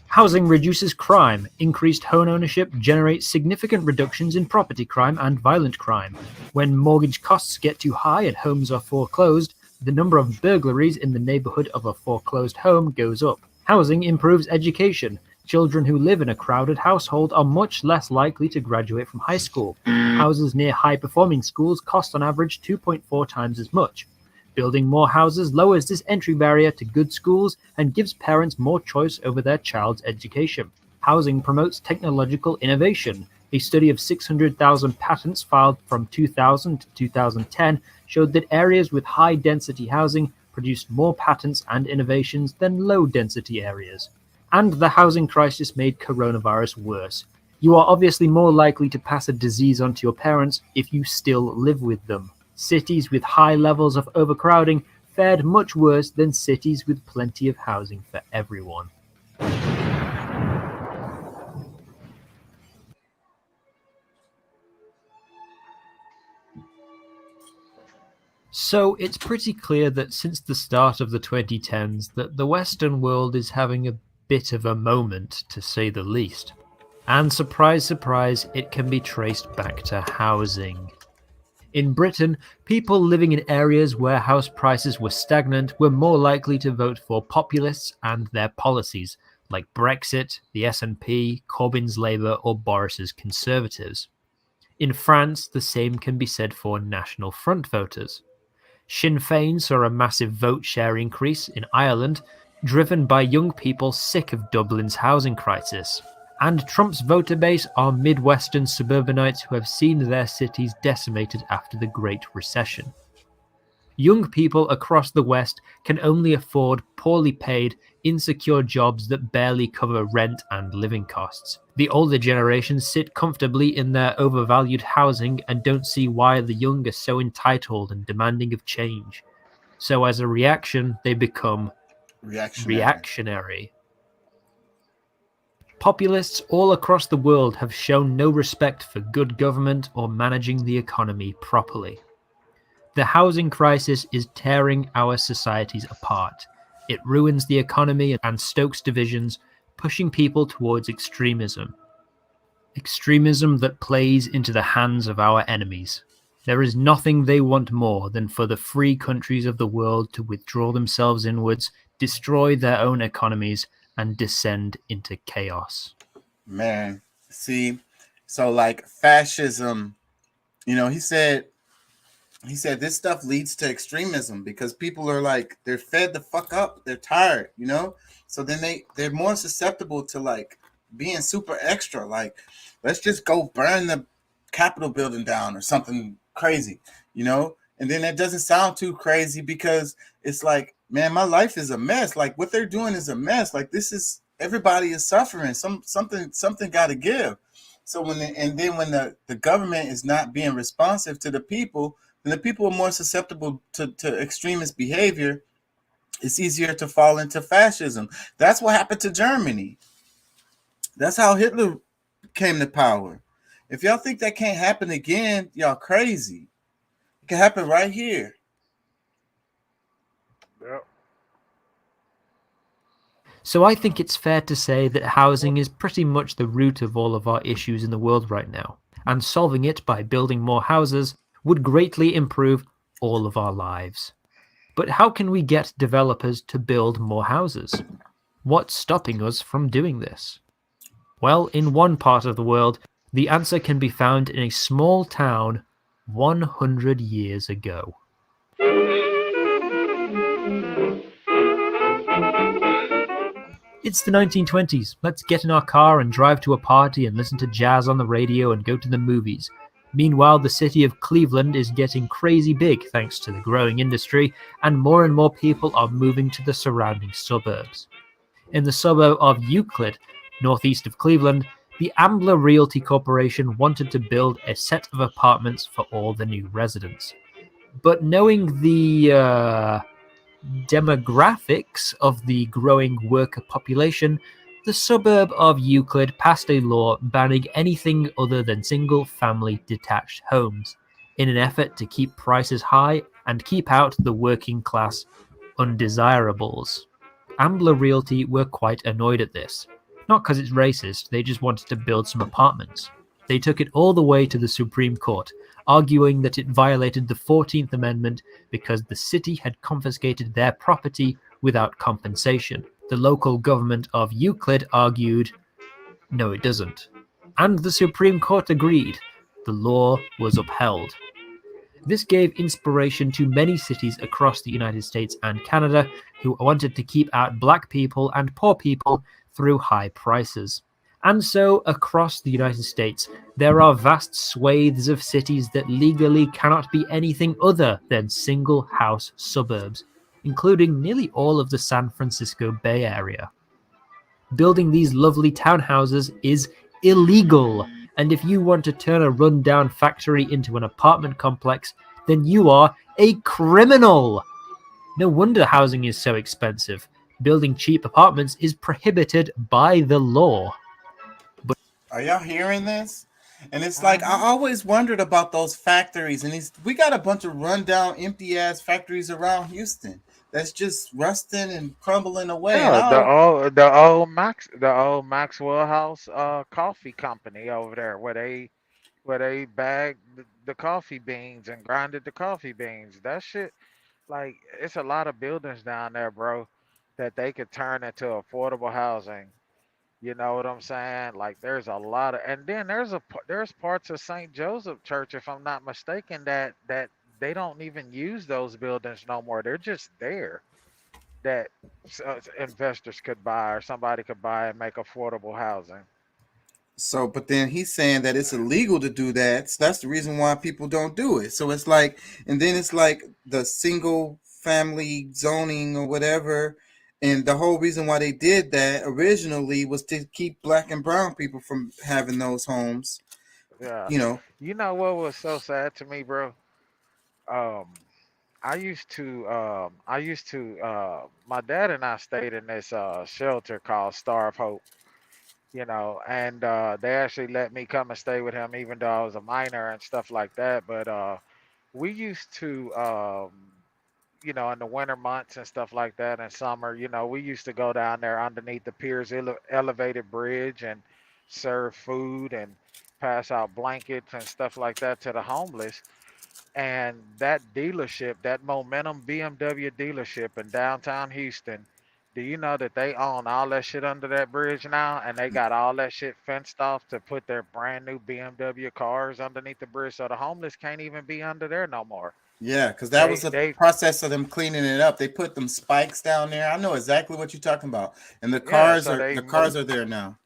Housing reduces crime. Increased home ownership generates significant reductions in property crime and violent crime. When mortgage costs get too high and homes are foreclosed, the number of burglaries in the neighborhood of a foreclosed home goes up. Housing improves education. Children who live in a crowded household are much less likely to graduate from high school. Houses near high-performing schools cost on average 2.4 times as much. Building more houses lowers this entry barrier to good schools and gives parents more choice over their child's education. Housing promotes technological innovation. A study of 600,000 patents filed from 2000 to 2010 showed that areas with high-density housing produced more patents and innovations than low-density areas. And the housing crisis made coronavirus worse. You are obviously more likely to pass a disease on to your parents if you still live with them. Cities with high levels of overcrowding fared much worse than cities with plenty of housing for everyone. So it's pretty clear that since the start of the 2010s that the Western world is having a bit of a moment, to say the least. And surprise, surprise, it can be traced back to housing. In Britain, people living in areas where house prices were stagnant were more likely to vote for populists and their policies, like Brexit, the SNP, Corbyn's Labour, or Boris's Conservatives. In France, the same can be said for National Front voters. Sinn Féin saw a massive vote share increase in Ireland, driven by young people sick of Dublin's housing crisis. And Trump's voter base are Midwestern suburbanites who have seen their cities decimated after the Great Recession. Young people across the West can only afford poorly paid, insecure jobs that barely cover rent and living costs. The older generations sit comfortably in their overvalued housing and don't see why the young are so entitled and demanding of change. So as a reaction, they become reactionary. Populists all across the world have shown no respect for good government or managing the economy properly. The housing crisis is tearing our societies apart. It ruins the economy and stokes divisions, pushing people towards extremism. Extremism that plays into the hands of our enemies. There is nothing they want more than for the free countries of the world to withdraw themselves inwards, destroy their own economies, and descend into chaos. Man, see, so like fascism, he said this stuff leads to extremism because people are like, they're fed the fuck up, they're tired, so then they're more susceptible to like being super extra, like let's just go burn the Capitol building down or something crazy, and then that doesn't sound too crazy because it's like, man, my life is a mess. Like what they're doing is a mess. Like this is, everybody is suffering. Something got to give. So when the government is not being responsive to the people, then the people are more susceptible to extremist behavior. It's easier to fall into fascism. That's what happened to Germany. That's how Hitler came to power. If y'all think that can't happen again, y'all crazy. It can happen right here. Yep. So I think it's fair to say that housing is pretty much the root of all of our issues in the world right now, and solving it by building more houses would greatly improve all of our lives. But how can we get developers to build more houses? What's stopping us from doing this? Well, in one part of the world, The answer can be found in a small town 100 years ago. It's the 1920s. Let's get in our car and drive to a party and listen to jazz on the radio and go to the movies. Meanwhile, the city of Cleveland is getting crazy big thanks to the growing industry, and more people are moving to the surrounding suburbs. In the suburb of Euclid, northeast of Cleveland, the Ambler Realty Corporation wanted to build a set of apartments for all the new residents. But knowing the demographics of the growing worker population, the suburb of Euclid passed a law banning anything other than single-family detached homes, in an effort to keep prices high and keep out the working-class undesirables. Ambler Realty were quite annoyed at this. Not because it's racist, they just wanted to build some apartments. They took it all the way to the Supreme Court, arguing that it violated the 14th Amendment because the city had confiscated their property without compensation. The local government of Euclid argued, no, it doesn't. And the Supreme Court agreed. The law was upheld. This gave inspiration to many cities across the United States and Canada who wanted to keep out black people and poor people through high prices. And so, across the United States, there are vast swathes of cities that legally cannot be anything other than single-house suburbs, including nearly all of the San Francisco Bay Area. Building these lovely townhouses is illegal, and if you want to turn a run-down factory into an apartment complex, then you are a criminal! No wonder housing is so expensive. Building cheap apartments is prohibited by the law. Are y'all hearing this? And it's like I always wondered about those factories, and we got a bunch of rundown, empty ass factories around Houston that's just rusting and crumbling away. Yeah, the old Maxwell House coffee company over there, where they bagged the coffee beans and grinded the coffee beans. That shit, like, it's a lot of buildings down there, bro, that they could turn into affordable housing. You know what I'm saying? Like, there's a lot of, and then there's parts of St. Joseph Church, if I'm not mistaken, that they don't even use those buildings no more. They're just there that investors could buy or somebody could buy and make affordable housing. So, but then he's saying that it's illegal to do that. So that's the reason why people don't do it. So it's like, and then it's like the single family zoning or whatever. And the whole reason why they did that originally was to keep black and brown people from having those homes. Yeah. You know. You know what was so sad to me, bro? Um, my dad and I stayed in this shelter called Star of Hope, you know, and they actually let me come and stay with him even though I was a minor and stuff like that. But we used to, you know, in the winter months and stuff like that, in summer, you know, we used to go down there underneath the Piers elevated bridge and serve food and pass out blankets and stuff like that to the homeless. And that dealership, that Momentum BMW dealership in downtown Houston, do you know that they own all that shit under that bridge now? And they got all that shit fenced off to put their brand new BMW cars underneath the bridge, so the homeless can't even be under there no more. Yeah, because that was a process of them cleaning it up. They put them spikes down there. I know exactly what you're talking about. And the cars are there now.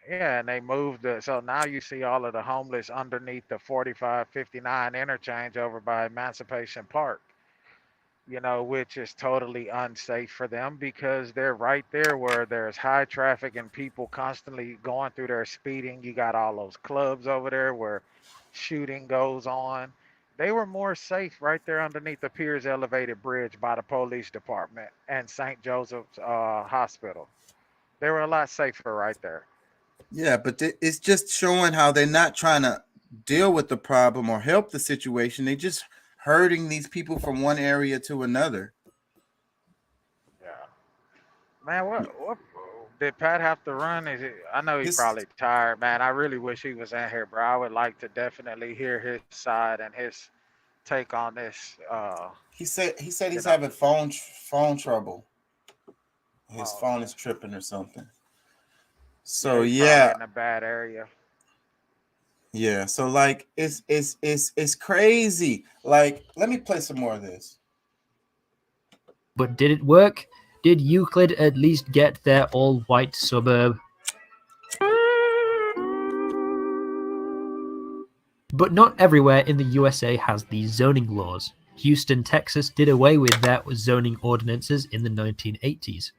Yeah, and they moved so now you see all of the homeless underneath the 4559 interchange over by Emancipation Park, you know, which is totally unsafe for them because they're right there where there's high traffic and people constantly going through there speeding. You got all those clubs over there where shooting goes on. They were more safe right there underneath the Piers Elevated Bridge by the police department and St. Joseph's Hospital. They were a lot safer right there. Yeah, but it's just showing how they're not trying to deal with the problem or help the situation. They just herding these people from one area to another. Yeah. Man, what did Pat have to run? I know he's probably tired, man. I really wish he was in here, bro. I would like to definitely hear his side and his take on this. He said he's having phone trouble. His phone is tripping or something. So he's yeah, probably in a bad area. Yeah, so like it's crazy. Like, let me play some more of this. But did it work? Did Euclid at least get their all-white suburb? But not everywhere in the USA has these zoning laws. Houston, Texas did away with their zoning ordinances in the 1980s.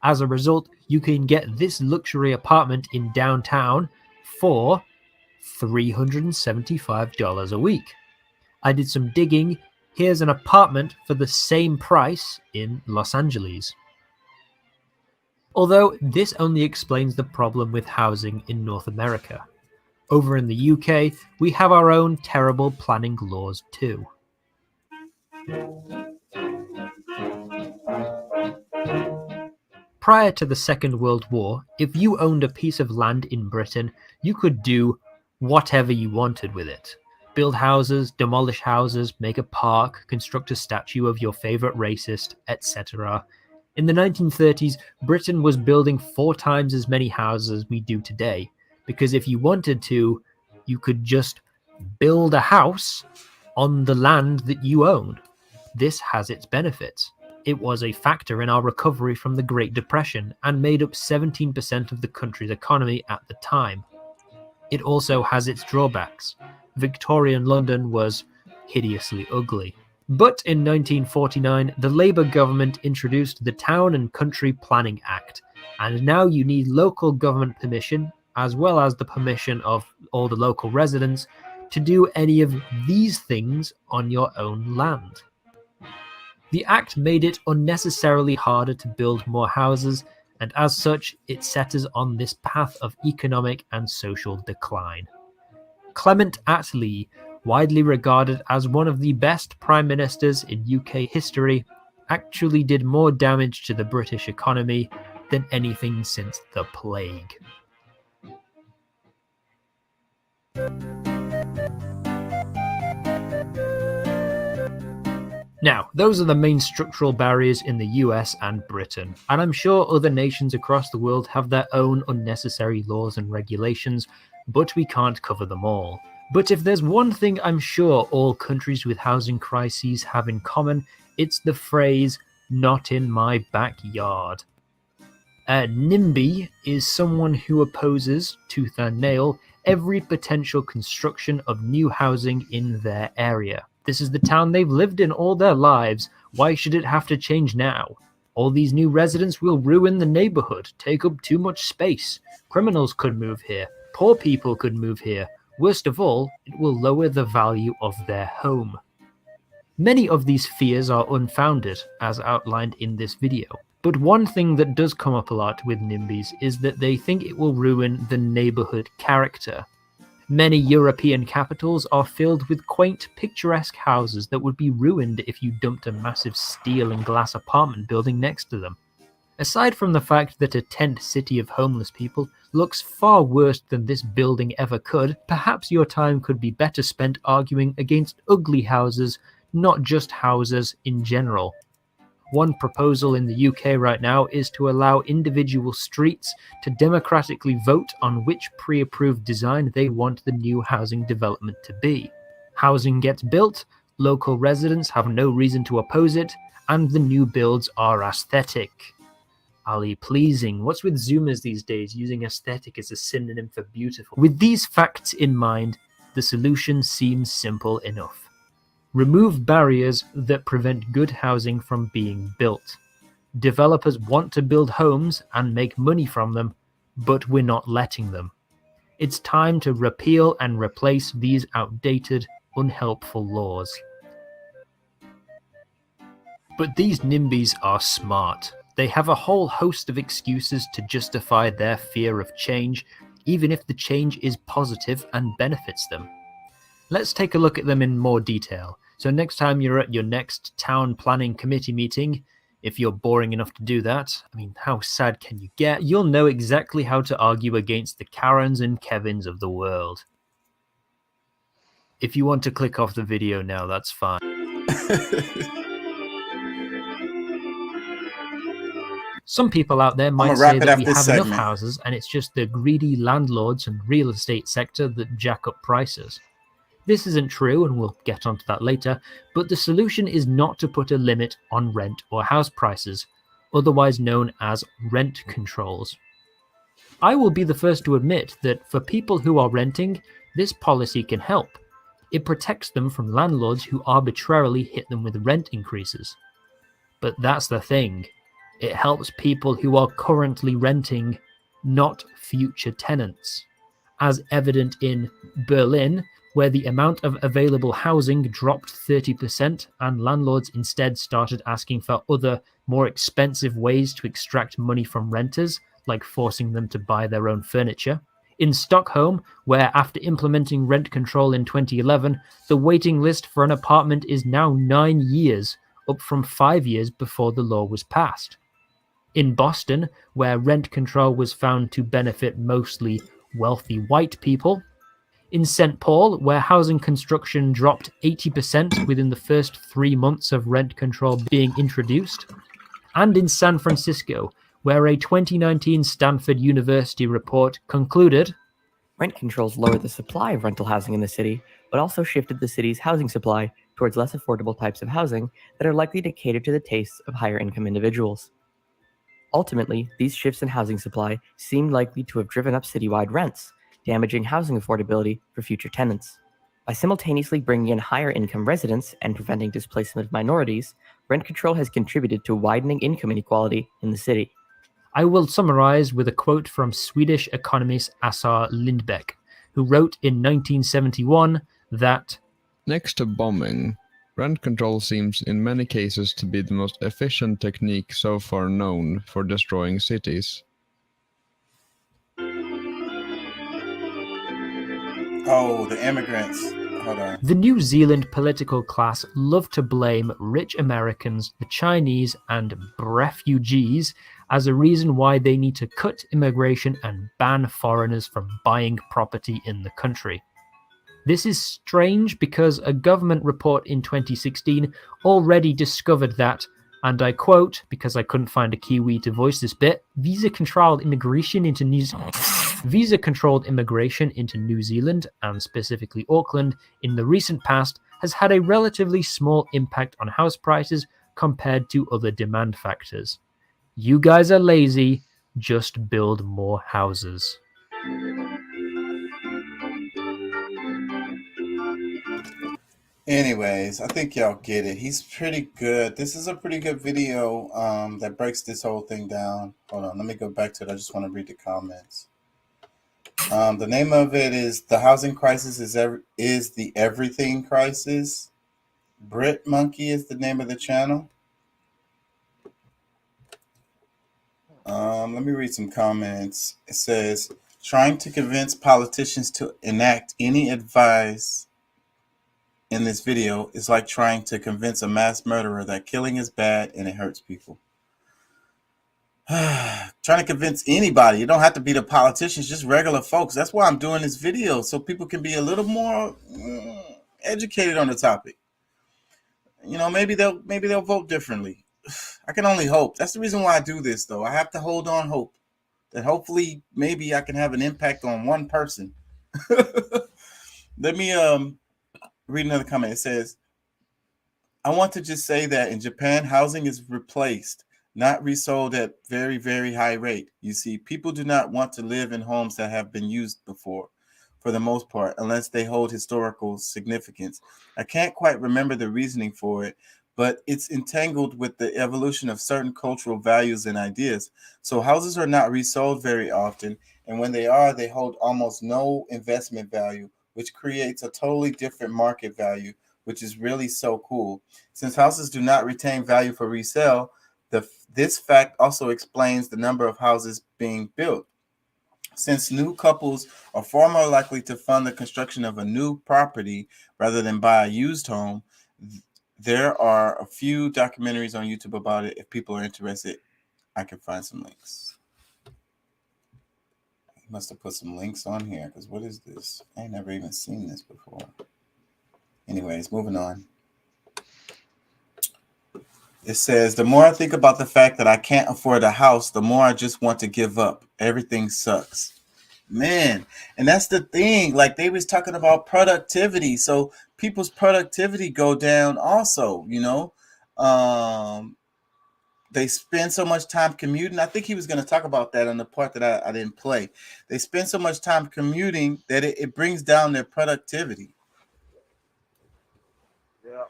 As a result, you can get this luxury apartment in downtown for $375 a week. I did some digging. Here's an apartment for the same price in Los Angeles. Although this only explains the problem with housing in North America. Over in the UK, we have our own terrible planning laws too. Prior to the Second World War, if you owned a piece of land in Britain, you could do whatever you wanted with it. Build houses, demolish houses, make a park, construct a statue of your favorite racist, etc. In the 1930s, Britain was building 4 times as many houses as we do today, because if you wanted to, you could just build a house on the land that you own. This has its benefits. It was a factor in our recovery from the Great Depression and made up 17% of the country's economy at the time. It also has its drawbacks. Victorian London was hideously ugly. But in 1949, the Labour government introduced the Town and Country Planning Act, and now you need local government permission, as well as the permission of all the local residents, to do any of these things on your own land. The act made it unnecessarily harder to build more houses, and as such, it set us on this path of economic and social decline. Clement Attlee, widely regarded as one of the best prime ministers in UK history, actually did more damage to the British economy than anything since the plague. Now, those are the main structural barriers in the US and Britain, and I'm sure other nations across the world have their own unnecessary laws and regulations, but we can't cover them all. But if there's one thing I'm sure all countries with housing crises have in common, it's the phrase, "not in my backyard." A NIMBY is someone who opposes, tooth and nail, every potential construction of new housing in their area. This is the town they've lived in all their lives. Why should it have to change now? All these new residents will ruin the neighborhood, take up too much space. Criminals could move here. Poor people could move here. Worst of all, it will lower the value of their home. Many of these fears are unfounded, as outlined in this video. But one thing that does come up a lot with NIMBYs is that they think it will ruin the neighborhood character. Many European capitals are filled with quaint, picturesque houses that would be ruined if you dumped a massive steel and glass apartment building next to them. Aside from the fact that a tent city of homeless people looks far worse than this building ever could, perhaps your time could be better spent arguing against ugly houses, not just houses in general. One proposal in the UK right now is to allow individual streets to democratically vote on which pre-approved design they want the new housing development to be. Housing gets built, local residents have no reason to oppose it, and the new builds are aesthetic. Ali pleasing. What's with Zoomers these days, using aesthetic as a synonym for beautiful? With these facts in mind, the solution seems simple enough. Remove barriers that prevent good housing from being built. Developers want to build homes and make money from them, but we're not letting them. It's time to repeal and replace these outdated, unhelpful laws. But these NIMBYs are smart. They have a whole host of excuses to justify their fear of change, even if the change is positive and benefits them. Let's take a look at them in more detail. So next time you're at your next town planning committee meeting, if you're boring enough to do that, I mean, how sad can you get? You'll know exactly how to argue against the Karens and Kevins of the world. If you want to click off the video now, that's fine. Some people out there might gonna say wrap it that after we this have enough segment. houses and it's just the greedy landlords and real estate sector that jack up prices. This isn't true, and we'll get onto that later, but the solution is not to put a limit on rent or house prices, otherwise known as rent controls. I will be the first to admit that for people who are renting, this policy can help. It protects them from landlords who arbitrarily hit them with rent increases. But that's the thing. It helps people who are currently renting, not future tenants. As evident in Berlin, where the amount of available housing dropped 30% and landlords instead started asking for other, more expensive ways to extract money from renters, like forcing them to buy their own furniture. In Stockholm, where after implementing rent control in 2011, the waiting list for an apartment is now 9 years, up from 5 years before the law was passed. In Boston, where rent control was found to benefit mostly wealthy white people. In St. Paul, where housing construction dropped 80% within the first 3 months of rent control being introduced. And in San Francisco, where a 2019 Stanford University report concluded, rent controls lowered the supply of rental housing in the city, but also shifted the city's housing supply towards less affordable types of housing that are likely to cater to the tastes of higher income individuals. Ultimately, these shifts in housing supply seem likely to have driven up citywide rents, damaging housing affordability for future tenants. By simultaneously bringing in higher income residents and preventing displacement of minorities, rent control has contributed to widening income inequality in the city. I will summarize with a quote from Swedish economist Assar Lindbeck, who wrote in 1971 that, next to bombing, rent control seems in many cases to be the most efficient technique so far known for destroying cities. Oh, the immigrants. Hold on. The New Zealand political class love to blame rich Americans, the Chinese, and refugees as a reason why they need to cut immigration and ban foreigners from buying property in the country. This is strange because a government report in 2016 already discovered that, and I quote, because I couldn't find a Kiwi to voice this bit, visa-controlled immigration into New Zealand, and specifically Auckland, in the recent past has had a relatively small impact on house prices compared to other demand factors. You guys are lazy, just build more houses. Anyways, I think y'all get it. He's pretty good. This is a pretty good video that breaks this whole thing down. Hold on, let me go back to it. I just want to read the comments. The name of it is The Housing Crisis is the Everything Crisis. Brit Monkey is the name of the channel. Let me read some comments. It says, trying to convince politicians to enact any advice in this video is like trying to convince a mass murderer that killing is bad and it hurts people. Trying to convince anybody. You don't have to be the politicians, just regular folks. That's why I'm doing this video, so people can be a little more educated on the topic. You know, maybe they'll vote differently. I can only hope. That's the reason why I do this, though. I have to hold on hope that hopefully maybe I can have an impact on one person. Let me read another comment. It says, I want to just say that in Japan, housing is replaced, not resold at very, very high rate. You see, people do not want to live in homes that have been used before, for the most part, unless they hold historical significance. I can't quite remember the reasoning for it, but it's entangled with the evolution of certain cultural values and ideas. So houses are not resold very often, and when they are, they hold almost no investment value, which creates a totally different market value, which is really so cool. Since houses do not retain value for resale, this fact also explains the number of houses being built. Since new couples are far more likely to fund the construction of a new property rather than buy a used home, there are a few documentaries on YouTube about it. If people are interested, I can find some links. Must have put some links on here, because what is this? I ain't never even seen this before. Anyways, moving on. It says, the more I think about the fact that I can't afford a house, the more I just want to give up. Everything sucks. Man, and that's the thing. Like they was talking about productivity. So people's productivity go down also, you know. They spend so much time commuting. I think he was going to talk about that on the part that I didn't play. They spend so much time commuting that it brings down their productivity. Yeah.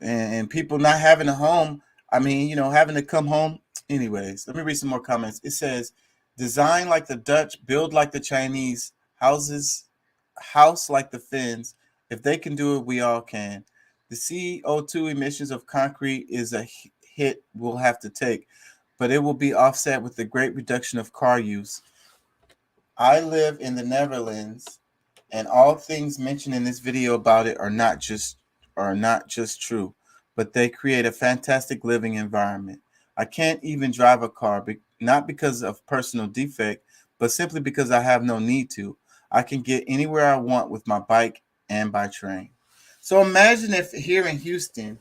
And people not having a home. I mean, you know, having to come home. Anyways, let me read some more comments. It says, design like the Dutch, build like the Chinese, house like the Finns. If they can do it, we all can. The CO2 emissions of concrete is a hit we'll have to take, but it will be offset with the great reduction of car use. I live in the Netherlands, and all things mentioned in this video about it are not just true, but they create a fantastic living environment. I can't even drive a car, not because of personal defect, but simply because I have no need to. I can get anywhere I want with my bike and by train. So imagine if here in Houston,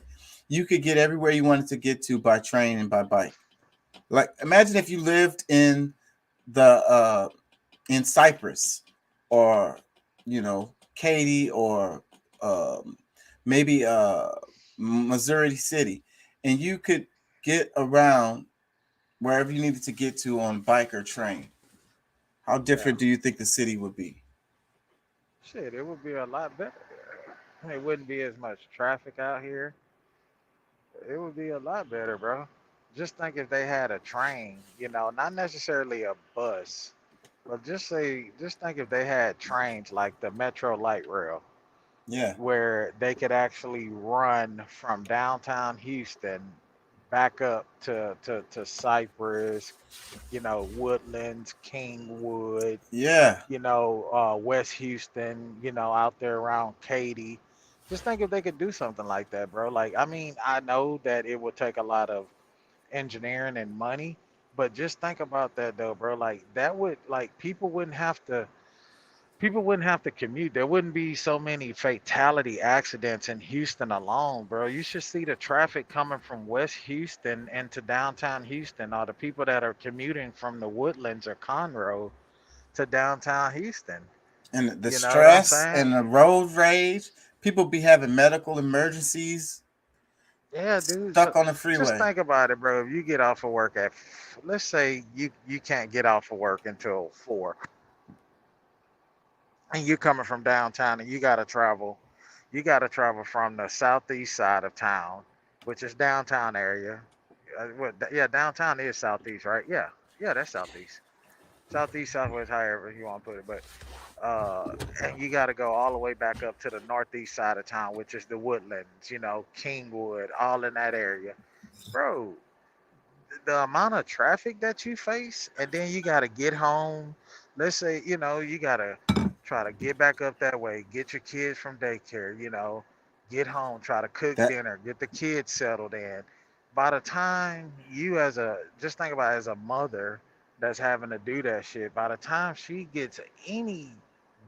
you could get everywhere you wanted to get to by train and by bike. Like imagine if you lived the in Cyprus or Katy or maybe Missouri City, and you could get around wherever you needed to get to on bike or train. How different do you think the city would be? Shit, it would be a lot better. It wouldn't be as much traffic out here. It would be a lot better, bro. Just think if they had a train, not necessarily a bus, but just think if they had trains like the Metro Light Rail, Yeah. where they could actually run from downtown Houston back up to Cypress, Woodlands, Kingwood, Yeah. West Houston, out there around Katy. Just think if they could do something like that, bro. Like, I mean, I know that it would take a lot of engineering and money, but just think about that though, bro. Like that would like people wouldn't have to commute. There wouldn't be so many fatality accidents in Houston alone, bro. You should see the traffic coming from West Houston into downtown Houston, or the people that are commuting from the Woodlands or Conroe to downtown Houston. And the You know what I'm stress saying? and the road rage, people be having medical emergencies Yeah, dude. stuck So on the just freeway. think about it, bro. If you get off of work let's say you can't get off of work until 4, and you're coming from downtown, and you got to travel from the southeast side of town, which is downtown area. Yeah, downtown is southeast, right? Yeah, that's southeast, southeast, southwest, however you want to put it. But and you got to go all the way back up to the northeast side of town, which is the Woodlands, Kingwood, all in that area, bro. The amount of traffic that you face, and then you got to get home. Let's say, you got to try to get back up that way, get your kids from daycare, get home, try to cook That dinner, get the kids settled in. By the time just think about it, as a mother that's having to do that shit, by the time she gets any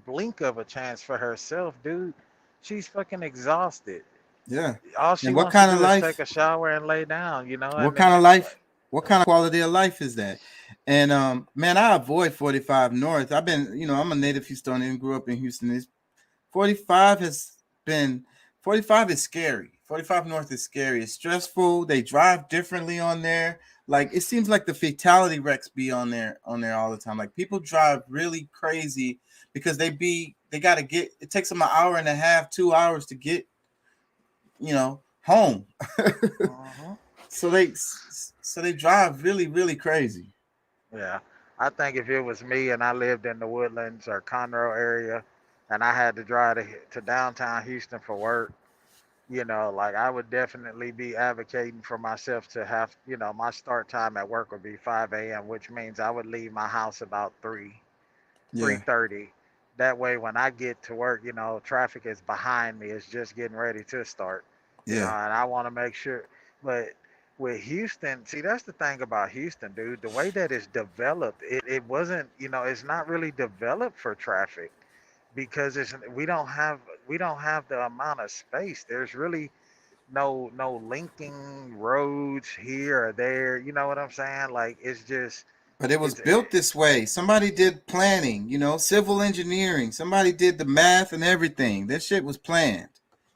blink of a chance for herself, dude, she's fucking exhausted. yeah. All she And what wants to kind of do is take life? a shower and lay down, What and then kind of life? What kind of quality of life is that? And man, I avoid 45 North. I've been, I'm a native Houstonian, grew up in Houston. 45 has been 45 is scary. 45 North is scary. It's stressful. They drive differently on there. Like it seems like the fatality wrecks be on there all the time. Like people drive really crazy because they got to get. It takes them an hour and a half, 2 hours to get, home. So they drive really really crazy. Yeah, I think if it was me and I lived in the Woodlands or Conroe area, and I had to drive to downtown Houston for work, like I would definitely be advocating for myself to have, my start time at work would be 5 a.m., which means I would leave my house about Yeah, 3:30. That way, when I get to work, traffic is behind me. It's just getting ready to start. yeah, And I want to make sure. But with Houston, see, that's the thing about Houston, dude. The way that it's developed, it wasn't, it's not really developed for traffic because we don't have the amount of space. There's really no linking roads here or there. You know what I'm saying? Like it's just But it was it's built this way. Somebody did planning, civil engineering. Somebody did the math and everything. That shit was planned.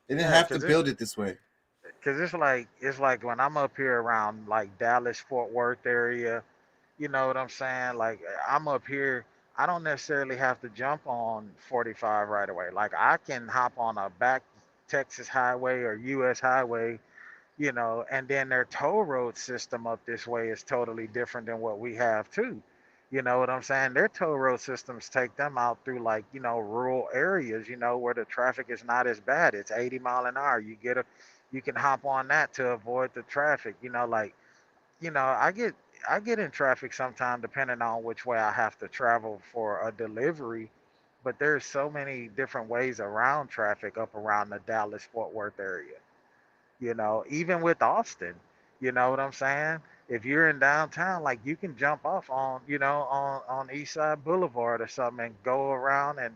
They didn't yeah, have to build it this way. cause it's like when I'm up here around like Dallas Fort Worth area. You know what I'm saying? Like I'm up here. I don't necessarily have to jump on 45 right away. Like I can hop on a back Texas highway or US highway, and then their toll road system up this way is totally different than what we have too. You know what I'm saying? Their toll road systems take them out through like, rural areas, where the traffic is not as bad. It's 80 mile an hour. You can hop on that to avoid the traffic, like I get in traffic sometime depending on which way I have to travel for a delivery, but there's so many different ways around traffic up around the Dallas Fort Worth area. Even with Austin, you know what I'm saying? If you're in downtown, like you can jump off on East Side Boulevard or something and go around and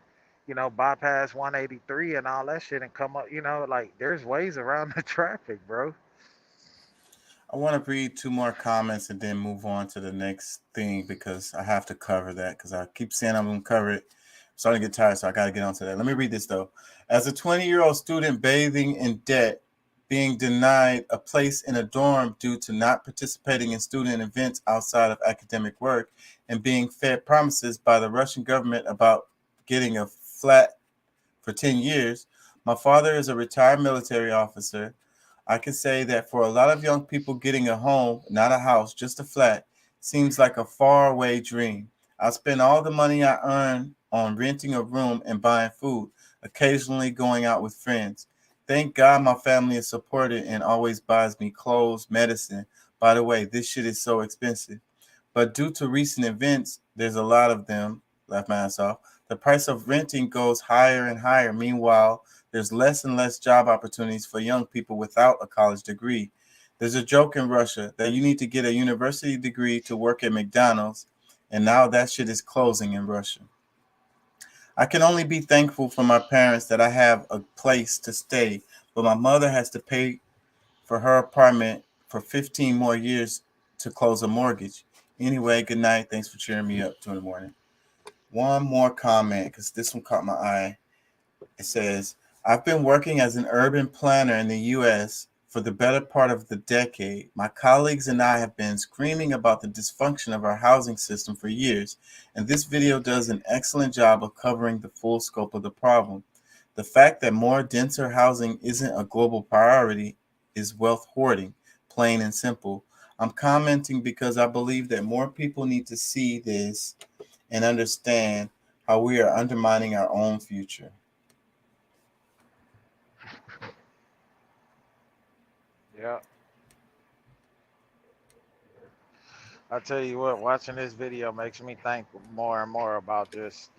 bypass 183 and all that shit and come up, like there's ways around the traffic, bro. I want to read two more comments and then move on to the next thing because I have to cover that because I keep saying I'm going to cover it. I'm starting to get tired, so I got to get onto that. Let me read this, though. As a 20-year-old student bathing in debt, being denied a place in a dorm due to not participating in student events outside of academic work, and being fed promises by the Russian government about getting a flat for 10 years, my father is a retired military officer. I can say that for a lot of young people, getting a home, not a house, just a flat, seems like a faraway dream. I spend all the money I earn on renting a room and buying food, occasionally going out with friends. Thank God my family is supported and always buys me clothes, medicine. By the way, this shit is so expensive. But due to recent events, there's a lot of them, left my ass off. The price of renting goes higher and higher. Meanwhile, there's less and less job opportunities for young people without a college degree. There's a joke in Russia that you need to get a university degree to work at McDonald's, and now that shit is closing in Russia. I can only be thankful for my parents that I have a place to stay, but my mother has to pay for her apartment for 15 more years to close a mortgage. Anyway, good night. Thanks for cheering me up 2 in the morning. One more comment because this one caught my eye. It says, I've been working as an urban planner in the U.S. for the better part of the decade. My colleagues and I have been screaming about the dysfunction of our housing system for years, and this video does an excellent job of covering the full scope of the problem. The fact that more denser housing isn't a global priority is wealth hoarding, plain and simple. I'm commenting because I believe that more people need to see this and understand how we are undermining our own future. Yeah. I tell you what, watching this video makes me think more and more about just,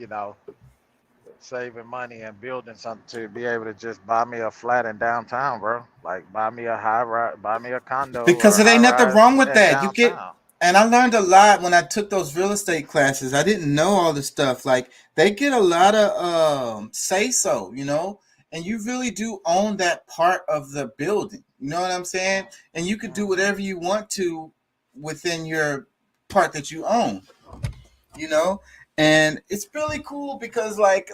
saving money and building something to be able to just buy me a flat in downtown, bro. Like buy me a high rise, buy me a condo Because or it high ain't nothing rise wrong with in that. downtown. And I learned a lot when I took those real estate classes. I didn't know all this stuff. Like they get a lot of say so, and you really do own that part of the building. You know what I'm saying? And you could do whatever you want to within your part that you own, and it's really cool because like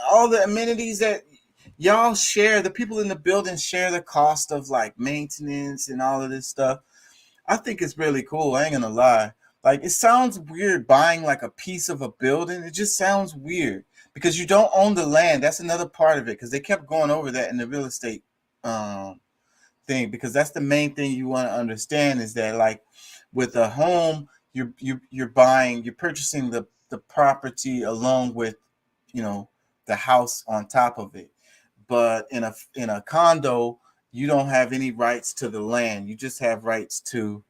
all the amenities that y'all share, the people in the building share the cost of like maintenance and all of this stuff. I think it's really cool. I ain't gonna lie. Like it sounds weird buying like a piece of a building. It just sounds weird because you don't own the land. That's another part of it because they kept going over that in the real estate thing because that's the main thing you want to understand is that like with a home you're purchasing the property along with the house on top of it, but in a condo you don't have any rights to the land. You just have rights to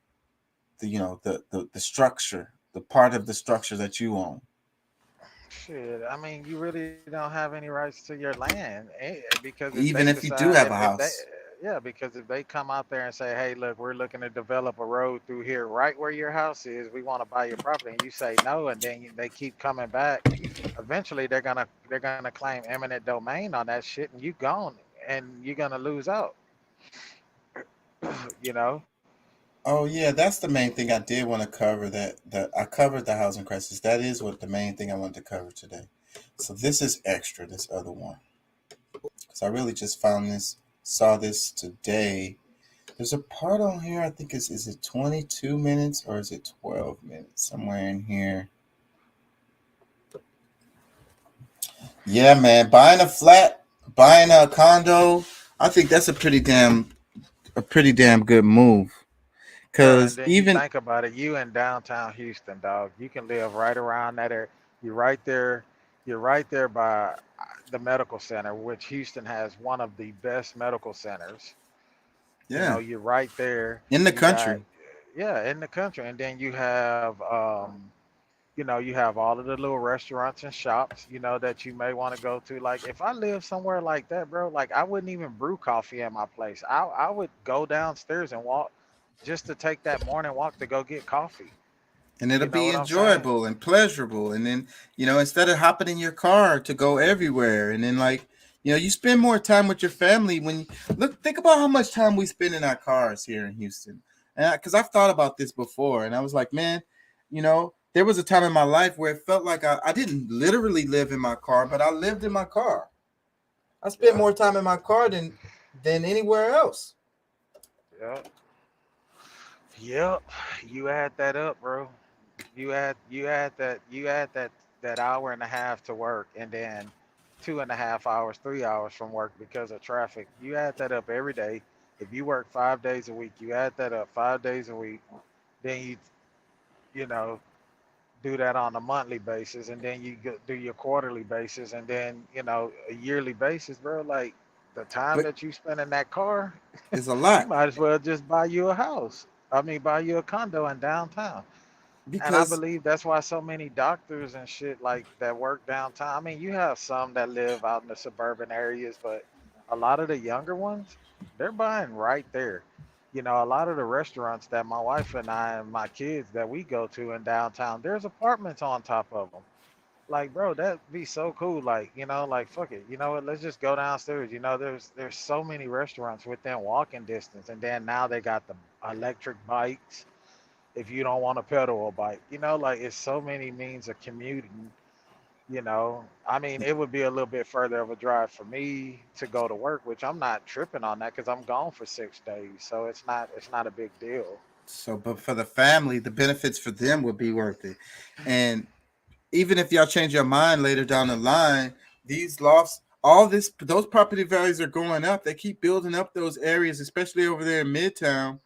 the structure, the part of the structure that you own. Shit, I mean, you really don't have any rights to your land because if Even they if you do decide, have a if they, house. yeah, because if they come out there and say, hey, look, we're looking to develop a road through here, right where your house is, we want to buy your property, and you say no, and then they keep coming back, eventually they're gonna claim eminent domain on that shit, and you gone, and you're gonna lose out. You know. Oh yeah, that's the main thing I did want to cover. That I covered the housing crisis. That is what the main thing I wanted to cover today. So this is extra. This other one, because I really just saw this today. There's a part on here. I think is it 22 minutes or is it 12 minutes? Somewhere in here. Yeah, man. Buying a flat, buying a condo. I think that's a pretty damn good move. Bro, and Cause then you even think about it, you in downtown Houston, dog. You can live right around that area. You're right there. You're right there by the medical center, which Houston has one of the best medical centers. You know, yeah, you're right there. in the You got, country. yeah, in the country, and then you have, you know, you have all of the little restaurants and shops, you know, that you may want to go to. Like, if I lived somewhere like that, bro, like I wouldn't even brew coffee at my place. I would go downstairs and walk just to take that morning walk to go get coffee. And it'll You know be what I'm saying? enjoyable and pleasurable. And then, instead of hopping in your car to go everywhere, and then like, you spend more time with your family when think about how much time we spend in our cars here in Houston. And because I've thought about this before, and I was like, man, there was a time in my life where it felt like I didn't literally live in my car, but I lived in my car. I spent Yeah, more time in my car than anywhere else. yeah, yep. You add that up, bro. You add that hour and a half to work, and then 2.5 hours, 3 hours from work because of traffic. You add that up every day. If you work 5 days a week, you add that up 5 days a week. Then you know, do that on a monthly basis, and then you do your quarterly basis, and then a yearly basis, bro. Like the time But that you spend in that car, it's a you lot might as well just buy you a house. I mean, buy you a condo in downtown. And I because believe that's why so many doctors and shit like that work downtown. I mean, you have some that live out in the suburban areas, but a lot of the younger ones, they're buying right there. You know, a lot of the restaurants that my wife and I and my kids that we go to in downtown, there's apartments on top of them. Like, bro, that'd be so cool. Like, like fuck it. You know what? Let's just go downstairs. You know, there's so many restaurants within walking distance, and then now they got the electric bikes if you don't want to pedal a bike. Like it's so many means of commuting. I mean, it would be a little bit further of a drive for me to go to work, which I'm not tripping on that because I'm gone for 6 days, so it's not a big deal. but for the family, the benefits for them would be worth it. And even if y'all change your mind later down the line, these lofts, those property values are going up. They keep building up those areas, especially over there in Midtown.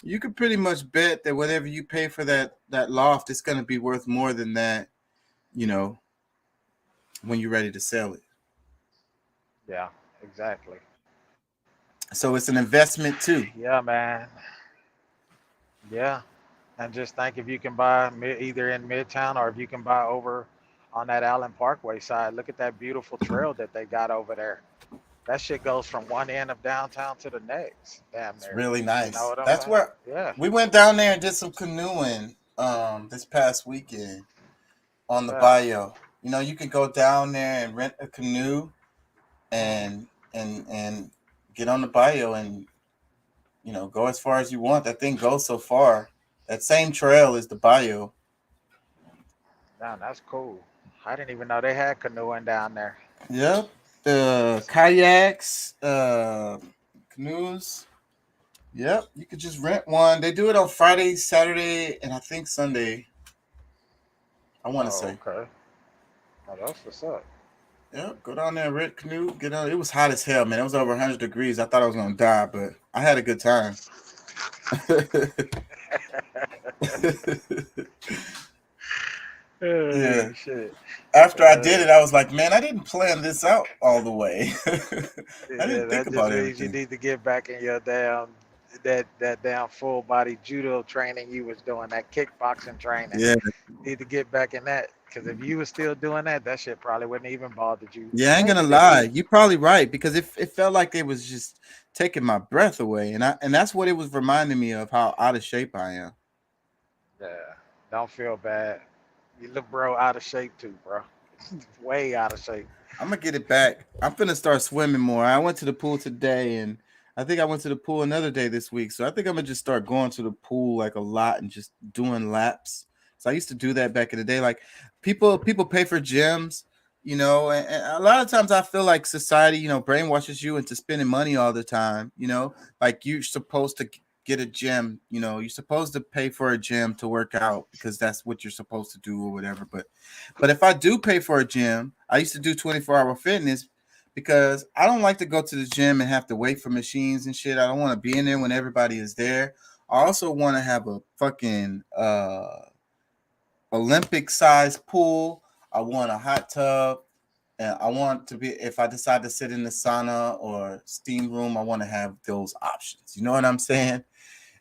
You could pretty much bet that whatever you pay for that loft, it's going to be worth more than that. You know, when you're ready to sell it. Yeah, exactly. So it's an investment too. Yeah, man. Yeah, and just think if you can buy either in Midtown or if you can buy over on that Allen Parkway side. Look at that beautiful trail that they got over there. That shit goes from one end of downtown to the next. Damn It's near. really You know nice. what I'm That's saying? where Yeah. we went down there and did some canoeing this past weekend on the Yeah. bayou. You could go down there and rent a canoe and get on the bayou and go as far as you want. That thing goes so far. That same trail is the bayou. Damn, that's cool. I didn't even know they had canoeing down there. Yep. The kayaks, canoes. Yep. You could just rent one. They do it on Friday, Saturday, and I think Sunday. I want to Oh, say. okay. Oh, that's what's up. Yep. Go down there, rent canoe, get on. It was hot as hell, man. It was over 100 degrees. I thought I was gonna die, but I had a good time. Yeah. Shit. After I did it, Uh, I was like, man, I didn't plan this out all the way. I yeah, didn't think that just about means you everything. need to get back in your that damn full body judo training you was doing, that kickboxing training. Yeah. Need to get back in that because if you was still doing that, that shit probably wouldn't even bothered you. Yeah, I ain't gonna Maybe the lie. heat. You're probably right because it felt like it was just taking my breath away, and that's what it was reminding me of how out of shape I am. Yeah, don't feel bad. You look, bro, out of shape too, bro. Way out of shape. I'm gonna get it back. I'm gonna start swimming more. I went to the pool today, and I think I went to the pool another day this week. So I think I'm gonna just start going to the pool like a lot and just doing laps. So I used to do that back in the day. Like people pay for gyms, and a lot of times I feel like society, brainwashes you into spending money all the time. Like you're supposed to get a gym. You're supposed to pay for a gym to work out because that's what you're supposed to do or whatever. But if I do pay for a gym, I used to do 24-hour fitness because I don't like to go to the gym and have to wait for machines and shit. I don't want to be in there when everybody is there. I also want to have a fucking Olympic size pool. I want a hot tub. And I want to be, if I decide to sit in the sauna or steam room, I want to have those options. You know what I'm saying?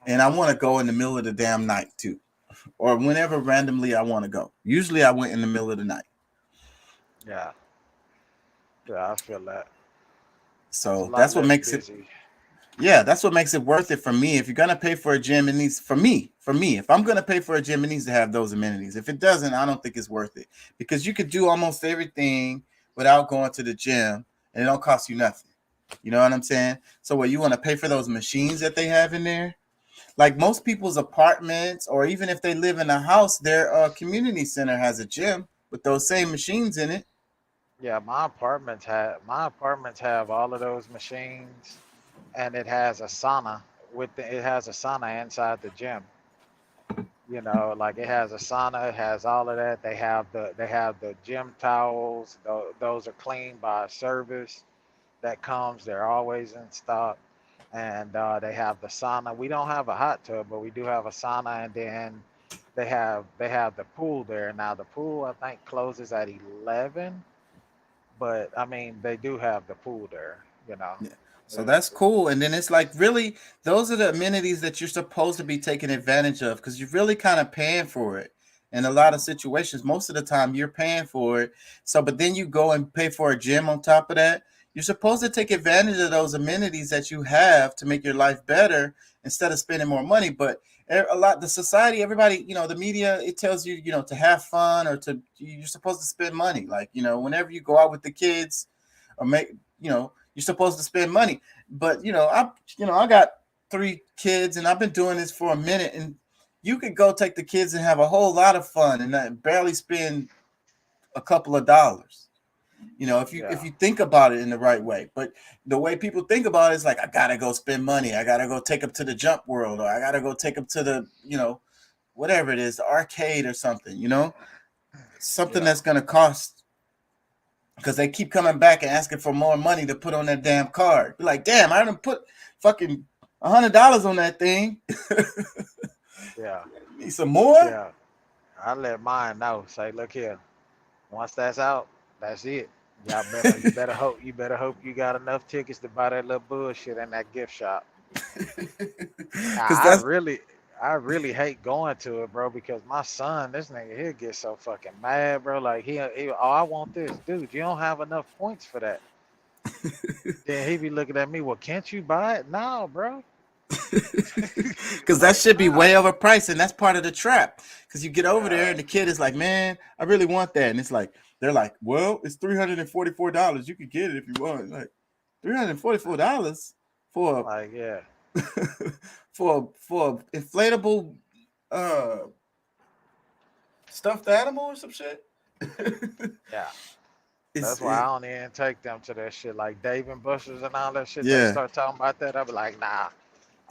And I want to go in the middle of the damn night too, or whenever randomly I want to go. Usually I went in the middle of the night. Yeah. Yeah, I feel that. So that's what makes it. Yeah, that's what makes it worth it for me. If you're gonna pay for a gym, it needs for me. If I'm gonna pay for a gym, it needs to have those amenities. If it doesn't, I don't think it's worth it because you could do almost everything without going to the gym, and it don't cost you nothing. You know what I'm saying? So, what you want to pay for those machines that they have in there? Like most people's apartments, or even if they live in a house, their community center has a gym with those same machines in it. Yeah, my apartments have all of those machines, and it has a sauna it has a sauna inside the gym. Like it has a sauna, it has all of that. They have the gym towels. Those are cleaned by a service that comes. They're always in stock, and they have the sauna. We don't have a hot tub, but we do have a sauna, and then they have the pool there. Now the pool I think closes at 11, but I mean they do have the pool there. Yeah. So that's cool. And then it's like really those are the amenities that you're supposed to be taking advantage of because you're really kind of paying for it. In a lot of situations, most of the time you're paying for it. So, but then you go and pay for a gym on top of that. You're supposed to take advantage of those amenities that you have to make your life better instead of spending more money. But the society, everybody, the media, it tells you, to have fun or you're supposed to spend money. Like, whenever you go out with the kids or you're supposed to spend money. But I got 3 kids and I've been doing this for a minute, and you could go take the kids and have a whole lot of fun and not barely spend a couple of dollars. If you think about it in the right way. But the way people think about it is like, I gotta go spend money. I gotta go take them to the Jump World, or I gotta go take them to the, whatever it is, the arcade or something, something that's gonna cost. Because they keep coming back and asking for more money to put on that damn card. Be like, damn, I done put fucking $100 on that thing. Yeah. Need some more? Yeah. I let mine know. Say, look here. Once that's out, that's it. You better hope you got enough tickets to buy that little bullshit in that gift shop. I really hate going to it, bro, because my son, this nigga, he'll get so fucking mad, bro. Like he I want this, dude. You don't have enough points for that. Then he be looking at me. Well, can't you buy it? No, bro. Because that should be way overpriced, and that's part of the trap. Because you get over there, and the kid is like, "Man, I really want that," and it's like they're like, "Well, it's $344. You could get it if you want." Like $344 for like for inflatable stuffed animal or some shit. Yeah. That's why I don't even take them to that shit like Dave and Buster's and all that shit. Yeah. They start talking about that, I'll be like, nah.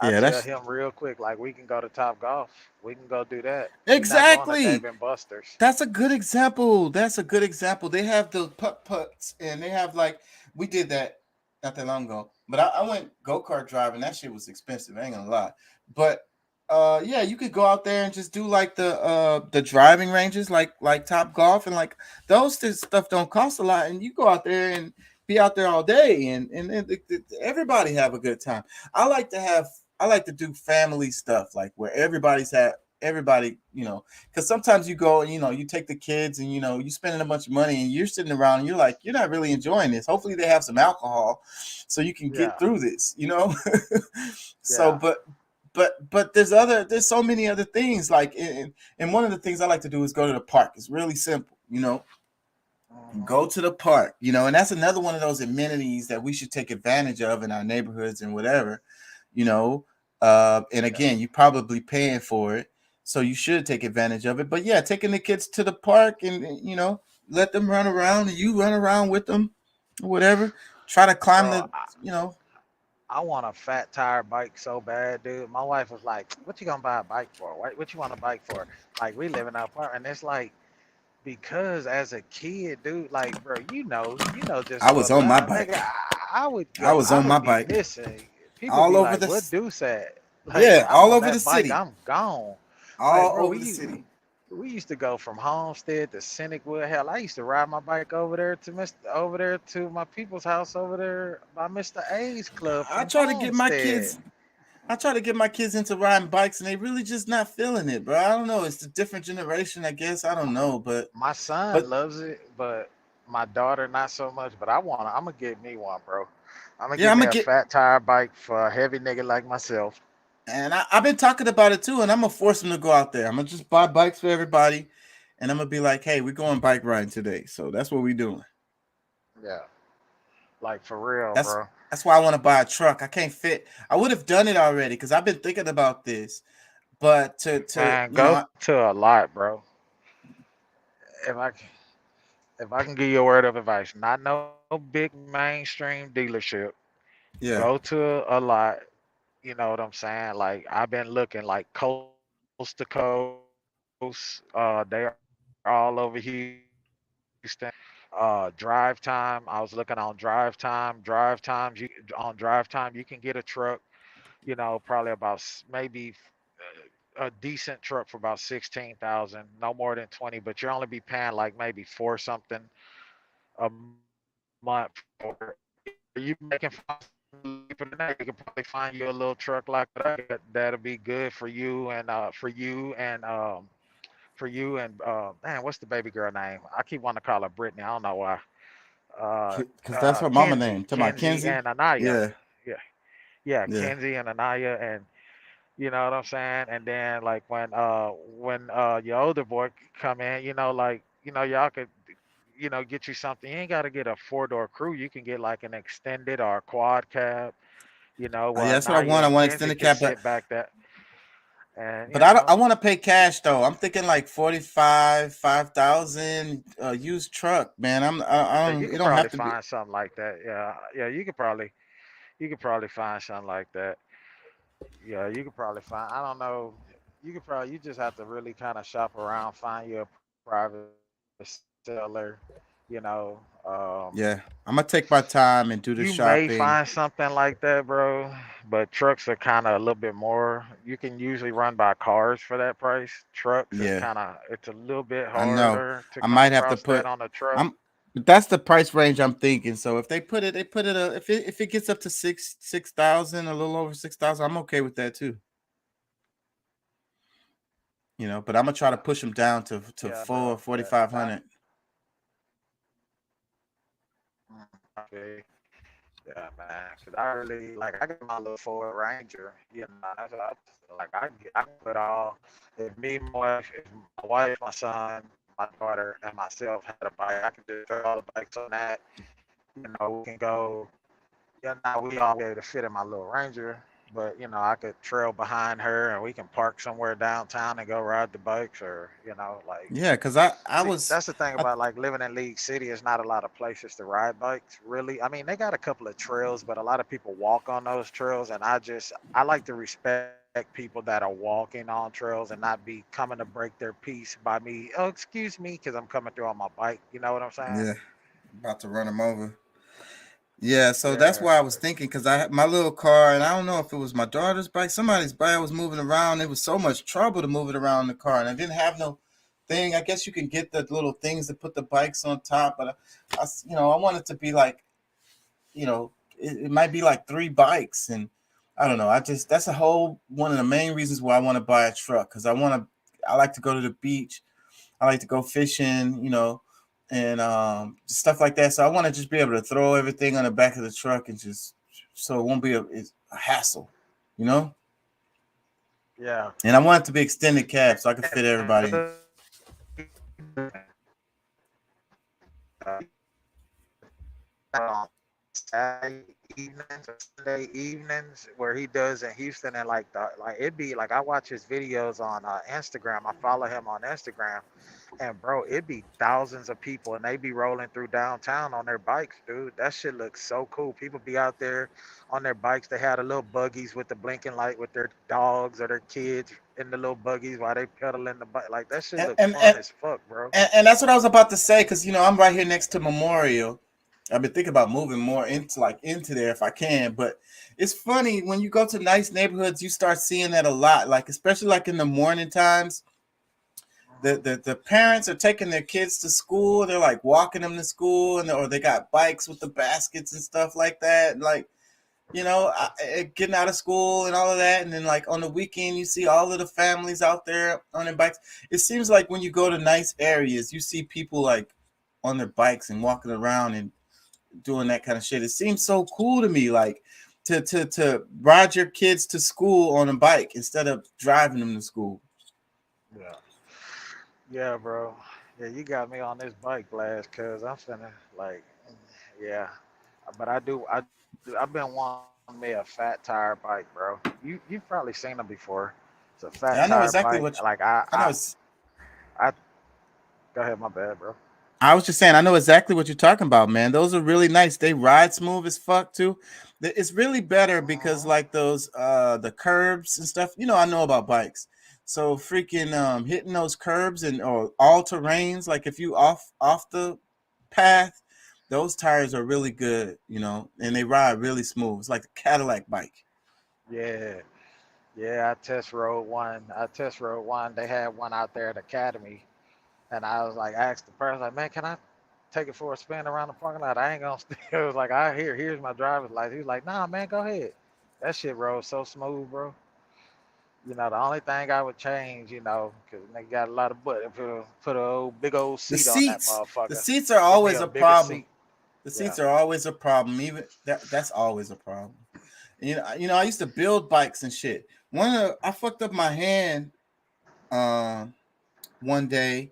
I tell him real quick, like, we can go to Top Golf. We can go do that. Exactly. Dave and Buster's. That's a good example. They have the putt-putts, and they have we did that not that long ago. But I went go-kart driving. That shit was expensive. I ain't gonna lie. But yeah, you could go out there and just do the driving ranges, like Top Golf, and those stuff don't cost a lot, and you go out there and be out there all day, and everybody have a good time. I like to do family stuff, where everybody, because sometimes you go and you take the kids and you spending a bunch of money and you're sitting around and you're not really enjoying this. Hopefully they have some alcohol so you can get through this, So but there's so many other things, and one of the things I like to do is go to the park. It's really simple, Go to the park, and that's another one of those amenities that we should take advantage of in our neighborhoods and whatever, you know. And again, you're probably paying for it, so you should take advantage of it. But yeah, taking the kids to the park and let them run around and you run around with them, whatever. Try to climb Bro, the. I want a fat tire bike so bad, dude. My wife was like, "What you gonna buy a bike for? What you want a bike for?" Like we live in an apartment, and it's like because as a kid, dude, like bro, just I was what on my nigga, bike. I would I go, was I on my would be bike missing. People all be over like, "What the. Deuce at?" Like Yeah, I'm all on over the that bike, city. I'm gone. Like All bro, over the city. we used to go from Homestead to Cynicwood. Hell, I used to ride my bike over there to my people's house over there by Mr. A's Club I from try to get my Homestead. kids. I try to get my kids into riding bikes, and they really just not feeling it, bro. I don't know. It's a different generation, I guess. I don't know, My son but loves it, but my daughter not so much. But I'm gonna get me one, bro. I'm gonna yeah, get I'm me gonna a get. fat tire bike for a heavy nigga like myself. And I've been talking about it too, and I'm gonna force them to go out there. I'm gonna just buy bikes for everybody, and I'm gonna be like, "Hey, we're going bike riding today." So that's what we're doing. Yeah, like for real, That's bro. that's why I want to buy a truck. I can't fit. I would have done it already because I've been thinking about this, but to Man, go to a lot, bro. If I c- if I can give you a word of advice, not no big mainstream dealership. Go yeah. to a lot. You know what I'm saying? Like I've been looking like coast to coast. They're all over Houston. Drive time. I was looking on drive time. Drive times. On drive time, you can get a truck. Probably about maybe a decent truck for about 16,000. No more than 20, but you only be paying like maybe four something a month for it. You making find something cheaper than that, you can probably find you a little truck like that that'll be good for you and man, what's the baby girl name? I keep wanting to call her Brittany. I don't know why. Because that's her mama name. Talking about Kenzie Kenzie. and Anaya. Yeah, Yeah, yeah, yeah. Kenzie and Anaya, and you know what I'm saying. And then like when your older boy come in, y'all could get you something. You ain't got to get a four-door crew. You can get like an extended or a quad cab. Yeah, Well that's what I Naya want. I and want Kenzie extended can cap, but sit back that, and but I don't, I want to pay cash though. I'm thinking like 5,000 used truck, man. I you don't. It could don't probably have to be. find something like that. Yeah, yeah, you could probably find something like that. Yeah, you could probably find. I don't know. You just have to really kind of shop around, find you a private seller. Yeah, I'm gonna take my time and do the You may shopping. find something like that, bro. But trucks are kind of a little bit more. You can usually run by cars for that price. Trucks is Yeah, it's a little bit I know. harder to I come might have to across that put. on a truck. I'm. That's the price range I'm thinking. So if they put it, if it gets up to 6,000, a little over 6,000, I'm okay with that too. But I'm gonna try to push them down to Yeah, four bro. forty Yeah, five hundred. I feel you. Yeah, man. Cause I really like I got my little Ford Ranger. I can put all. If me, my wife, my son, my daughter, and myself had a bike, I could just throw all the bikes on that. We can go. Yeah, now we all be able to fit in my little Ranger, but I could trail behind her and we can park somewhere downtown and go ride the bikes, or like. Yeah, because I See, was. that's the thing I, about like living in League City. It's not a lot of places to ride bikes, really. I mean, they got a couple of trails, but a lot of people walk on those trails, and I like to respect people that are walking on trails and not be coming to break their peace by me. Oh, excuse me, because I'm coming through on my bike. You know what I'm saying? yeah, about to run them over. Yeah, so that's Yeah. why I was thinking because I had my little car, and I don't know if it was my daughter's bike, somebody's bike was moving around. It was so much trouble to move it around in the car, and I didn't have no thing. I guess you can get the little things to put the bikes on top, but I want it to be like, it might be like three bikes, and I don't know. That's a whole one of the main reasons why I want to buy a truck because I like to go to the beach. I like to go fishing, and stuff like that. So I want to just be able to throw everything on the back of the truck and just so it won't be it's a hassle, you know. Yeah. And I want it to be extended cab so I can fit And everybody. on Saturday evenings or Sunday evenings where he does in Houston, and like it'd be like I watch his videos on Instagram. I follow him on Instagram, and bro, it'd be thousands of people, and they be rolling through downtown on their bikes, dude. That shit looks so cool. People be out there on their bikes. They had the little buggies with the blinking light with their dogs or their kids in the little buggies while they pedaling the bike. Like that shit And look and, fun and, as fuck, bro. and that's what I was about to say, because I'm right here next to Memorial. I've been thinking about moving more into there if I can, but it's funny when you go to nice neighborhoods, you start seeing that a lot. Like especially like in the morning times, the parents are taking their kids to school. They're like walking them to school, or they got bikes with the baskets and stuff like that. And like getting out of school and all of that, and then like on the weekend, you see all of the families out there on their bikes. It seems like when you go to nice areas, you see people like on their bikes and walking around and doing that kind of shit. It seems so cool to me, like to ride your kids to school on a bike instead of driving them to school. Yeah, yeah, bro. Yeah, you got me on this bike blast, cause I'm finna like, yeah. But I've been wanting me a fat tire bike, bro. You've probably seen them before. It's a fat I know tire exactly bike. what Like I know. I go ahead, my bad, bro. I was just saying, I know exactly what you're talking about, man. Those are really nice. They ride smooth as fuck too. It's really better because like those the curbs and stuff. I know about bikes. So freaking hitting those curbs or all terrains, like if you off the path, those tires are really good, and they ride really smooth. It's like a Cadillac bike. Yeah, yeah. I test rode one. They had one out there at Academy, and I was like, I asked the person, like, man, can I take it for a spin around the parking lot? I ain't gonna stay. It was like, here's my driver's license. He was like, nah, man, go ahead. That shit rode so smooth, bro. The only thing I would change, because they got a lot of butt, put a big old The seat on that seats, the motherfucker. seats are Give me always a a bigger problem. seat. The Yeah. seats are always a problem. Even that's always a problem. I used to build bikes and shit. I fucked up my hand one day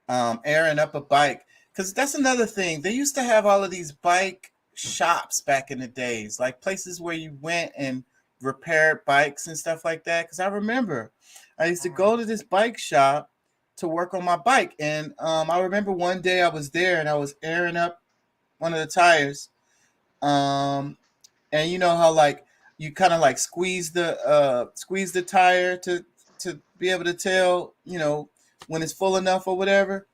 airing up a bike, because that's another thing. They used to have all of these bike shops back in the days, like places where you went and repaired bikes and stuff like that. Because I remember I used to go to this bike shop to work on my bike, and I remember one day I was there and I was airing up one of the tires, and you know how like you kind of like squeeze the tire to be able to tell when it's full enough or whatever.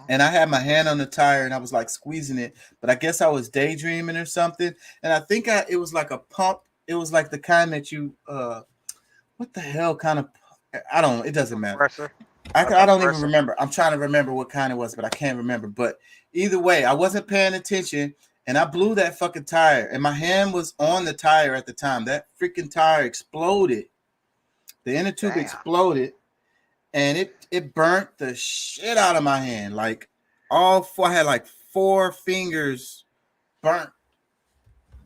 And I had my hand on the tire and I was like squeezing it, but I guess I was daydreaming or something. And I think it was like a pump. It was like the kind that you what the hell kind of, I don't, it doesn't matter. Compressor. I don't even remember. I'm trying to remember what kind it was, but I can't remember. But either way, I wasn't paying attention and I blew that fucking tire, and my hand was on the tire at the time. That freaking tire exploded. The inner tube exploded, and it burnt the shit out of my hand. Like I had like 4 fingers burnt.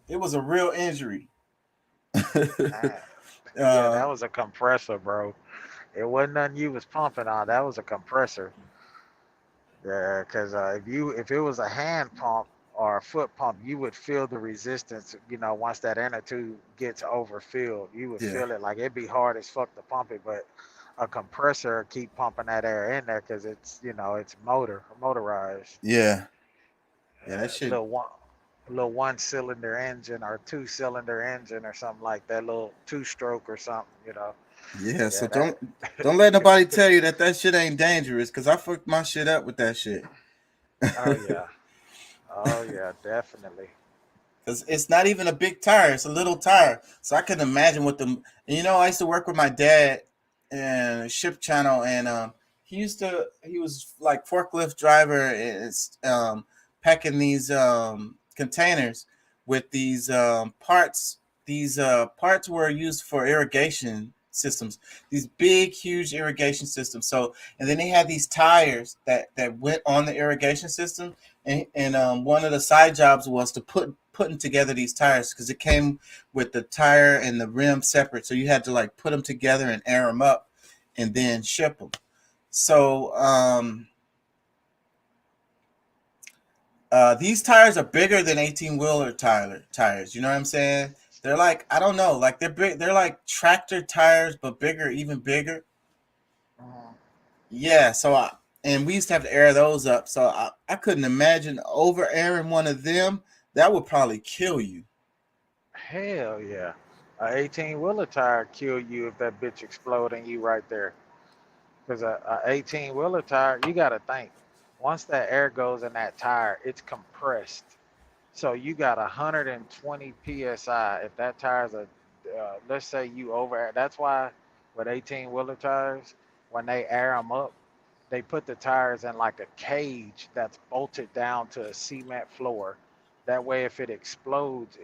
It was a real injury. Yeah, that was a compressor, bro. It wasn't nothing you was pumping on. That was a compressor. Yeah, because if it was a hand pump or a foot pump, you would feel the resistance. Once that inner tube gets overfilled, you would feel it. Like it'd be hard as fuck to pump it, but a compressor keep pumping that air in there because it's motorized. Yeah, that shit. Little one cylinder engine or 2-cylinder engine or something like that. Little 2-stroke or something. Yeah, so don't let nobody tell you that shit ain't dangerous, because I fucked my shit up with that shit. Oh yeah. Oh yeah, definitely. Because it's not even a big tire; it's a little tire. So I can imagine what the. I used to work with my dad in Ship Channel, and he was like forklift driver, and packing these containers with these parts. These parts were used for irrigation systems. These big, huge irrigation systems. So, and then they had these tires that went on the irrigation system, and one of the side jobs was to putting together these tires, because it came with the tire and the rim separate. So you had to like put them together and air them up, and then ship them. So These tires are bigger than 18 wheeler tires. You know what I'm saying? They're like, I don't know, like they're big. They're like tractor tires, but bigger, even bigger. Yeah. And we used to have to air those up. So I couldn't imagine over airing one of them. That would probably kill you. Hell yeah. A 18 wheeler tire kill you if that bitch explode and you right there. Because a 18 wheeler tire, you got to think. Once that air goes in that tire, it's compressed. So you got 120 psi. If that tire's let's say you over, that's why with 18 wheeler tires, when they air them up, they put the tires in like a cage that's bolted down to a cement floor. That way, if it explodes,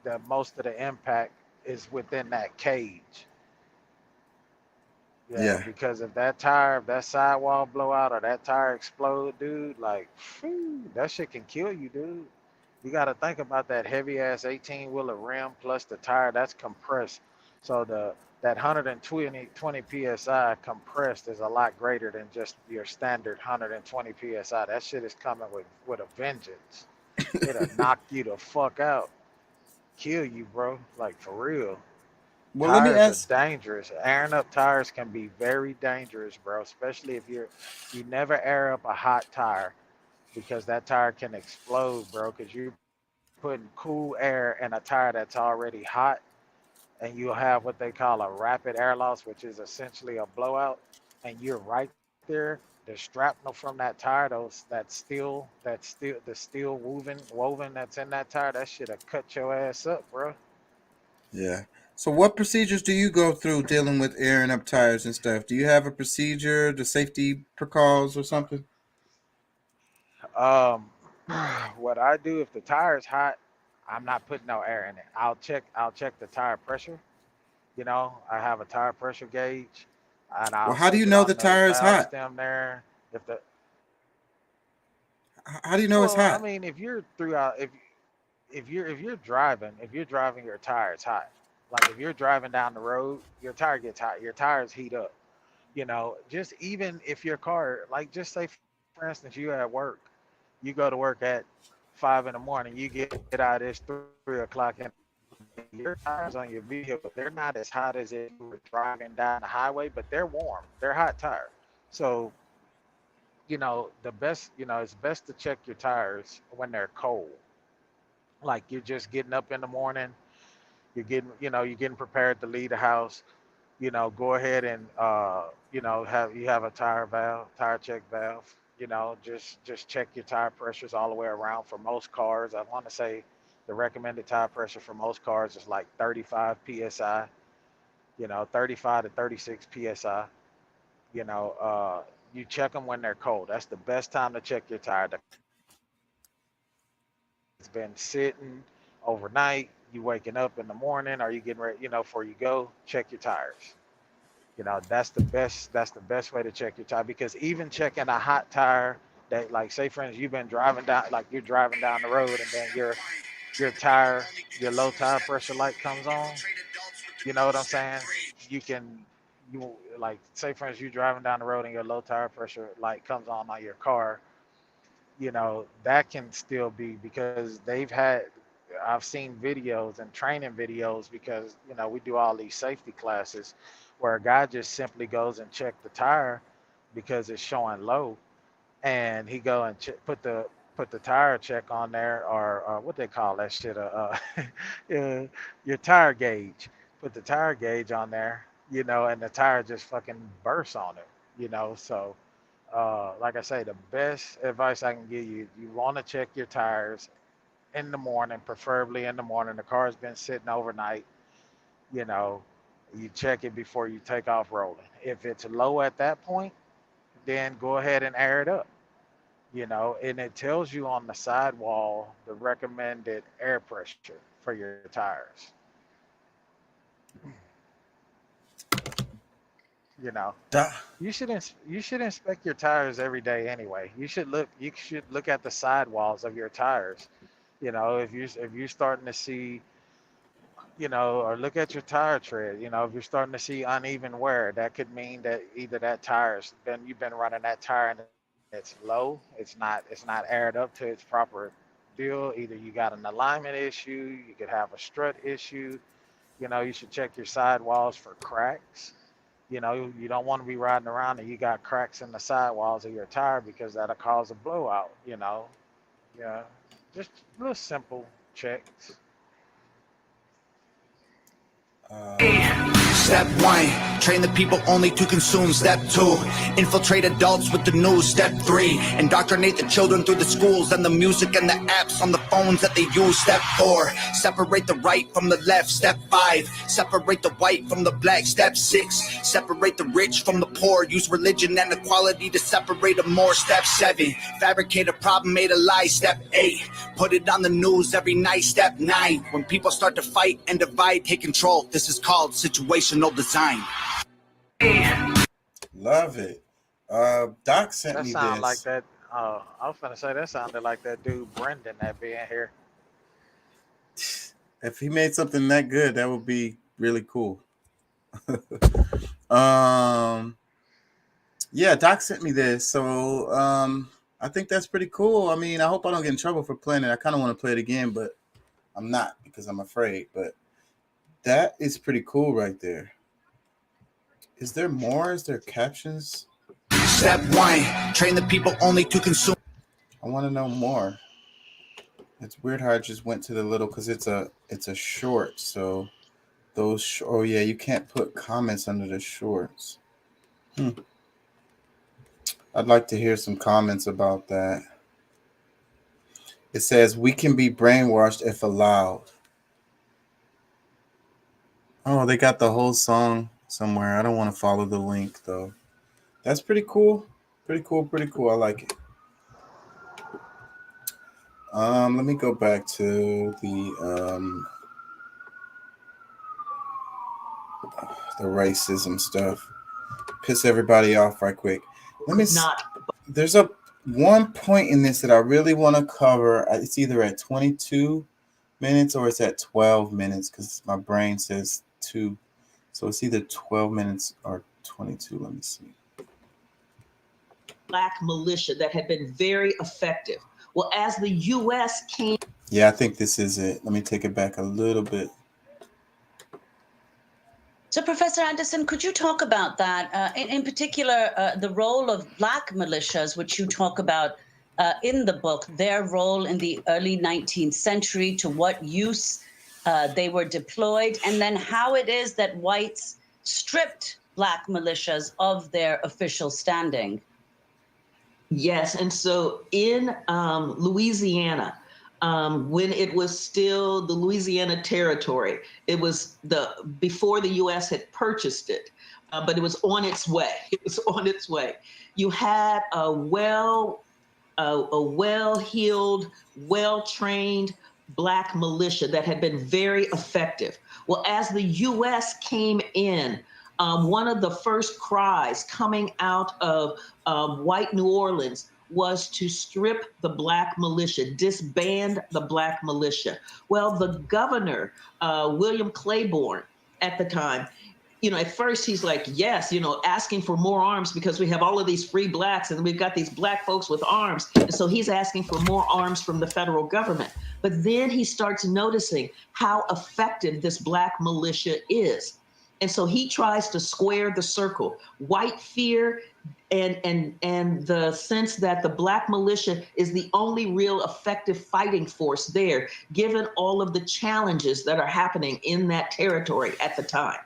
the most of the impact is within that cage. Yeah, Yeah. because if that sidewall blow out or that tire explode, dude, like, phew, that shit can kill you, dude. You got to think about that heavy ass 18 wheeler rim plus the tire that's compressed. So that 120 psi compressed is a lot greater than just your standard 120 psi. That shit is coming with a vengeance. It'll knock you the fuck out, kill you, bro. Like for real. Well, let me Tires are ask. dangerous. Airing up tires can be very dangerous, bro. Especially if you never air up a hot tire because that tire can explode, bro. Because you're putting cool air in a tire that's already hot, and you'll have what they call a rapid air loss, which is essentially a blowout. And you're right there. The shrapnel from that tire, the steel woven that's in that tire, that shit'll cut your ass up, bro. Yeah. So, what procedures do you go through dealing with airing up tires and stuff? Do you have a procedure, the safety protocols or something? Um, what I do if the tire is hot, I'm not putting no air in it. I'll check the tire pressure. I have a tire pressure gauge, and Well, I'll how do stick you it know the on the tire is valve hot? stem there. If the How do you know it's Well, I hot? mean, if you're throughout, if you're driving, your tire is hot. Like if you're driving down the road, your tire gets hot. Your tires heat up. Just even if your car, like just say for instance, you at work, you go to work at 5 in the morning, you get out, it's 3 o'clock in the afternoon. Your tires on your vehicle, they're not as hot as if you were driving down the highway, but they're warm. They're hot tires. So, it's best to check your tires when they're cold. Like you're just getting up in the morning, you're getting prepared to leave the house. Go ahead and have a tire check valve. Just check your tire pressures all the way around. For most cars, I want to say the recommended tire pressure for most cars is like 35 psi. 35 to 36 psi. You know, uh, you check them when they're cold. That's the best time to check your tire. The it's been sitting overnight. You waking up in the morning, are you getting ready? Before you go, check your tires. That's the best. That's the best way to check your tire because even checking a hot tire, that like say for instance you've been driving down, like you're driving down the road and then your low tire pressure light comes on. You know what I'm saying? You can you like say for instance you're driving down the road and your low tire pressure light comes on your car. That can still be because I've seen videos and training videos because we do all these safety classes where a guy just simply goes and check the tire because it's showing low, and he go and put the tire check on there, or what they call that shit, uh, your tire gauge. Put the tire gauge on there, and the tire just fucking bursts on it. So like I say, the best advice I can give you, you want to check your tires in the morning, preferably in the morning. The car's been sitting overnight, you know, you check it before you take off rolling. If it's low at that point, then go ahead and air it up, and it tells you on the sidewall the recommended air pressure for your tires. You know, Duh. you should inspect your tires every day anyway. You should look at the sidewalls of your tires. If you're starting to see, or look at your tire tread. If you're starting to see uneven wear, that could mean that either that tire's been you've been running that tire in the It's low. It's not aired up to its proper deal. Either you got an alignment issue, you could have a strut issue. You should check your sidewalls for cracks. You don't want to be riding around and you got cracks in the sidewalls of your tire because that'll cause a blowout. Yeah, just little simple checks. Step 1, train the people only to consume. Step 2, infiltrate adults with the news. Step 3, indoctrinate the children through the schools and the music and the apps on the phones that they use. Step 4, separate the right from the left. Step 5, separate the white from the black. Step 6, separate the rich from the poor. Use religion and equality to separate them more. Step 7, fabricate a problem, made a lie. Step 8, put it on the news every night. Step 9, when people start to fight and divide, take control. This is called situational design. Love it. Doc sent That me sound like this. that. I was gonna say that sounded like that dude Brendan that be in here. If he made something that good, that would be really cool. Yeah, Doc sent me this, so I think that's pretty cool. I mean, I hope I don't get in trouble for playing it. I kind of want to play it again, but I'm not because I'm afraid. But that is pretty cool right there. Is there more? Is there captions? Step 1, train the people only to consume. I want to know more. It's weird how I just went to the little because it's a short. So those oh yeah, you can't put comments under the shorts. I'd like to hear some comments about that. It says we can be brainwashed if allowed. Oh, they got the whole song somewhere. I don't want to follow the link though. That's pretty cool. Pretty cool. I like it. Let me go back to the racism stuff. Piss everybody off right quick. There's a one point in this that I really want to cover. It's either at 22 minutes or it's at 12 minutes because my brain says 2. So it's either 12 minutes or 22. Let me see. Black militia that had been very effective. Well, as the U.S. came... Yeah, I think this is it. Let me take it back a little bit. So, Professor Anderson, could you talk about that? In particular, the role of Black militias, which you talk about in the book, their role in the early 19th century, to what use they were deployed, and then how it is that whites stripped Black militias of their official standing. Yes, and so in Louisiana, when it was still the Louisiana Territory, it was before the U.S. had purchased it, but it was on its way. It was on its way. You had a well-heeled, well-trained Black militia that had been very effective. Well, as the U.S. came in, one of the first cries coming out of white New Orleans was to strip the Black militia, disband the Black militia. Well, the governor, William Claiborne, at the time, at first he's like, yes, asking for more arms because we have all of these free Blacks and we've got these Black folks with arms. And so he's asking for more arms from the federal government. But then he starts noticing how effective this Black militia is. And so he tries to square the circle. White fear and the sense that the Black militia is the only real effective fighting force there, given all of the challenges that are happening in that territory at the time.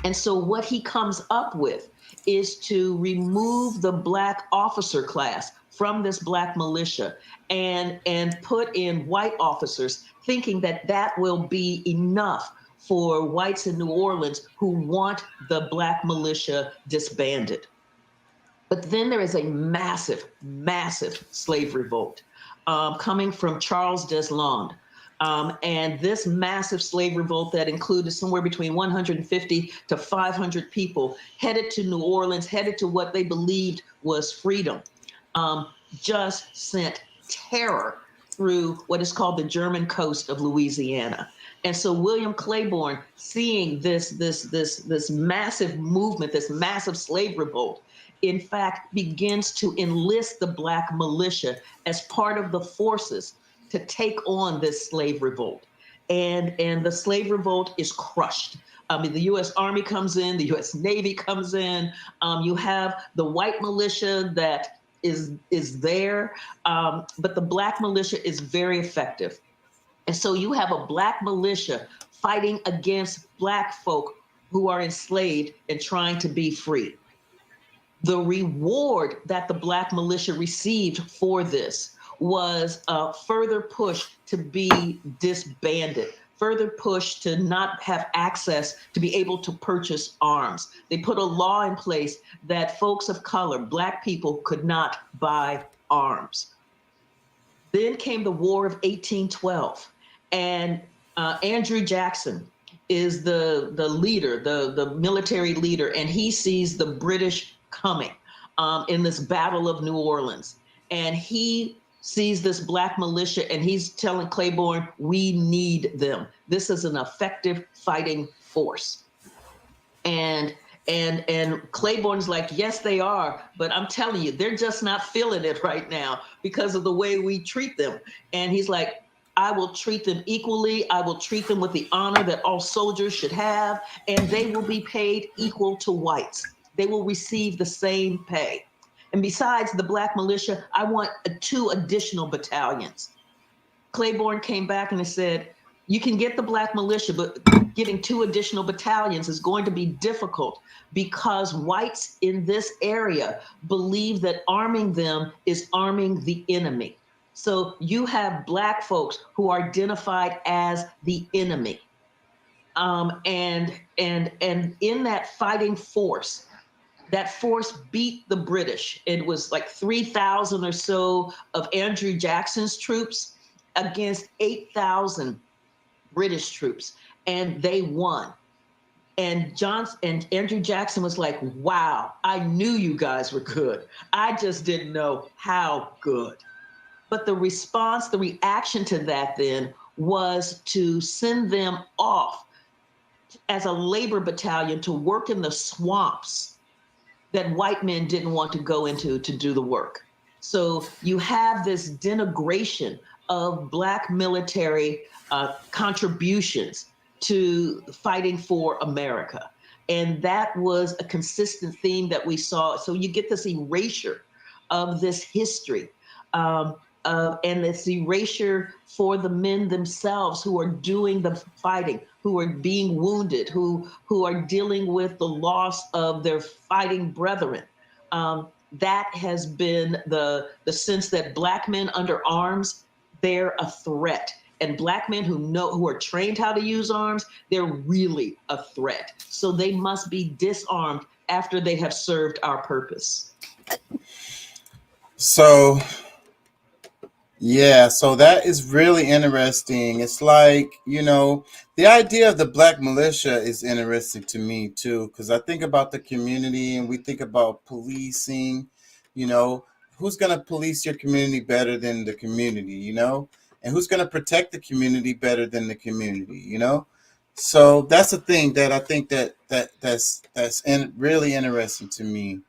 And so what he comes up with is to remove the Black officer class from this Black militia and put in white officers, thinking that that will be enough for whites in New Orleans who want the Black militia disbanded. But then there is a massive, massive slave revolt coming from Charles Deslandes. And this massive slave revolt that included somewhere between 150 to 500 people headed to New Orleans, headed to what they believed was freedom, just sent terror through what is called the German coast of Louisiana. And so William Claiborne, seeing this massive movement, this massive slave revolt, in fact, begins to enlist the Black militia as part of the forces to take on this slave revolt. And the slave revolt is crushed. I mean, the U.S. Army comes in, the U.S. Navy comes in. You have the white militia that is there, but the Black militia is very effective. And so you have a Black militia fighting against Black folk who are enslaved and trying to be free. The reward that the Black militia received for this was a further push to be disbanded, further push to not have access to be able to purchase arms. They put a law in place that folks of color, Black people, could not buy arms. Then came the War of 1812, and Andrew Jackson is the leader, the military leader, and he sees the British coming in this Battle of New Orleans. And he sees this Black militia and he's telling Claiborne, we need them. This is an effective fighting force. And Claiborne's like, yes, they are, but I'm telling you, they're just not feeling it right now because of the way we treat them. And he's like, I will treat them equally. I will treat them with the honor that all soldiers should have, and they will be paid equal to whites. They will receive the same pay. And besides the Black militia, I want 2 additional battalions. Claiborne came back and said, you can get the Black militia, but getting 2 additional battalions is going to be difficult because whites in this area believe that arming them is arming the enemy. So you have Black folks who are identified as the enemy. And in that fighting force, that force beat the British. It was like 3,000 or so of Andrew Jackson's troops against 8,000 British troops, and they won. And Andrew Jackson was like, wow, I knew you guys were good. I just didn't know how good. But the response, the reaction to that then was to send them off as a labor battalion to work in the swamps that white men didn't want to go into to do the work. So you have this denigration of Black military contributions to fighting for America. And that was a consistent theme that we saw. So you get this erasure of this history, and this erasure for the men themselves who are doing the fighting, who are being wounded, who are dealing with the loss of their fighting brethren. That has been the sense that Black men under arms, they're a threat. And Black men who are trained how to use arms, they're really a threat. So they must be disarmed after they have served our purpose. So, yeah, so that is really interesting. It's like, the idea of the Black militia is interesting to me too, because I think about the community and we think about policing, who's going to police your community better than the community, and who's going to protect the community better than the community, So that's the thing that I think that's really interesting to me.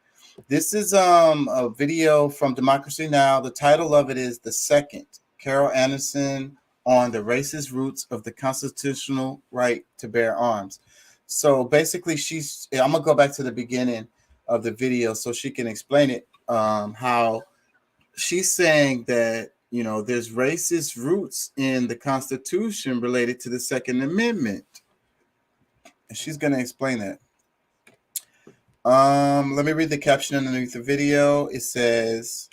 This is a video from Democracy Now! The title of it is The Second, Carol Anderson on the Racist Roots of the Constitutional Right to Bear Arms. So basically, I'm going to go back to the beginning of the video so she can explain it, how she's saying that, there's racist roots in the Constitution related to the Second Amendment. And she's going to explain that. Let me read the caption underneath the video. It says,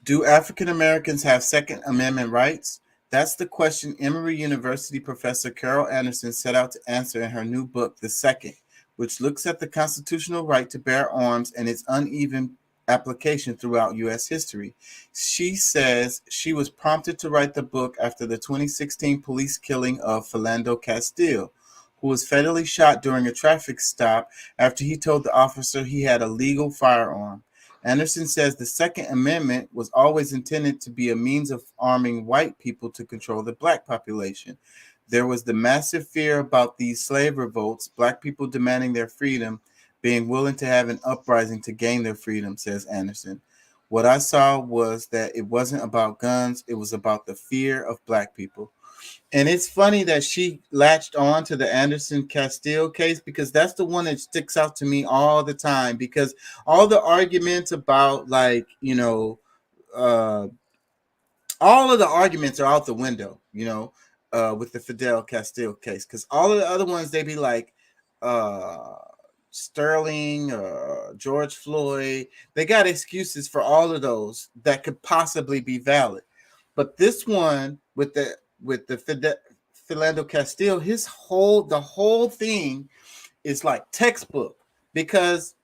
do African Americans have Second Amendment rights? That's the question Emory University professor Carol Anderson set out to answer in her new book, The Second, which looks at the constitutional right to bear arms and its uneven application throughout U.S. history. She says she was prompted to write the book after the 2016 police killing of Philando Castile, who was fatally shot during a traffic stop after he told the officer he had a legal firearm. Anderson says the Second Amendment was always intended to be a means of arming white people to control the Black population. There was the massive fear about these slave revolts, Black people demanding their freedom, being willing to have an uprising to gain their freedom, says Anderson. What I saw was that it wasn't about guns, it was about the fear of black people. And it's funny that she latched on to the Anderson Castile case, because that's the one that sticks out to me all the time, because all the arguments about, like, you know, all of the arguments are out the window, you know, with the Fidel Castile case, because all of the other ones, they be like Sterling, George Floyd, they got excuses for all of those that could possibly be valid. But this one with the Philando Castile, the whole thing is like textbook, because,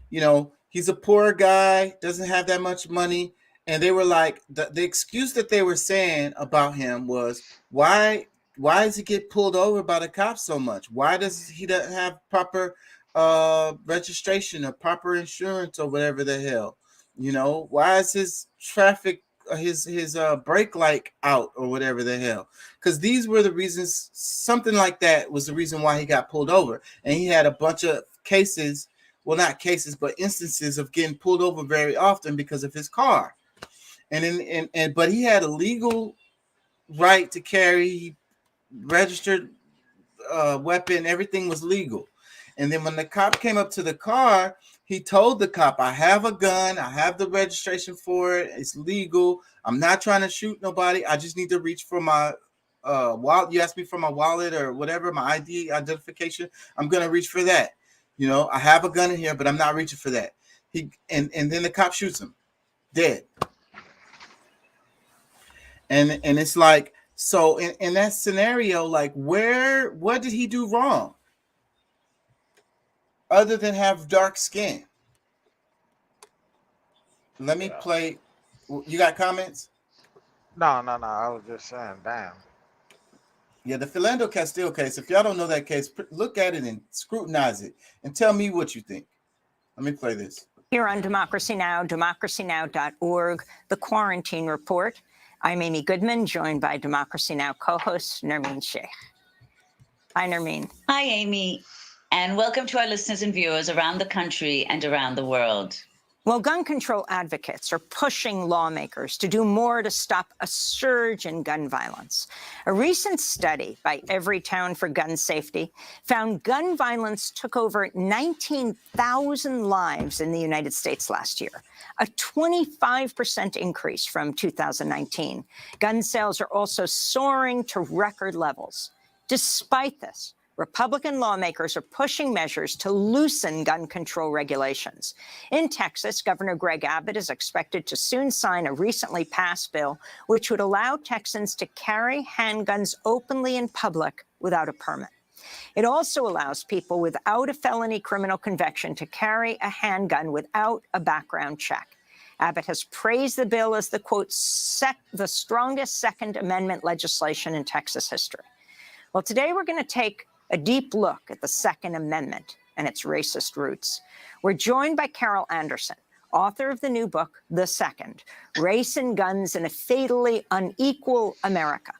you know, he's a poor guy, doesn't have that much money. And they were like, the excuse that they were saying about him was, why does he get pulled over by the cops so much? Why does he not have proper registration or proper insurance or whatever the hell? You know, why is his traffic, his brake light out or whatever the hell? Because these were the reasons. Something like that was the reason why he got pulled over. And he had a bunch of cases, well, not cases, but instances of getting pulled over very often because of his car. But he had a legal right to carry, registered weapon, everything was legal. And then when the cop came up to the car, he told the cop, I have a gun, I have the registration for it, it's legal, I'm not trying to shoot nobody, I just need to reach for my wallet. You asked me for my wallet or whatever, my ID identification, I'm gonna reach for that. You know, I have a gun in here, but I'm not reaching for that. And then the cop shoots him dead. And it's like, so in that scenario, like, what did he do wrong other than have dark skin? Let me play. You got comments? No. I was just saying, damn. Yeah, the Philando Castile case. If y'all don't know that case, look at it and scrutinize it and tell me what you think. Let me play this. Here on Democracy Now!, democracynow.org, The Quarantine Report. I'm Amy Goodman, joined by Democracy Now! Co-host Nermeen Sheikh. Hi, Nermeen. Hi, Amy, and welcome to our listeners and viewers around the country and around the world. Well, gun control advocates are pushing lawmakers to do more to stop a surge in gun violence. A recent study by Everytown for Gun Safety found gun violence took over 19,000 lives in the United States last year, a 25% increase from 2019. Gun sales are also soaring to record levels. Despite this, Republican lawmakers are pushing measures to loosen gun control regulations. In Texas, Governor Greg Abbott is expected to soon sign a recently passed bill which would allow Texans to carry handguns openly in public without a permit. It also allows people without a felony criminal conviction to carry a handgun without a background check. Abbott has praised the bill as the, quote, the strongest Second Amendment legislation in Texas history. Well, today we're going to take a deep look at the Second Amendment and its racist roots. We're joined by Carol Anderson, author of the new book, The Second, Race and Guns in a Fatally Unequal America.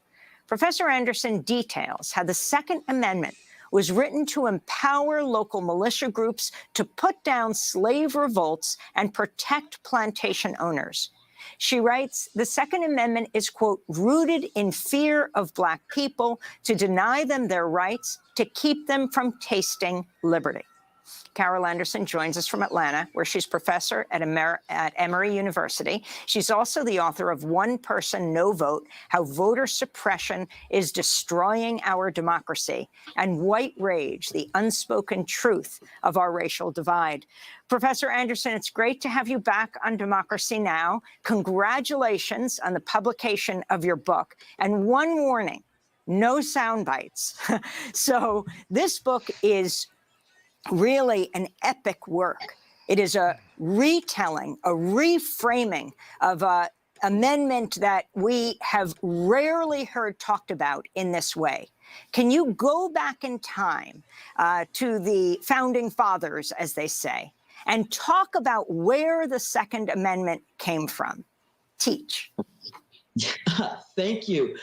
Professor Anderson details how the Second Amendment was written to empower local militia groups to put down slave revolts and protect plantation owners. She writes, the Second Amendment is, quote, rooted in fear of Black people to deny them their rights, to keep them from tasting liberty. Carol Anderson joins us from Atlanta, where she's professor at Emory University. She's also the author of One Person, No Vote, How Voter Suppression is Destroying Our Democracy, and White Rage, The Unspoken Truth of Our Racial Divide. Professor Anderson, it's great to have you back on Democracy Now! Congratulations on the publication of your book. And one warning, no sound bites. So this book is really an epic work. It is a retelling, a reframing of an amendment that we have rarely heard talked about in this way. Can you go back in time to the founding fathers, as they say, and talk about where the Second Amendment came from? Teach. Thank you.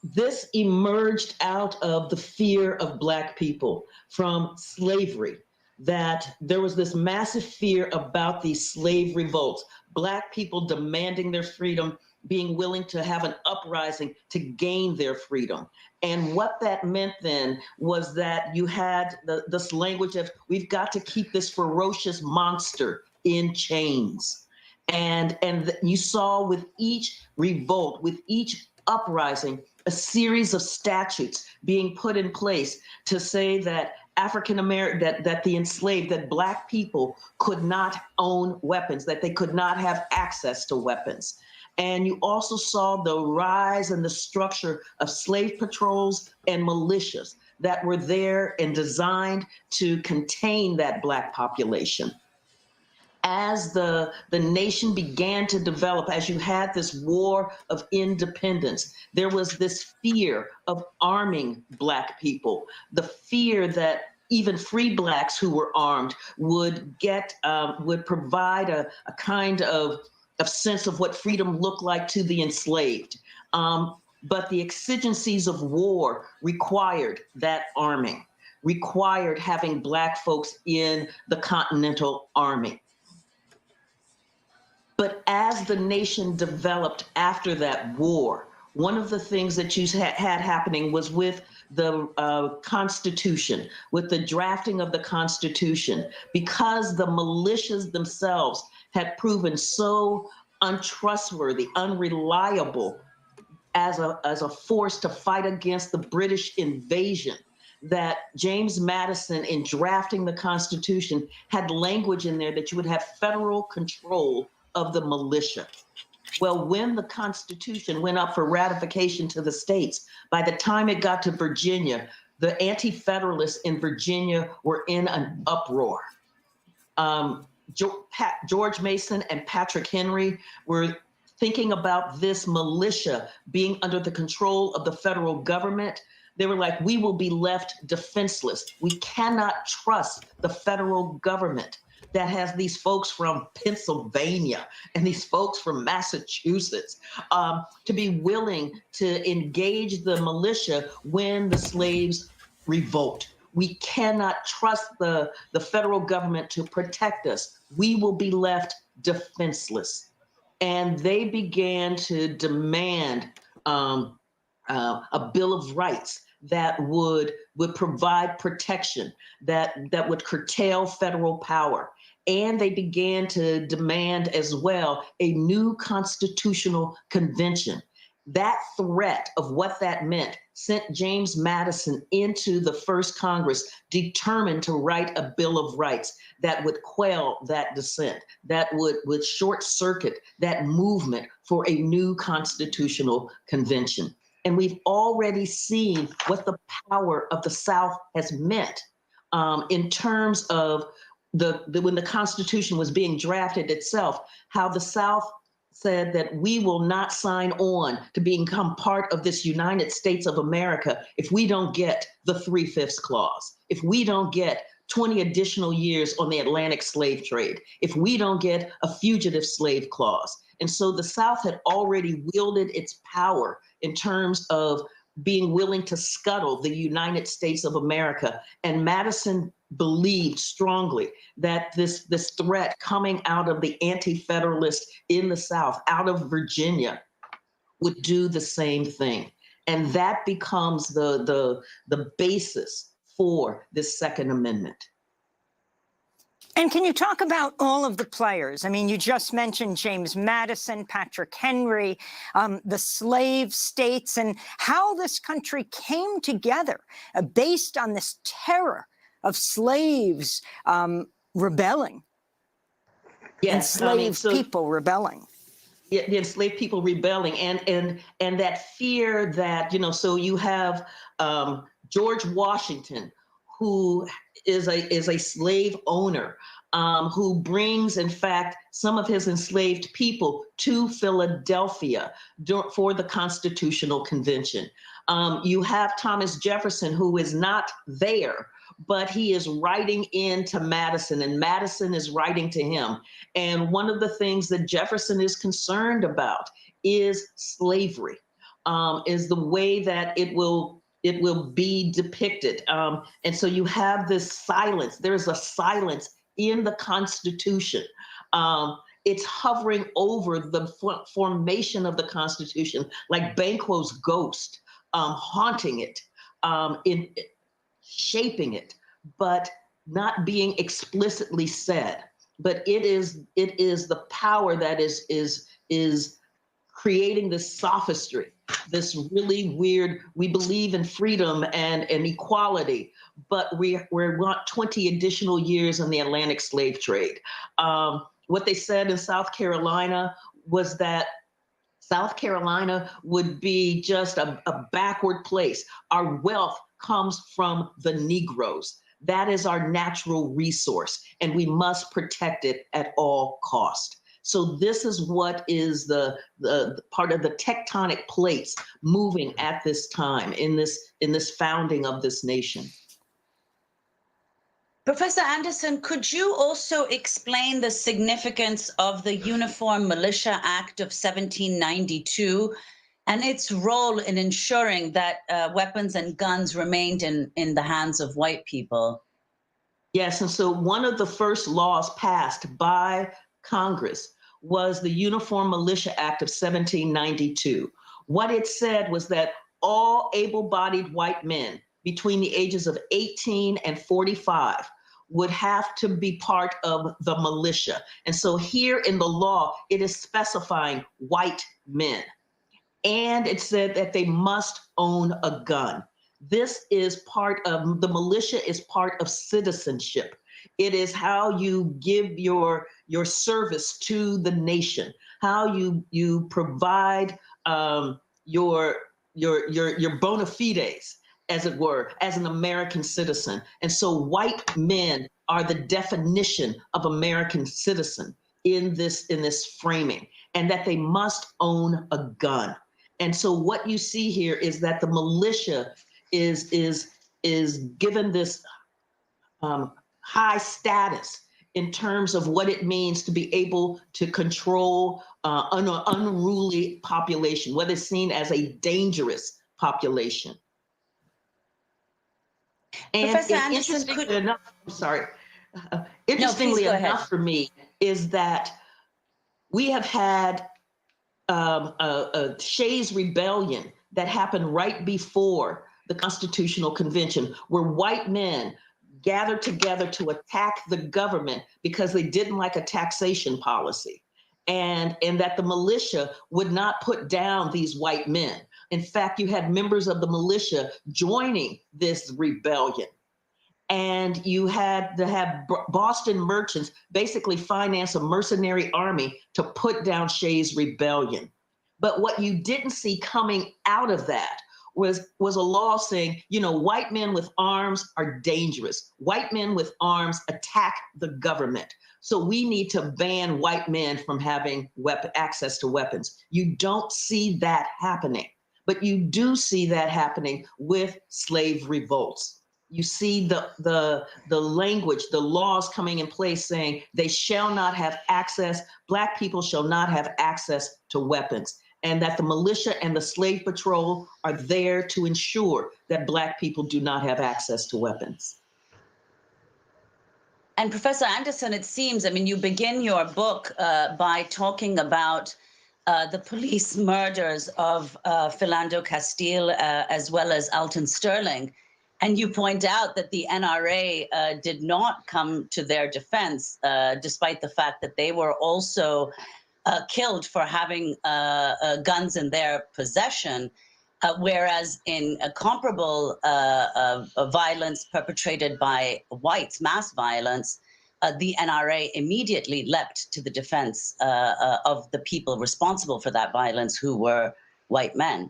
This emerged out of the fear of Black people from slavery. that there was this massive fear about these slave revolts, Black people demanding their freedom, being willing to have an uprising to gain their freedom. And what that meant then was that you had this language of, we've got to keep this ferocious monster in chains. And you saw with each revolt, with each uprising, a series of statutes being put in place to say that African American, that the enslaved, that Black people could not own weapons, that they could not have access to weapons. And you also saw the rise and the structure of slave patrols and militias that were there and designed to contain that Black population. As the nation began to develop, as you had this war of independence, there was this fear of arming Black people, the fear that even free Blacks who were armed would provide a kind of sense of what freedom looked like to the enslaved. But the exigencies of war required that arming, required having Black folks in the Continental Army. But as the nation developed after that war, one of the things that you had happening was with the Constitution, with the drafting of the Constitution, because the militias themselves had proven so untrustworthy, unreliable as a force to fight against the British invasion, that James Madison, in drafting the Constitution, had language in there that you would have federal control of the militia. Well, when the Constitution went up for ratification to the states, by the time it got to Virginia, the Anti-Federalists in Virginia were in an uproar. George Mason and Patrick Henry were thinking about this militia being under the control of the federal government. They were like, we will be left defenseless. We cannot trust the federal government that has these folks from Pennsylvania and these folks from Massachusetts to be willing to engage the militia when the slaves revolt. We cannot trust the federal government to protect us. We will be left defenseless. And they began to demand a Bill of Rights that would provide protection, that would curtail federal power. And they began to demand as well a new constitutional convention. That threat of what that meant sent James Madison into the first Congress determined to write a Bill of Rights that would quell that dissent, that would short circuit that movement for a new constitutional convention. And we've already seen what the power of the South has meant in terms of when the Constitution was being drafted itself, how the South said that we will not sign on to become part of this United States of America if we don't get the 3/5 clause, if we don't get 20 additional years on the Atlantic slave trade, if we don't get a fugitive slave clause. And so the South had already wielded its power in terms of being willing to scuttle the United States of America. And Madison believed strongly that this threat coming out of the Anti-Federalists in the South, out of Virginia, would do the same thing. And that becomes the basis for this Second Amendment. And can you talk about all of the players? I mean, you just mentioned James Madison, Patrick Henry, the slave states, and how this country came together based on this terror of slaves rebelling, enslaved people rebelling. Yeah, the enslaved people rebelling, and that fear that, so you have George Washington, who is a slave owner, who brings, in fact, some of his enslaved people to Philadelphia for the Constitutional Convention. You have Thomas Jefferson, who is not there, but he is writing into Madison, and Madison is writing to him. And one of the things that Jefferson is concerned about is slavery, is the way that it will it will be depicted. And so you have this silence. There's a silence in the Constitution. It's hovering over the formation of the Constitution, like Banquo's ghost, haunting it, in shaping it, but not being explicitly said. But it is the power that is creating this sophistry, this really weird, we believe in freedom and equality, but we want 20 additional years in the Atlantic slave trade. What they said in South Carolina was that South Carolina would be just a backward place. Our wealth comes from the Negroes. That is our natural resource, and we must protect it at all cost. So this is what is the part of the tectonic plates moving at this time in this founding of this nation. Professor Anderson, could you also explain the significance of the Uniform Militia Act of 1792 and its role in ensuring that weapons and guns remained in the hands of white people? Yes, and so one of the first laws passed by Congress was the Uniform Militia Act of 1792. What it said was that all able-bodied white men between the ages of 18 and 45 would have to be part of the militia. And so here in the law, it is specifying white men. And it said that they must own a gun. This is part of, the militia is part of citizenship. It is how you give your service to the nation, how you provide your bona fides, as it were, as an American citizen. And so white men are the definition of American citizen in this framing, and that they must own a gun. And so what you see here is that the militia is given this high status in terms of what it means to be able to control an unruly population, what is seen as a dangerous population. And Professor Anderson, interestingly enough, I'm sorry. Interestingly enough for me is that we have had a Shays Rebellion that happened right before the Constitutional Convention, where white men gathered together to attack the government because they didn't like a taxation policy, and that the militia would not put down these white men. In fact, you had members of the militia joining this rebellion. And you had to have Boston merchants basically finance a mercenary army to put down Shays Rebellion. But what you didn't see coming out of that was a law saying, you know, white men with arms are dangerous. White men with arms attack the government. So we need to ban white men from having access to weapons. You don't see that happening, but you do see that happening with slave revolts. You see the language, the laws coming in place saying they shall not have access, Black people shall not have access to weapons, and that the militia and the slave patrol are there to ensure that Black people do not have access to weapons. And Professor Anderson, it seems, I mean, you begin your book by talking about the police murders of Philando Castile as well as Alton Sterling. And you point out that the NRA did not come to their defense, despite the fact that they were also killed for having guns in their possession, whereas in a comparable violence perpetrated by whites, mass violence, the NRA immediately leapt to the defense of the people responsible for that violence, who were white men.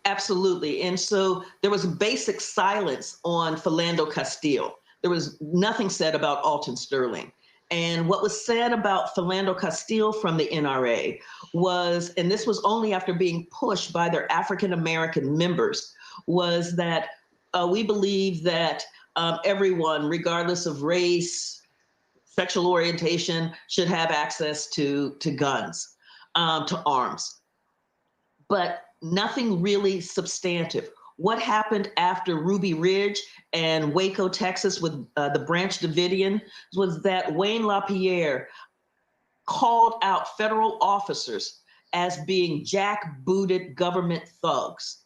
Absolutely. And so there was basic silence on Philando Castile. There was nothing said about Alton Sterling. And what was said about Philando Castile from the NRA was, and this was only after being pushed by their African-American members, was that we believe that everyone, regardless of race, sexual orientation, should have access to guns, to arms. But nothing really substantive. What happened after Ruby Ridge and Waco, Texas, with the Branch Davidian was that Wayne LaPierre called out federal officers as being jackbooted government thugs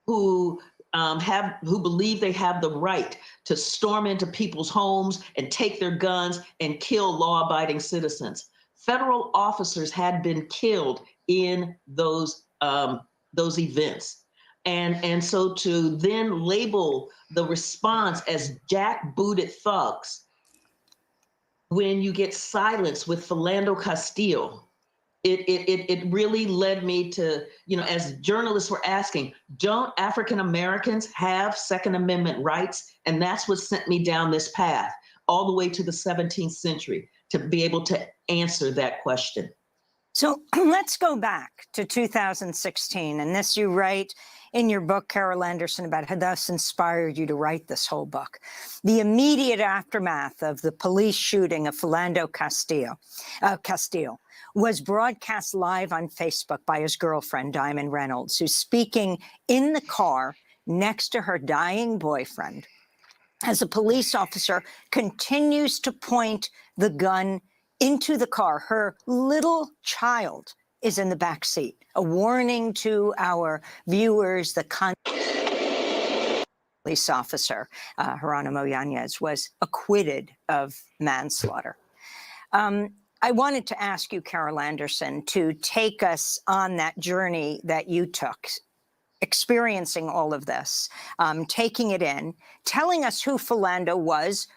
who believe they have the right to storm into people's homes and take their guns and kill law-abiding citizens. Federal officers had been killed in those events. And so to then label the response as jackbooted thugs when you get silence with Philando Castile, it really led me to, as journalists were asking, don't African Americans have Second Amendment rights? And that's what sent me down this path all the way to the 17th century to be able to answer that question. So let's go back to 2016. And this you write in your book, Carol Anderson, about how thus inspired you to write this whole book. The immediate aftermath of the police shooting of Philando Castile was broadcast live on Facebook by his girlfriend, Diamond Reynolds, who's speaking in the car next to her dying boyfriend as a police officer continues to point the gun into the car. Her little child is in the back seat. A warning to our viewers, the police officer, Geronimo Yanez, was acquitted of manslaughter. I wanted to ask you, Carol Anderson, to take us on that journey that you took, experiencing all of this, taking it in, telling us who Philando was,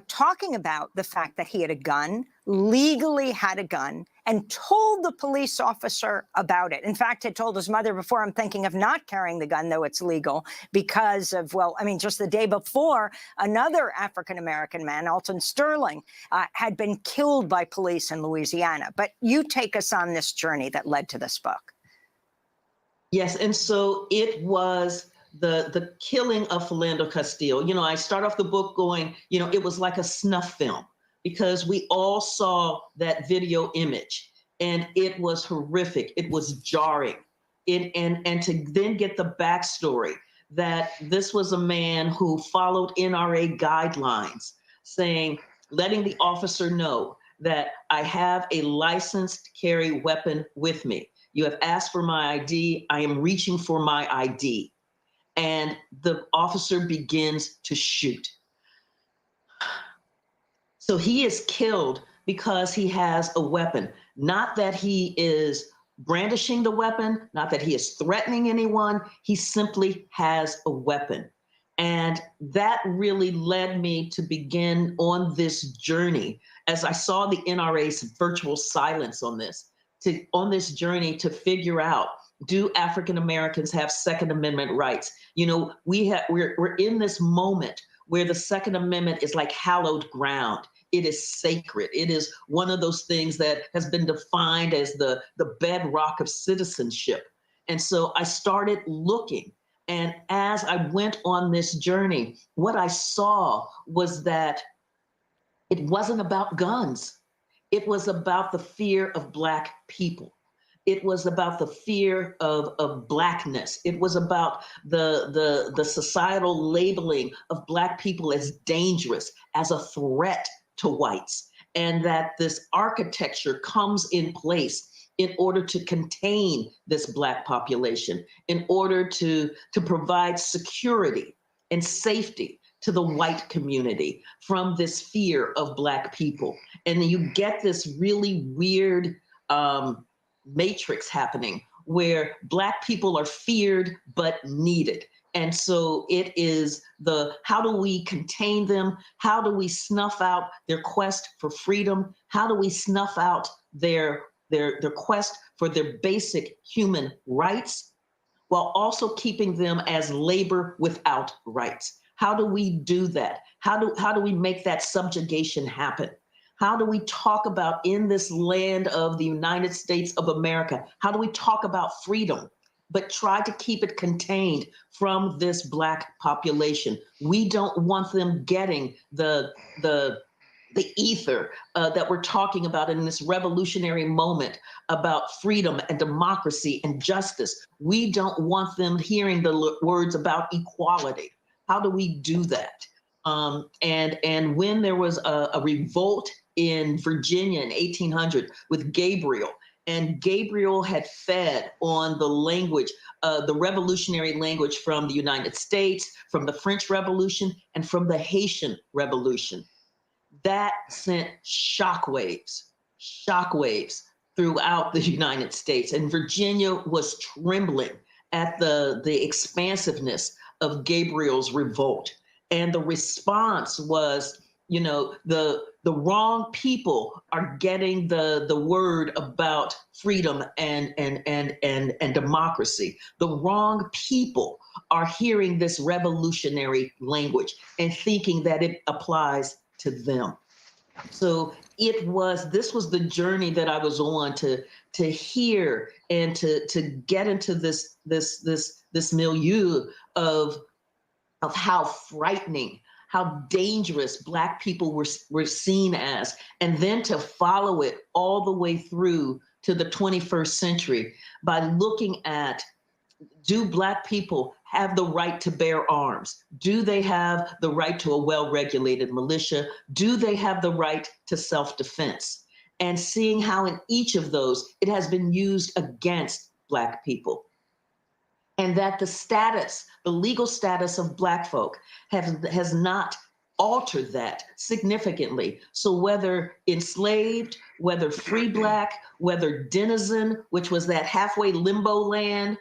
talking about the fact that he had a gun, legally had a gun, and told the police officer about it. In fact, had told his mother before, I'm thinking of not carrying the gun, though it's legal, because of, just the day before, another African-American man, Alton Sterling, had been killed by police in Louisiana. But you take us on this journey that led to this book. Yes, and so it was the killing of Philando Castile. I start off the book going, it was like a snuff film, because we all saw that video image and it was horrific. It was jarring. And to then get the backstory that this was a man who followed NRA guidelines, letting the officer know that I have a license to carry weapon with me. You have asked for my ID. I am reaching for my ID. And the officer begins to shoot. So he is killed because he has a weapon, not that he is brandishing the weapon, not that he is threatening anyone. He simply has a weapon. And that really led me to begin on this journey as I saw the NRA's virtual silence on this journey to figure out, do African Americans have Second Amendment rights? We're in this moment where the Second Amendment is like hallowed ground. It is sacred. It is one of those things that has been defined as the bedrock of citizenship. And so I started looking. And as I went on this journey, what I saw was that it wasn't about guns. It was about the fear of Black people. It was about the fear of Blackness. It was about the societal labeling of Black people as dangerous, as a threat to whites, and that this architecture comes in place in order to contain this Black population, in order to provide security and safety to the white community from this fear of Black people. And then you get this really weird matrix happening where Black people are feared but needed. And so it is how do we contain them? How do we snuff out their quest for freedom? How do we snuff out their quest for their basic human rights while also keeping them as labor without rights? How do we do that? How do we make that subjugation happen? How do we talk about, in this land of the United States of America, how do we talk about freedom, but try to keep it contained from this Black population? We don't want them getting the the ether that we're talking about in this revolutionary moment about freedom and democracy and justice. We don't want them hearing the words about equality. How do we do that? And when there was a revolt in Virginia in 1800 with Gabriel, and Gabriel had fed on the language, the revolutionary language from the United States, from the French Revolution, and from the Haitian Revolution. That sent shockwaves throughout the United States. And Virginia was trembling at the expansiveness of Gabriel's revolt. And the response was, you know, the wrong people are getting the word about freedom and democracy. The wrong people are hearing this revolutionary language and thinking that it applies to them. So this was the journey that I was on to hear and to get into this milieu of how frightening, how dangerous Black people were seen as, and then to follow it all the way through to the 21st century by looking at, do Black people have the right to bear arms? Do they have the right to a well-regulated militia? Do they have the right to self-defense? And seeing how in each of those, it has been used against Black people. And that the legal status of Black folk has not altered that significantly. So whether enslaved, whether free Black, whether denizen, which was that halfway limbo land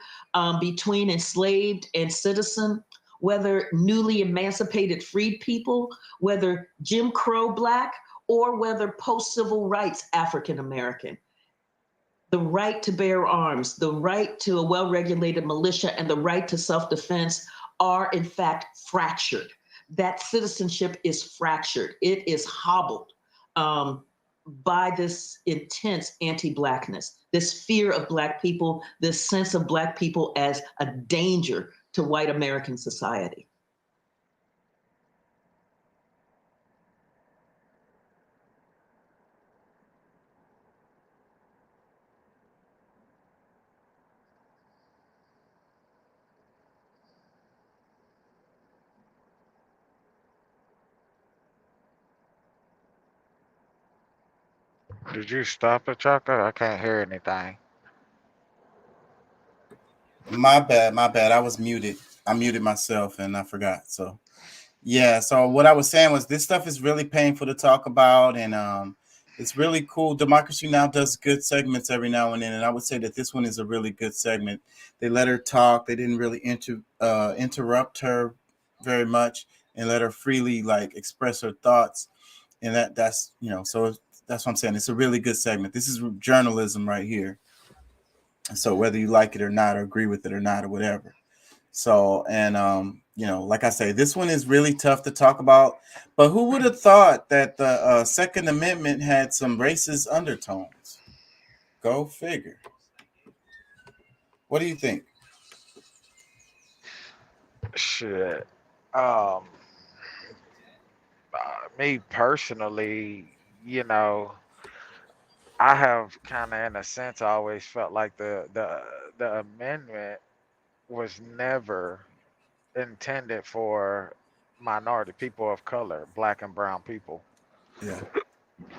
between enslaved and citizen, whether newly emancipated freed people, whether Jim Crow Black, or whether post-civil rights African American. The right to bear arms, the right to a well-regulated militia, and the right to self-defense are in fact fractured. That citizenship is fractured. It is hobbled by this intense anti-Blackness, this fear of Black people, this sense of Black people as a danger to white American society. Did you stop it, Chaka? I can't hear anything. My bad, my bad. I was muted. I muted myself and I forgot. So yeah, so what I was saying was this stuff is really painful to talk about, and it's really cool. Democracy Now! Does good segments every now and then, and I would say that this one is a really good segment. They let her talk. They didn't really interrupt her very much and let her freely like express her thoughts. And that's so that's what I'm saying. It's a really good segment. This is journalism right here. So whether you like it or not, or agree with it or not, or whatever. So, and like I say, this one is really tough to talk about. But who would have thought that the Second Amendment had some racist undertones? Go figure. What do you think? Shit. Me personally, you know, I have kind of, in a sense, always felt like the amendment was never intended for minority people of color, Black and brown people. Yeah.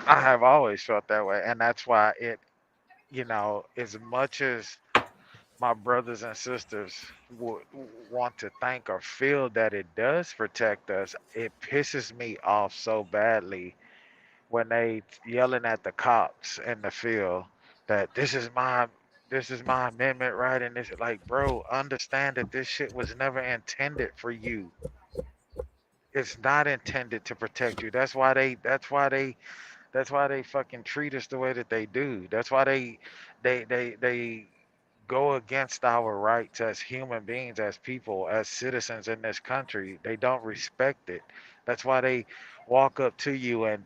I have always felt that way, and that's why as much as my brothers and sisters would want to think or feel that it does protect us, it pisses me off so badly when they yelling at the cops in the field that this is my amendment, right? And it's like, bro, understand that this shit was never intended for you. It's not intended to protect you. That's why they fucking treat us the way that they do. That's why they go against our rights as human beings, as people, as citizens in this country. They don't respect it. That's why they walk up to you and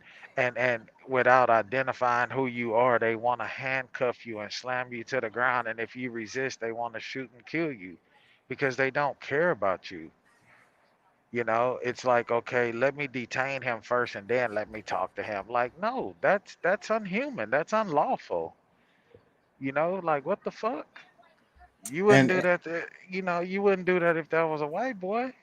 without identifying who you are, they want to handcuff you and slam you to the ground. And if you resist, they want to shoot and kill you because they don't care about you. You know, it's like, okay, let me detain him first and then let me talk to him. Like, no, that's unhuman. That's unlawful. You know, like what the fuck? You wouldn't do and that. You know, you wouldn't do that if that was a white boy.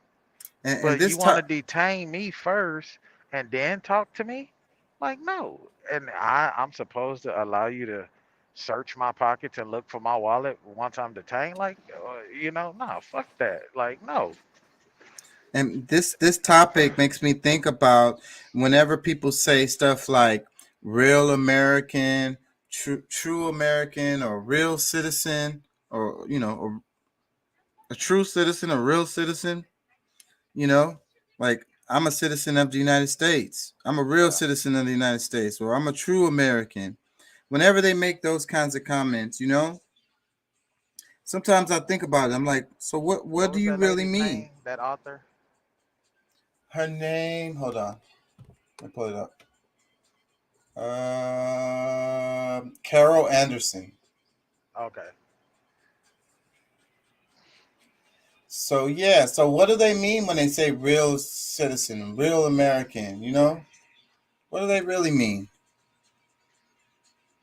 and But this you want to top. detain me first and then talk to me? Like, no. And I'm supposed to allow you to search my pockets and look for my wallet once I'm detained? Like, you know, nah, fuck that. Like, no. And this topic makes me think about whenever people say stuff like real American, true American, or real citizen, or or a true citizen, a real citizen. You know, like I'm a citizen of the United States. I'm a real Yeah. citizen of the United States, or I'm a true American. Whenever they make those kinds of comments, sometimes I think about it. I'm like, so what What do was you that really lady's mean? name? That author? Her name, hold on. Let me pull it up. Carol Anderson. Okay. So yeah, so what do they mean when they say real citizen, real American? What do they really mean?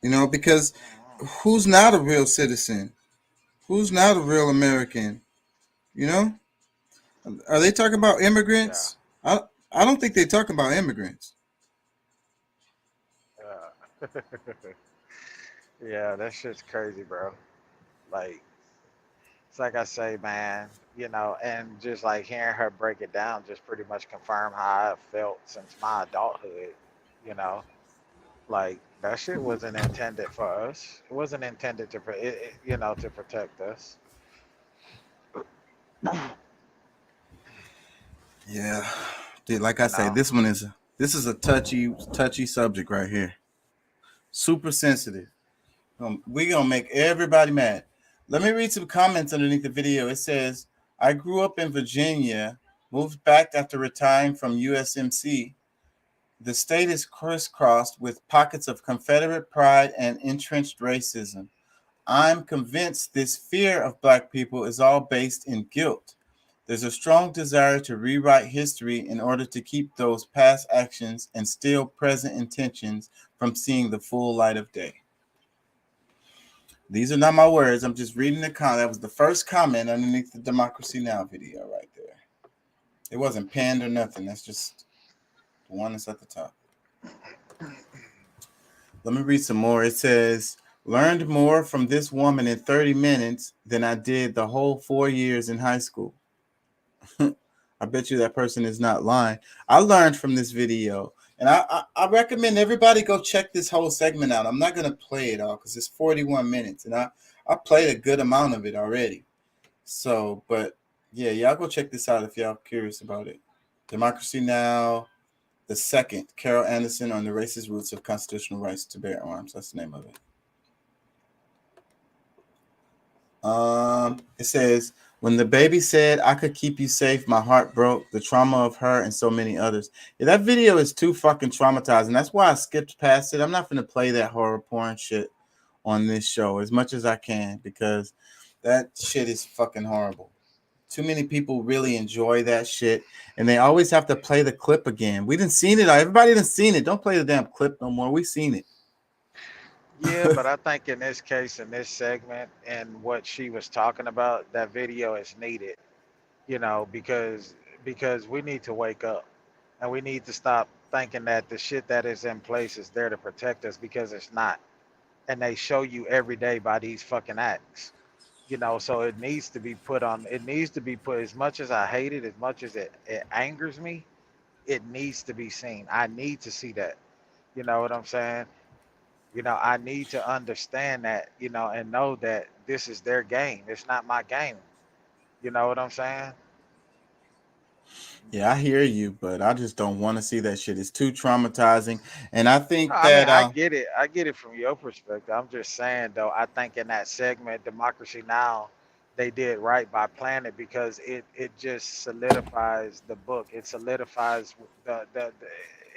Because who's not a real citizen? Who's not a real American? You know? Are they talking about Yeah. immigrants? I don't think they're talking about immigrants. Yeah. Yeah, that shit's crazy, bro. Like, it's like I say, man, you know, and just like hearing her break it down just pretty much confirm how I felt since my adulthood, you know. Like that shit wasn't intended for us. It wasn't intended to, you know, to protect us. Yeah. Dude, like I You say, know. this is a touchy subject right here. Super sensitive. We're gonna make everybody mad. Let me read some comments underneath the video. It says, I grew up in Virginia, moved back after retiring from USMC. The state is crisscrossed with pockets of Confederate pride and entrenched racism. I'm convinced this fear of Black people is all based in guilt. There's a strong desire to rewrite history in order to keep those past actions and still present intentions from seeing the full light of day. These are not my words. I'm just reading the comment. That was the first comment underneath the Democracy Now! Video right there. It wasn't panned or nothing. That's just the one that's at the top. Let me read some more. It says, learned more from this woman in 30 minutes than I did the whole 4 years in high school. I bet you that person is not lying. I learned from this video, and I recommend everybody go check this whole segment out. I'm not going to play it all because it's 41 minutes, and I played a good amount of it already. So, but yeah, y'all go check this out if y'all curious about it. Democracy Now! The second, Carol Anderson on the racist roots of constitutional rights to bear arms. That's the name of it. It says, when the baby said, I could keep you safe, my heart broke. The trauma of her and so many others. Yeah, that video is too fucking traumatizing. That's why I skipped past it. I'm not going to play that horror porn shit on this show as much as I can because that shit is fucking horrible. Too many people really enjoy that shit, and they always have to play the clip again. We didn't seen it. Everybody didn't seen it. Don't play the damn clip no more. We seen it. Yeah, but I think in this case, in this segment, and what she was talking about, that video is needed. You know, because we need to wake up, and we need to stop thinking that the shit that is in place is there to protect us because it's not. And they show you every day by these fucking acts. You know, so it needs to be put on. It needs to be put. As much as I hate it, as much as it angers me, it needs to be seen. I need to see that. You know what I'm saying? You know, I need to understand that, you know, and know that this is their game. It's not my game. You know what I'm saying? Yeah, I hear you, but I just don't want to see that shit. It's too traumatizing, and I No, think I mean, that I get it. I get it from your perspective. I'm just saying, though, I think in that segment, Democracy Now!, they did right by playing it because it just solidifies the book. It solidifies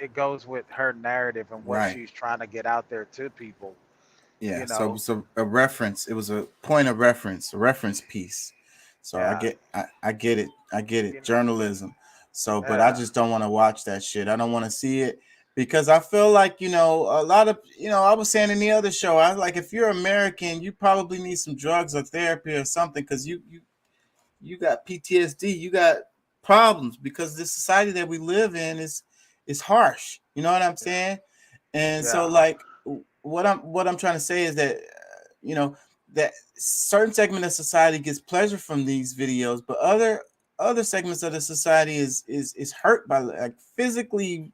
it goes with her narrative and what right. she's trying to get out there to people, Yeah, you so it know? was a reference. It was a point of reference, a reference piece. So Yeah. I get it. I get You it. know, Journalism. So, but I just don't want to watch that shit. I don't want to see it because I feel like, a lot of, I was saying in the other show, I was like, if you're American, you probably need some drugs or therapy or something because you got PTSD, you got problems because the society that we live in is harsh. You know what I'm saying? And so, like, what I'm trying to say is that, that certain segment of society gets pleasure from these videos, but other segments of the society is hurt by, like, physically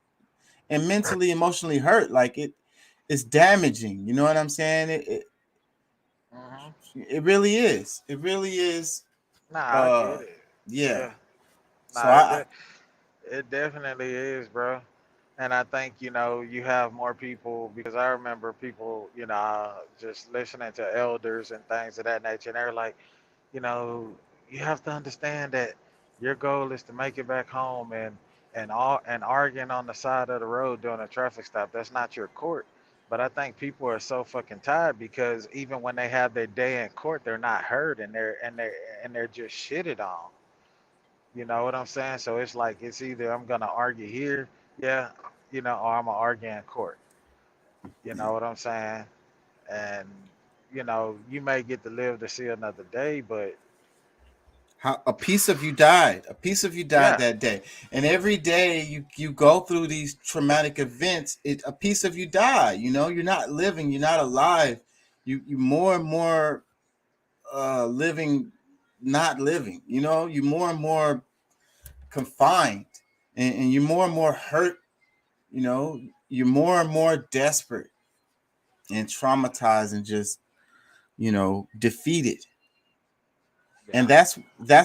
and mentally, emotionally hurt. Like, it's damaging. You know what I'm saying? It really is. It really is. Nah, I get it. Yeah. So Nah, it definitely is, bro. And I think, you have more people because I remember people, just listening to elders and things of that nature. And they're like, you know, you have to understand that your goal is to make it back home and arguing on the side of the road during a traffic stop. That's not your court. But I think people are so fucking tired because even when they have their day in court, they're not heard and they're just shitted on. You know what I'm saying? So it's like it's either I'm gonna argue here, yeah, or I'm gonna argue in court. You know what I'm saying? And you may get to live to see another day, but how a piece of you died. A piece of you died that day. And every day you go through these traumatic events, a piece of you die. You're not living, you're not alive. You more and more living, not living. You more and more confined, and you're more and more hurt. You're more and more desperate and traumatized and just defeated. And that's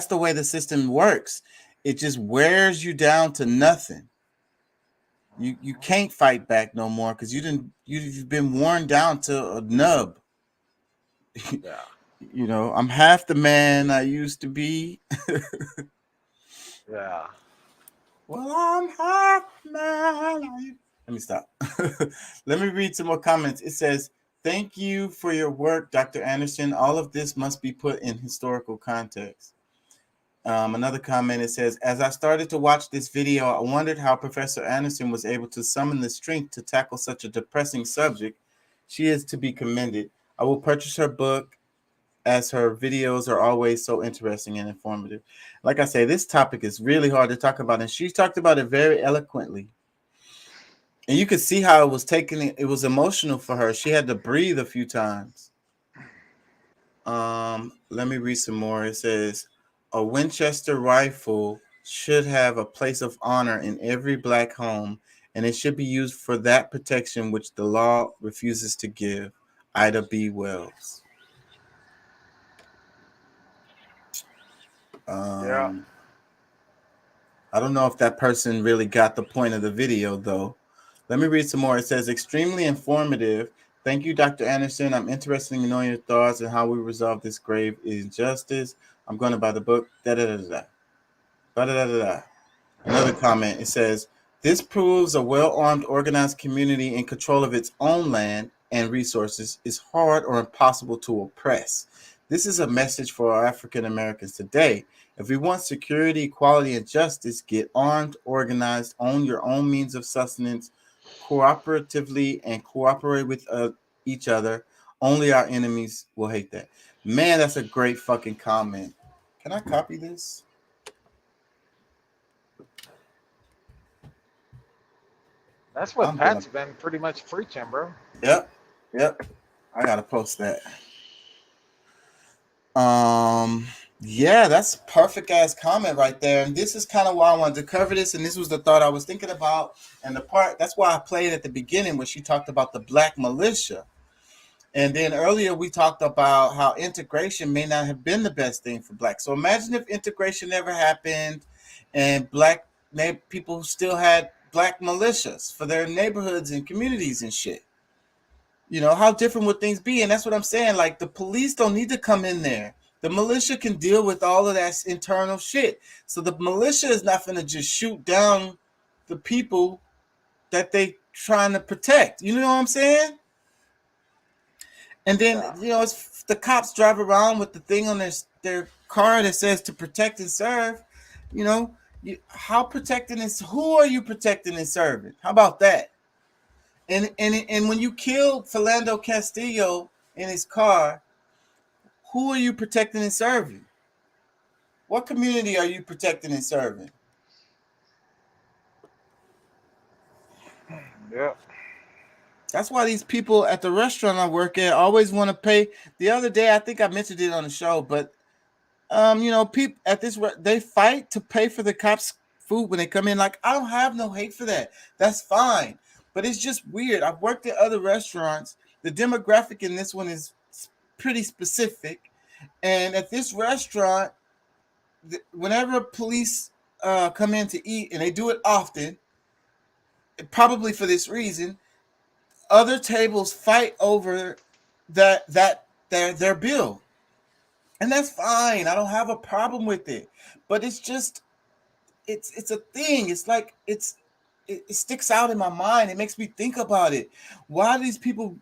the way the system works. It just wears you down to nothing. You can't fight back no more because you've been worn down to a nub. I'm half the man I used to be. Yeah. Well, I'm half the man. Let me stop. Let me read some more comments. It says, "Thank you for your work, Dr. Anderson. All of this must be put in historical context." Another comment, it says, "As I started to watch this video, I wondered how Professor Anderson was able to summon the strength to tackle such a depressing subject. She is to be commended. I will purchase her book as her videos are always so interesting and informative." Like I say, this topic is really hard to talk about, and she talked about it very eloquently. And you could see how it was it was emotional for her. She had to breathe a few times. Let me read some more. It says, "A Winchester rifle should have a place of honor in every Black home, and it should be used for that protection which the law refuses to give." Ida B. Wells. I don't know if that person really got the point of the video, though. Let me read some more. It says, "Extremely informative. Thank you, Dr. Anderson. I'm interested in knowing your thoughts and how we resolve this grave injustice. I'm going to buy the book." Da-da-da-da-da. Da-da-da-da-da. Another comment. It says, "This proves a well-armed, organized community in control of its own land and resources is hard or impossible to oppress. This is a message for our African Americans today. If we want security, equality, and justice, get armed, organized, own your own means of sustenance, cooperatively, and cooperate with each other. Only our enemies will hate that." Man, that's a great fucking comment. Can I copy this? That's what Pat's been pretty much preaching, bro. Yep. I gotta post that. Yeah, that's a perfect ass comment right there. And this is kind of why I wanted to cover this. And this was the thought I was thinking about. And that's why I played at the beginning when she talked about the Black militia. And then earlier we talked about how integration may not have been the best thing for Blacks. So imagine if integration never happened and Black people still had Black militias for their neighborhoods and communities and shit. How different would things be? And that's what I'm saying. Like, the police don't need to come in there. The militia can deal with all of that internal shit. So the militia is not going to just shoot down the people that they trying to protect. You know what I'm saying? And then, it's the cops drive around with the thing on their car that says to protect and serve, How protecting is? Who are you protecting and serving? How about that? And when you killed Philando Castillo in his car, who are you protecting and serving? What community are you protecting and serving? Yeah. That's why these people at the restaurant I work at always want to pay. The other day, I think I mentioned it on the show, but people at this they fight to pay for the cops' food when they come in. Like, I don't have no hate for that. That's fine, but it's just weird. I've worked at other restaurants. The demographic in this one is pretty specific, and at this restaurant, whenever police come in to eat, and they do it often, probably for this reason, other tables fight over their bill, and that's fine. I don't have a problem with it, but it's just it's a thing. It's like it sticks out in my mind. It makes me think about it. Why are these people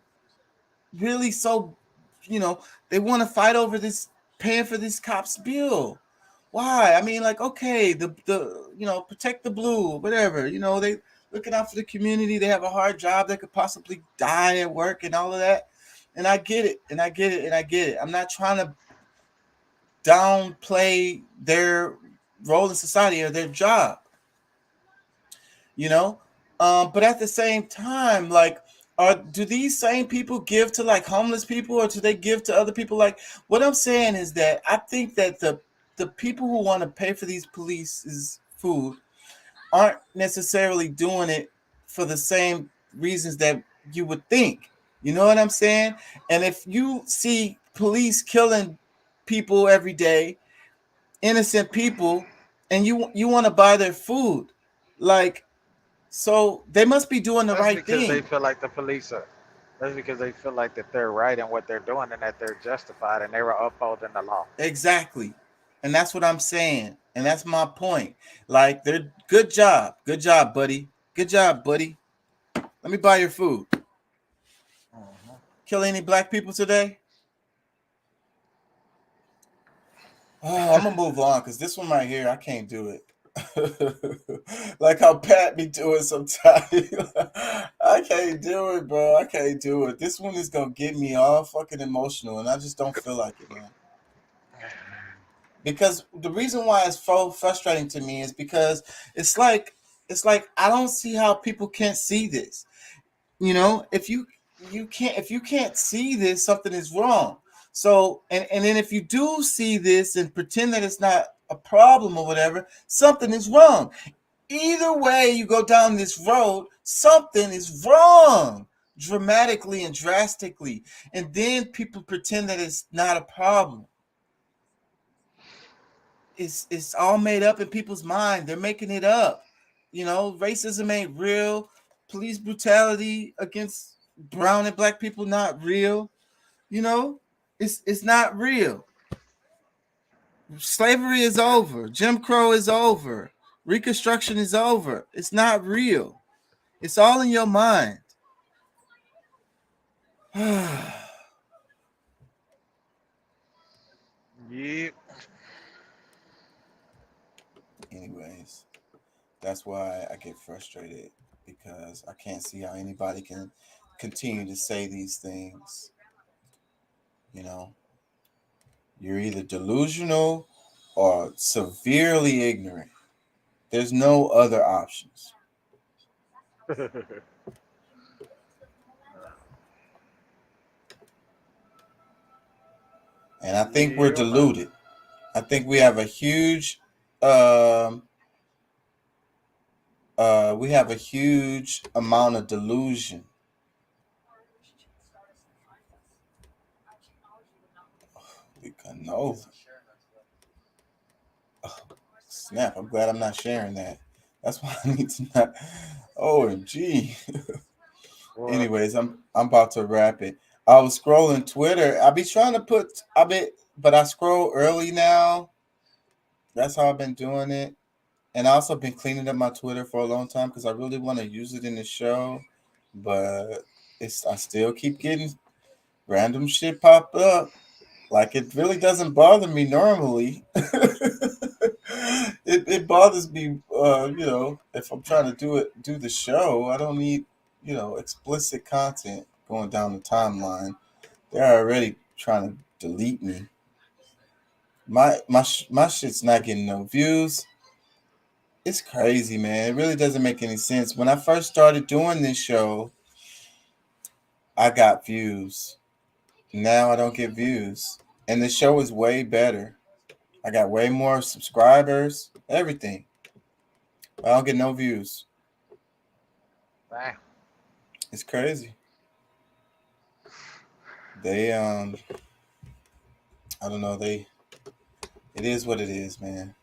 really so, they want to fight over this, paying for this cop's bill? Why? I mean, like, okay, the protect the blue, whatever. They looking out for the community. They have a hard job. They could possibly die at work and all of that. And I get it. And I get it. And I get it. I'm not trying to downplay their role in society or their job, but at the same time, like, do these same people give to like homeless people, or do they give to other people? Like, what I'm saying is that I think that the people who want to pay for these police's food aren't necessarily doing it for the same reasons that you would think. You know what I'm saying? And if you see police killing people every day, innocent people, and you want to buy their food, like, so they must be doing the That's right because they thing. feel like the police are. That's because they feel like that they're right in what they're doing and that they're justified and they were upholding the law. Exactly. And that's what I'm saying. And that's my point. Like, they're good job. Good job, buddy. Good job, buddy. Let me buy your food. Kill any black people today? Oh, I'm gonna move on because this one right here, I can't do it. Like how Pat be doing sometimes. I can't do it, bro. I can't do it. This one is gonna get me all fucking emotional, and I just don't feel like it, man. Because the reason why it's so frustrating to me is because it's like I don't see how people can't see this. If you can't see this, something is wrong. So, and then if you do see this and pretend that it's not a problem or whatever, something is wrong. Either way you go down this road, something is wrong, dramatically and drastically. And then people pretend that it's not a problem. It's all made up in people's mind. They're making it up. Racism ain't real. Police brutality against brown and black people not real. It's not real. Slavery is over. Jim Crow is over. Reconstruction is over. It's not real. It's all in your mind. Yep. Anyways, that's why I get frustrated, because I can't see how anybody can continue to say these things. You're either delusional or severely ignorant. There's no other options. And I think we're deluded. I think we have a huge amount of delusion. We can know. Oh, snap! I'm glad I'm not sharing that. That's why I need to not. OMG. Anyways, I'm about to wrap it. I was scrolling Twitter. I be trying to but I scroll early now. That's how I've been doing it. And I also been cleaning up my Twitter for a long time because I really want to use it in the show. But I still keep getting random shit pop up. Like, it really doesn't bother me normally. it bothers me, you know, if I'm trying to do the show, I don't need, you know, explicit content going down the timeline. They're already trying to delete me. My shit's not getting no views. It's crazy, man. It really doesn't make any sense. When I first started doing this show, I got views. Now I don't get views. And the show is way better. I got way more subscribers, everything. But I don't get no views. Damn. It's crazy. They I don't know, it is what it is, man.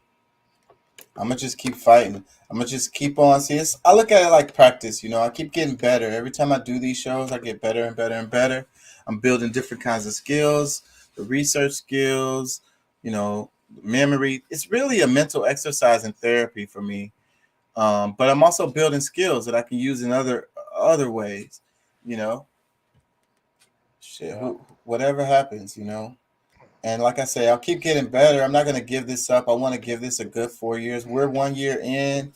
I'm gonna just keep fighting. I'm gonna just keep on. See, I look at it like practice. You know, I keep getting better. Every time I do these shows, I get better and better and better. I'm building different kinds of skills, the research skills, you know, memory. It's really a mental exercise and therapy for me. But I'm also building skills that I can use in other ways. You know, shit, whatever happens, you know. And like I say, I'll keep getting better. I'm not going to give this up. I want to give this a good 4 years. We're 1 year in,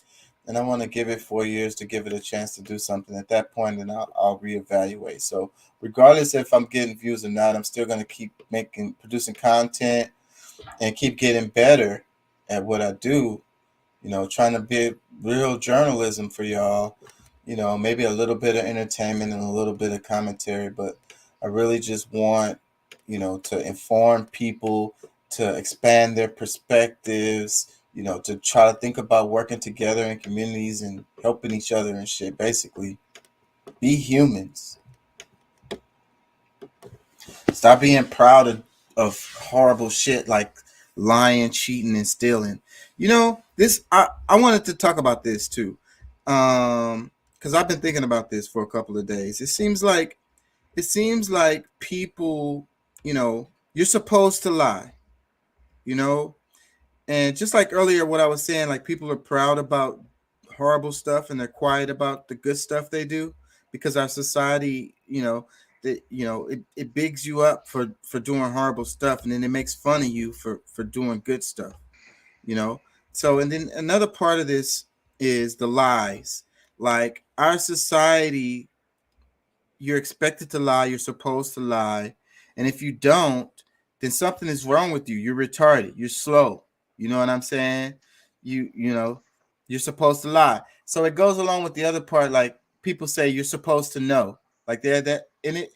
and I want to give it 4 years to give it a chance to do something. At that point, then I'll reevaluate. So regardless if I'm getting views or not, I'm still going to keep producing content and keep getting better at what I do. You know, trying to be real journalism for y'all. You know, maybe a little bit of entertainment and a little bit of commentary, but I really just want, you know, to inform people, to expand their perspectives, you know, to try to think about working together in communities and helping each other and shit. Basically, be humans. Stop being proud of horrible shit like lying, cheating, and stealing. You know, I wanted to talk about this too. Because I've been thinking about this for a couple of days. It seems like people, you know, you're supposed to lie, you know, and just like earlier, what I was saying, like people are proud about horrible stuff and they're quiet about the good stuff they do because our society, you know, it bigs you up for doing horrible stuff, and then it makes fun of you for doing good stuff, you know. So, and then another part of this is the lies. Like our society, you're expected to lie, you're supposed to lie, and if you don't, then something is wrong with you. You're retarded, you're slow. You know what I'm saying? You know, you're supposed to lie. So it goes along with the other part, like people say you're supposed to know. Like they're that in it,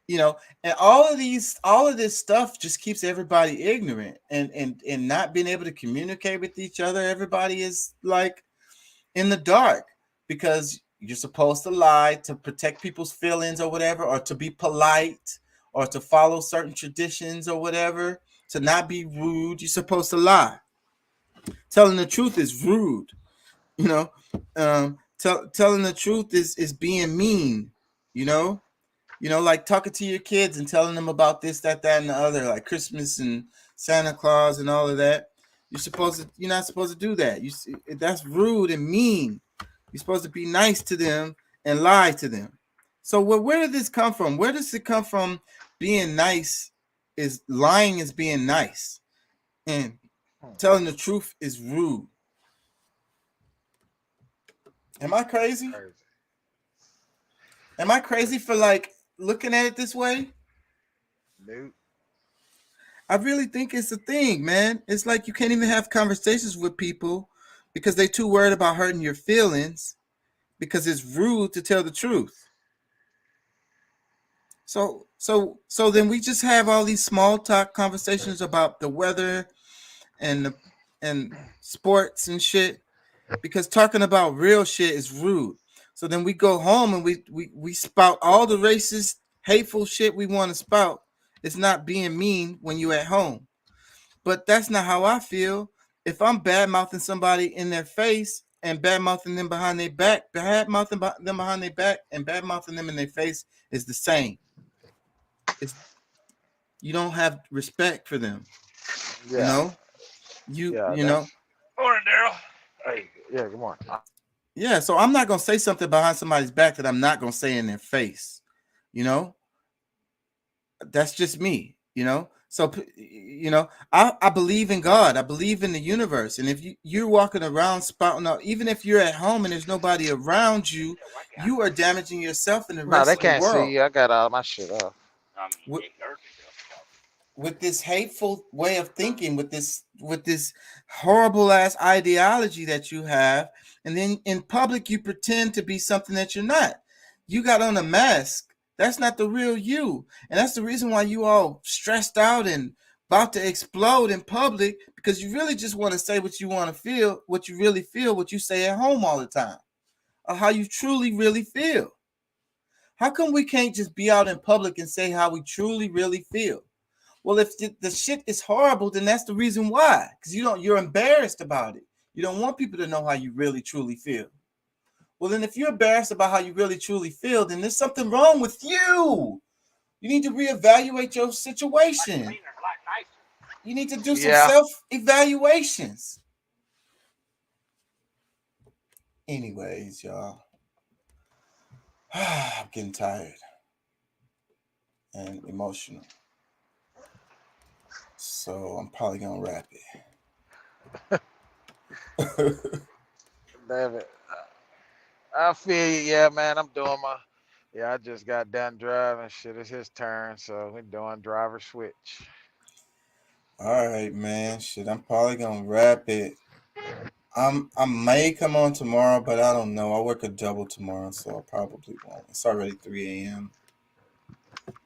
you know, and all of this stuff just keeps everybody ignorant and not being able to communicate with each other. Everybody is like in the dark because you're supposed to lie to protect people's feelings or whatever, or to be polite, or to follow certain traditions or whatever, to not be rude. You're supposed to lie. Telling the truth is rude, you know. Telling the truth is being mean, you know. You know, like talking to your kids and telling them about this, that, and the other, like Christmas and Santa Claus and all of that. You're not supposed to do that. That's rude and mean. You're supposed to be nice to them and lie to them. So where did this come from? Where does it come from? Being nice is lying is being nice, and telling the truth is rude. Am I crazy? Am I crazy for like looking at it this way? Nope. I really think it's a thing, man. It's like you can't even have conversations with people because they're too worried about hurting your feelings because it's rude to tell the truth. So then we just have all these small talk conversations about the weather and sports and shit because talking about real shit is rude. So then we go home and we spout all the racist, hateful shit we want to spout. It's not being mean when you're at home. But that's not how I feel. If I'm bad mouthing somebody in their face and bad mouthing them behind their back, bad mouthing them behind their back and bad mouthing them in their face is the same. You don't have respect for them. Yeah. You know? You know. Morning, Daryl. Hey, yeah, good morning. Yeah, so I'm not gonna say something behind somebody's back that I'm not gonna say in their face. You know? That's just me. You know, so you know, I believe in God. I believe in the universe. And if you're walking around spouting out, even if you're at home and there's nobody around you, you are damaging yourself and the No, rest they of the can't see world you. I got all my shit off. with this hateful way of thinking, with this horrible ass ideology that you have. And then in public you pretend to be something that you're not. You got on a mask. That's not the real you. And that's the reason why you all stressed out and about to explode in public, because you really just want to say what you want to feel, what you really feel, what you say at home all the time, or how you truly really feel. How come we can't just be out in public and say how we truly really feel? Well, if the shit is horrible, then that's the reason why. Because you're embarrassed about it. You don't want people to know how you really truly feel. Well, then if you're embarrassed about how you really truly feel, then there's something wrong with you. You need to reevaluate your situation. You need to do some Yeah. self-evaluations. Anyways, y'all. I'm getting tired and emotional. So I'm probably gonna wrap it. Damn it. I feel you. Yeah, man. I'm doing my. Yeah, I just got done driving. Shit, it's his turn, so we're doing driver switch. All right, man. Shit, I'm probably gonna wrap it. I may come on tomorrow, but I don't know. I work a double tomorrow, so I probably won't. It's already 3 a.m.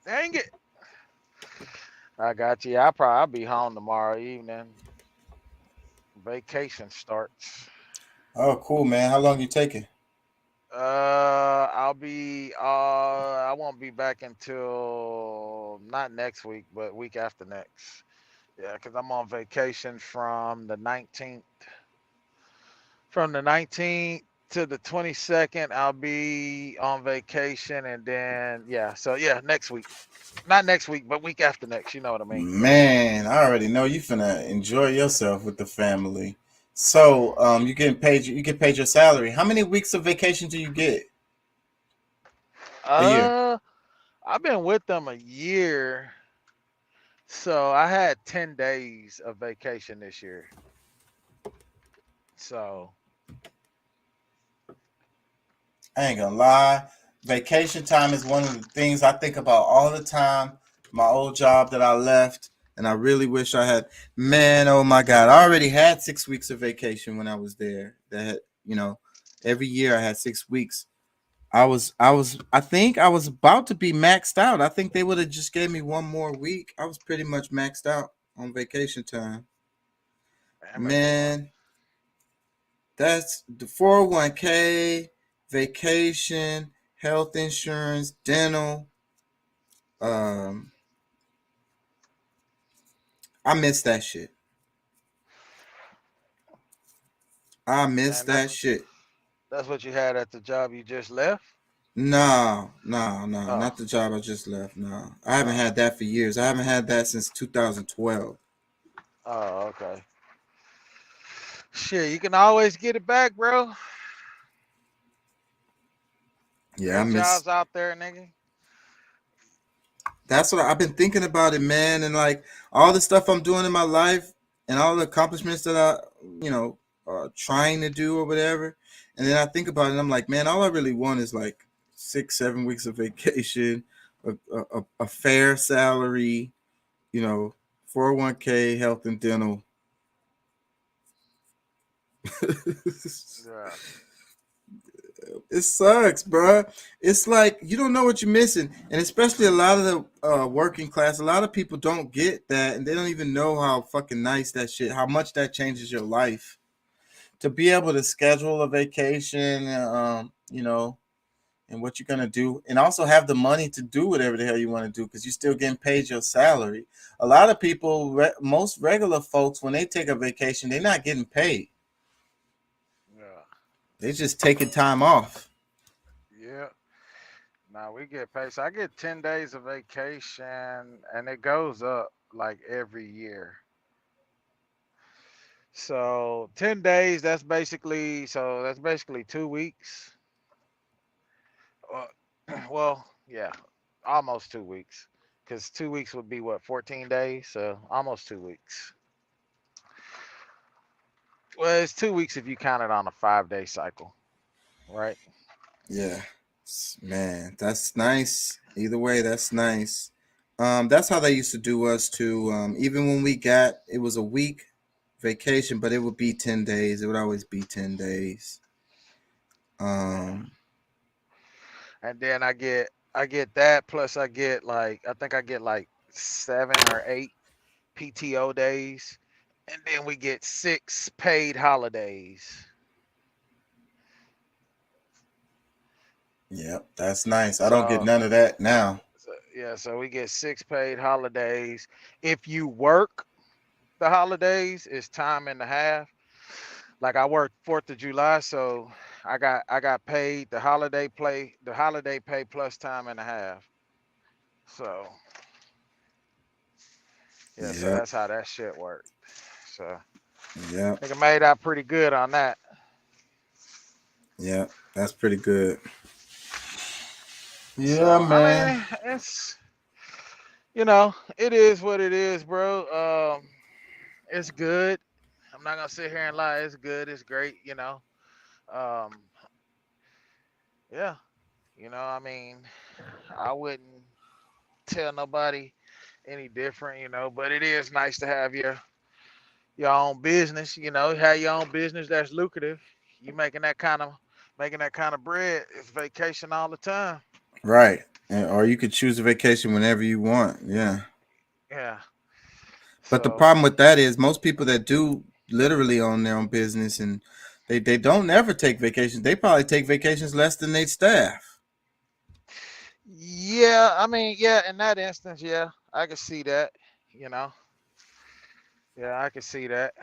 Dang it. I got you. I'll be home tomorrow evening. Vacation starts. Oh, cool, man. How long you taking? I won't be back until not next week, but week after next. Yeah, because I'm on vacation from the 19th. From the 19th to the 22nd, I'll be on vacation, and then yeah, so yeah, next week. Not next week, but week after next. You know what I mean? Man, I already know you finna enjoy yourself with the family. So, you getting paid? You get paid your salary. How many weeks of vacation do you get a year? Uh, I've been with them a year, so I had 10 days of vacation this year. So I ain't gonna lie. Vacation time is one of the things I think about all the time. My old job that I left, and I really wish I had. Man, oh my God, I already had 6 weeks of vacation when I was there. Every year I had 6 weeks. I think I was about to be maxed out. I think they would have just gave me one more week. I was pretty much maxed out on vacation time. Man, that's the 401k, vacation, health insurance, dental. Um, I miss that shit. I miss and that shit. that's what you had at the job you just left. No, Oh, not the job I just left. No, I haven't oh, had that for years. I haven't had that since 2012. oh, okay. Shit, you can always get it back, bro. Yeah, I Great miss. jobs out there, nigga. That's what I've been thinking about it, man. And like all the stuff I'm doing in my life and all the accomplishments that trying to do or whatever. And then I think about it and I'm like, man, all I really want is like 6, 7 weeks of vacation, a fair salary, 401k, health and dental. Yeah. It sucks, bro. It's like you don't know what you're missing, and especially a lot of the working class. A lot of people don't get that, and they don't even know how fucking nice that shit, how much that changes your life. To be able to schedule a vacation, and what you're gonna do, and also have the money to do whatever the hell you want to do, because you're still getting paid your salary. A lot of people, most regular folks, when they take a vacation, they're not getting paid. Yeah. They're just taking time off. Yeah. Now we get paid. So I get 10 days of vacation and it goes up like every year. So 10 days, that's basically 2 weeks. Uh, well, yeah, almost 2 weeks. because 2 weeks would be what, 14 days? So almost 2 weeks. Well, it's 2 weeks if you count it on a 5-day cycle, right? Yeah, man, that's nice. Either way, that's nice. That's how they used to do us too. Even when we got it was a week vacation, but it would be 10 days. It would always be 10 days. Um, And then I get that plus I get like I think I get like 7 or 8 PTO days, and then we get 6 paid holidays. Yep, that's nice. I don't get So, none of that now. yeah, so we get 6 paid holidays. If you work the holidays, it's time and a half. Like I worked 4th of July, so I got paid the holiday pay plus time and a half. So yeah, so Yep, that's how that shit worked. So yep, nigga made out pretty good on that. yep. That's pretty good. Yeah, So I man. mean, it's it is what it is, bro. It's good. I'm not gonna sit here and lie. It's good. It's great. Um, yeah. I mean, I wouldn't tell nobody any different. But it is nice to have your own business. Have your own business that's lucrative. You making that kind of bread. It's vacation all the time. Right. Or you could choose a vacation whenever you want. Yeah. Yeah. But the So problem with that is most people that do literally own their own business and they don't ever take vacations. They probably take vacations less than they staff. yeah, I mean, yeah, in that instance, yeah, I can see that. You know, yeah, I can see that.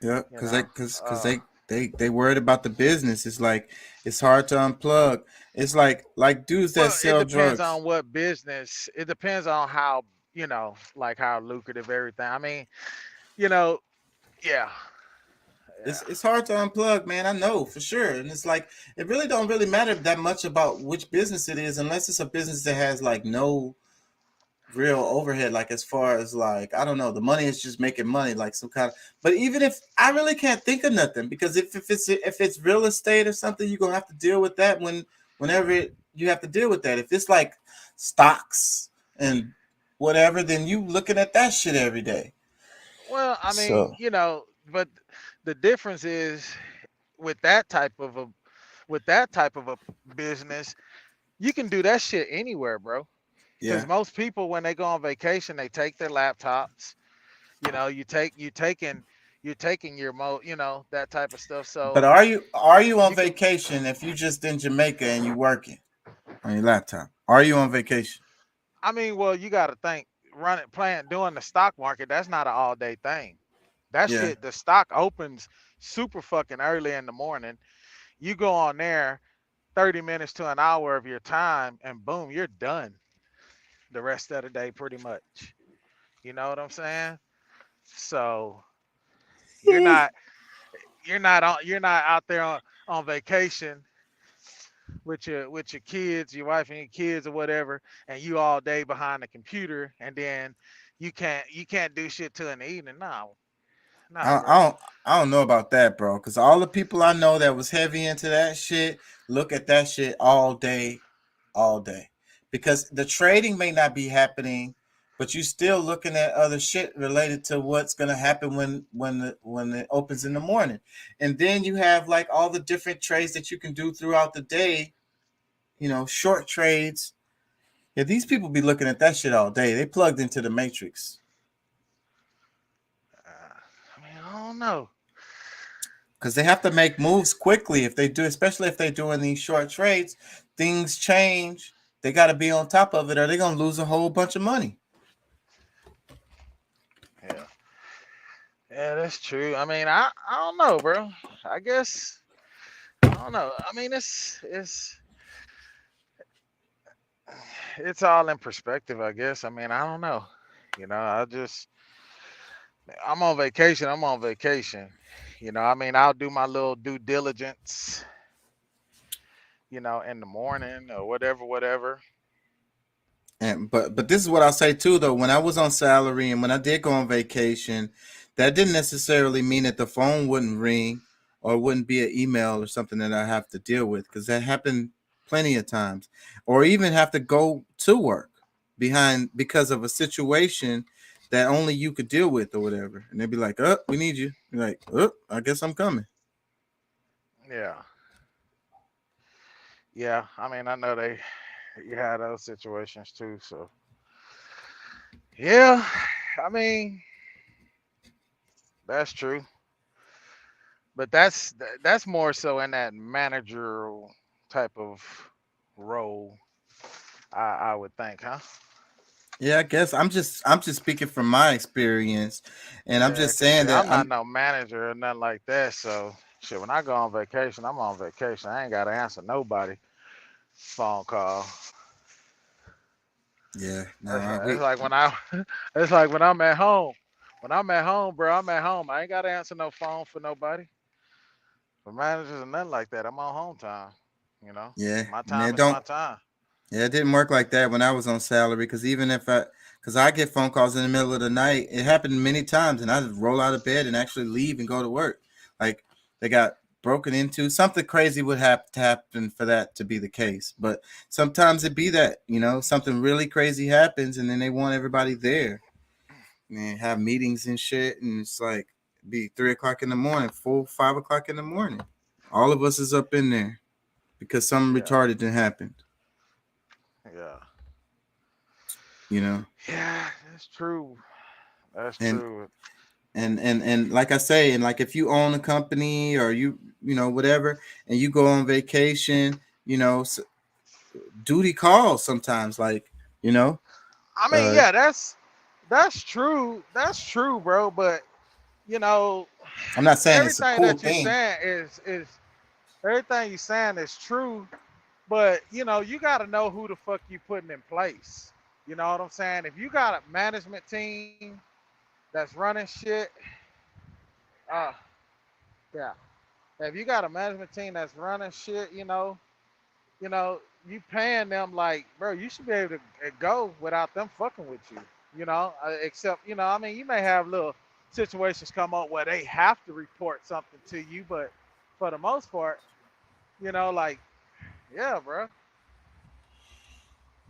Yeah, You cause they know, cause cause uh, they worried about the business. It's like it's hard to unplug. It's like dudes that well, it sell depends drugs. on what business. It depends on how like how lucrative everything. I mean, you know, yeah, It's yeah. it's hard to unplug, man. I know for sure. And it's like it really don't really matter that much about which business it is, unless it's a business that has like no real overhead, like as far as like I don't know, the money is just making money, like some kind of. But even if I really can't think of nothing, because if it's real estate or something, you're gonna have to deal with that you have to deal with that. If it's like stocks and whatever, then you looking at that shit every day. Well, I mean, So but the difference is with that type of a with that type of a business, you can do that shit anywhere, bro. Because yeah. most people, when they go on vacation, they take their laptops. You're taking your that type of stuff. But So are you on you can. vacation if you just in Jamaica and you working on your laptop? Are you on vacation? I mean, well, you got to think doing the stock market. That's not an all day thing. That Yeah. shit, the stock opens super fucking early in the morning. You go on there, 30 minutes to an hour of your time, and boom, you're done the rest of the day pretty much. You know what I'm saying? So you're not you're not out there on vacation with your kids, your wife and your kids or whatever, and you all day behind the computer, and then you can't do shit till in the evening. No, I, nah, I bro. don't I don't know about that, bro. Because all the people I know that was heavy into that shit look at that shit all day, all day. Because the trading may not be happening, but you still looking at other shit related to what's gonna happen when it opens in the morning. And then you have like all the different trades that you can do throughout the day. Short trades. Yeah, these people be looking at that shit all day. They plugged into the matrix. I mean, I don't know. Because they have to make moves quickly if they do, especially if they're doing these short trades. Things change. They got to be on top of it, or they're gonna lose a whole bunch of money. Yeah, yeah, that's true. I mean, I don't know, bro. I guess I don't know. I mean, it's all in perspective, I guess. I mean, I don't know. I'm on vacation. I'm on vacation. I mean, I'll do my little due diligence, in the morning or whatever. And but this is what I'll say too though. When I was on salary and when I did go on vacation, that didn't necessarily mean that the phone wouldn't ring or wouldn't be an email or something that I have to deal with, because that happened plenty of times. Or even have to go to work behind because of a situation that only you could deal with or whatever. And they'd be like, "Oh, we need you." You're like, "Oh, I guess I'm coming." Yeah. Yeah. I mean, I know you had those situations too. So yeah, I mean, that's true. But that's more so in that managerial type of role, I would think, huh? Yeah, I guess I'm just speaking from my experience, and I'm Yeah, just cause saying shit, that I'm not I'm no manager or nothing like that. So shit, when I go on vacation, I'm on vacation. I ain't gotta answer nobody phone call. yeah, It's no, like, it's we like when I, it's like when I'm at home. When I'm at home, bro, I'm at home. I ain't gotta answer no phone for nobody. For managers and nothing like that, I'm on home time. You know, yeah, my and time it is my don't time. yeah, it didn't work like that when I was on salary, because even if because I get phone calls in the middle of the night, it happened many times, and I just roll out of bed and actually leave and go to work. Like they got broken into, something crazy would have to happen for that to be the case. But sometimes it be that, something really crazy happens, and then they want everybody there and have meetings and shit, and it's like be 3 o'clock in the morning, 4, 5 o'clock in the morning. All of us is up in there because something Yeah, retarded didn't happen. yeah, You know, yeah. That's true. That's and true. and like I say, and like if you own a company or whatever, and you go on vacation, duty calls sometimes, like you know, I mean, uh, yeah, that's true. That's true, bro. But you know, I'm not saying it's a everything cool that you're thing. saying is everything you're saying is true. But you got to know who the fuck you putting in place. You know what I'm saying? If you got a management team that's running shit, uh, yeah. If you got a management team that's running shit, you know, you paying them like, bro, you should be able to go without them fucking with you. Except, I mean, you may have little situations come up where they have to report something to you, but for the most part, like, yeah, bro.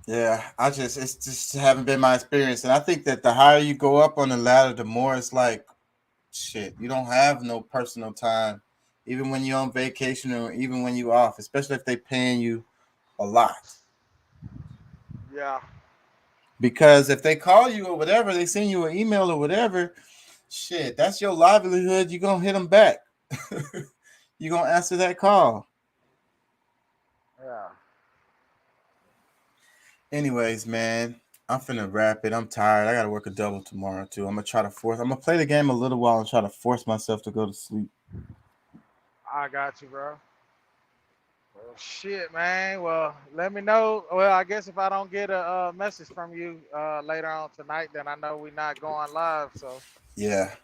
Yeah, it's just haven't been my experience, and I think that the higher you go up on the ladder, the more it's like shit. You don't have no personal time, even when you're on vacation or even when you off, especially if they paying you a lot. Yeah, Because if they call you or whatever, they send you an email or whatever, shit, that's your livelihood. You're gonna hit them back. You're gonna answer that call. yeah. Anyways, man, I'm finna wrap it. I'm tired. I gotta work a double tomorrow too. I'm gonna play the game a little while and try to force myself to go to sleep. I got you, bro. Well, shit, man. Well, let me know. Well, I guess if I don't get a message from you later on tonight, then I know we're not going live. So, Yeah.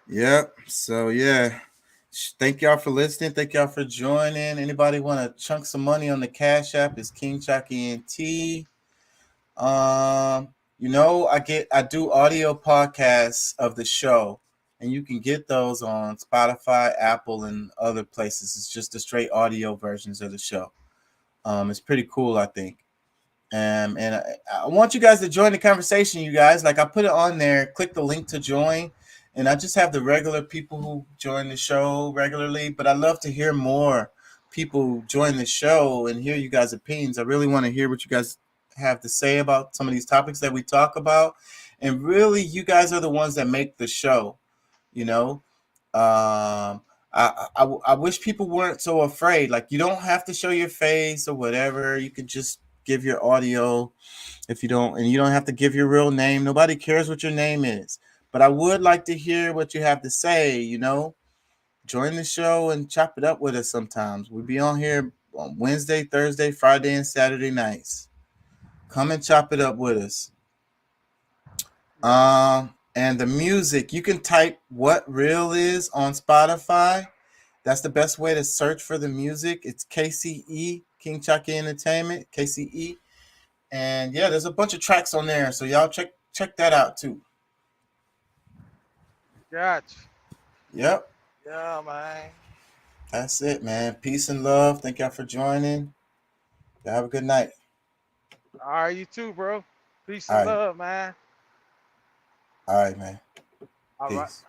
Yep. So yeah. Thank y'all for listening. Thank y'all for joining. Anybody want to chunk some money on the Cash App? It's King Chalky NT. I do audio podcasts of the show, and you can get those on Spotify, Apple, and other places. It's just the straight audio versions of the show. It's pretty cool, I think. And I want you guys to join the conversation, you guys. Like I put it on there, click the link to join. And I just have the regular people who join the show regularly, but I love to hear more people join the show and hear you guys' opinions. I really want to hear what you guys have to say about some of these topics that we talk about. And really, you guys are the ones that make the show, you know? I wish people weren't so afraid. Like, you don't have to show your face or whatever. You could just give your audio if you don't, and you don't have to give your real name. Nobody cares what your name is. But I would like to hear what you have to say, Join the show and chop it up with us sometimes. We'll be on here on Wednesday, Thursday, Friday, and Saturday nights. Come and chop it up with us. yeah, And the music, you can type what real is on Spotify. That's the best way to search for the music. It's KCE, King Chalky Entertainment, KCE. And yeah, there's a bunch of tracks on there, so y'all check that out too. Gotcha. Yep, Yeah, man. that's it, man. Peace and love. Thank y'all for joining. Y'all have a good night. All right, you too, bro. Peace All and right, love, man. all right, man. All right. Peace.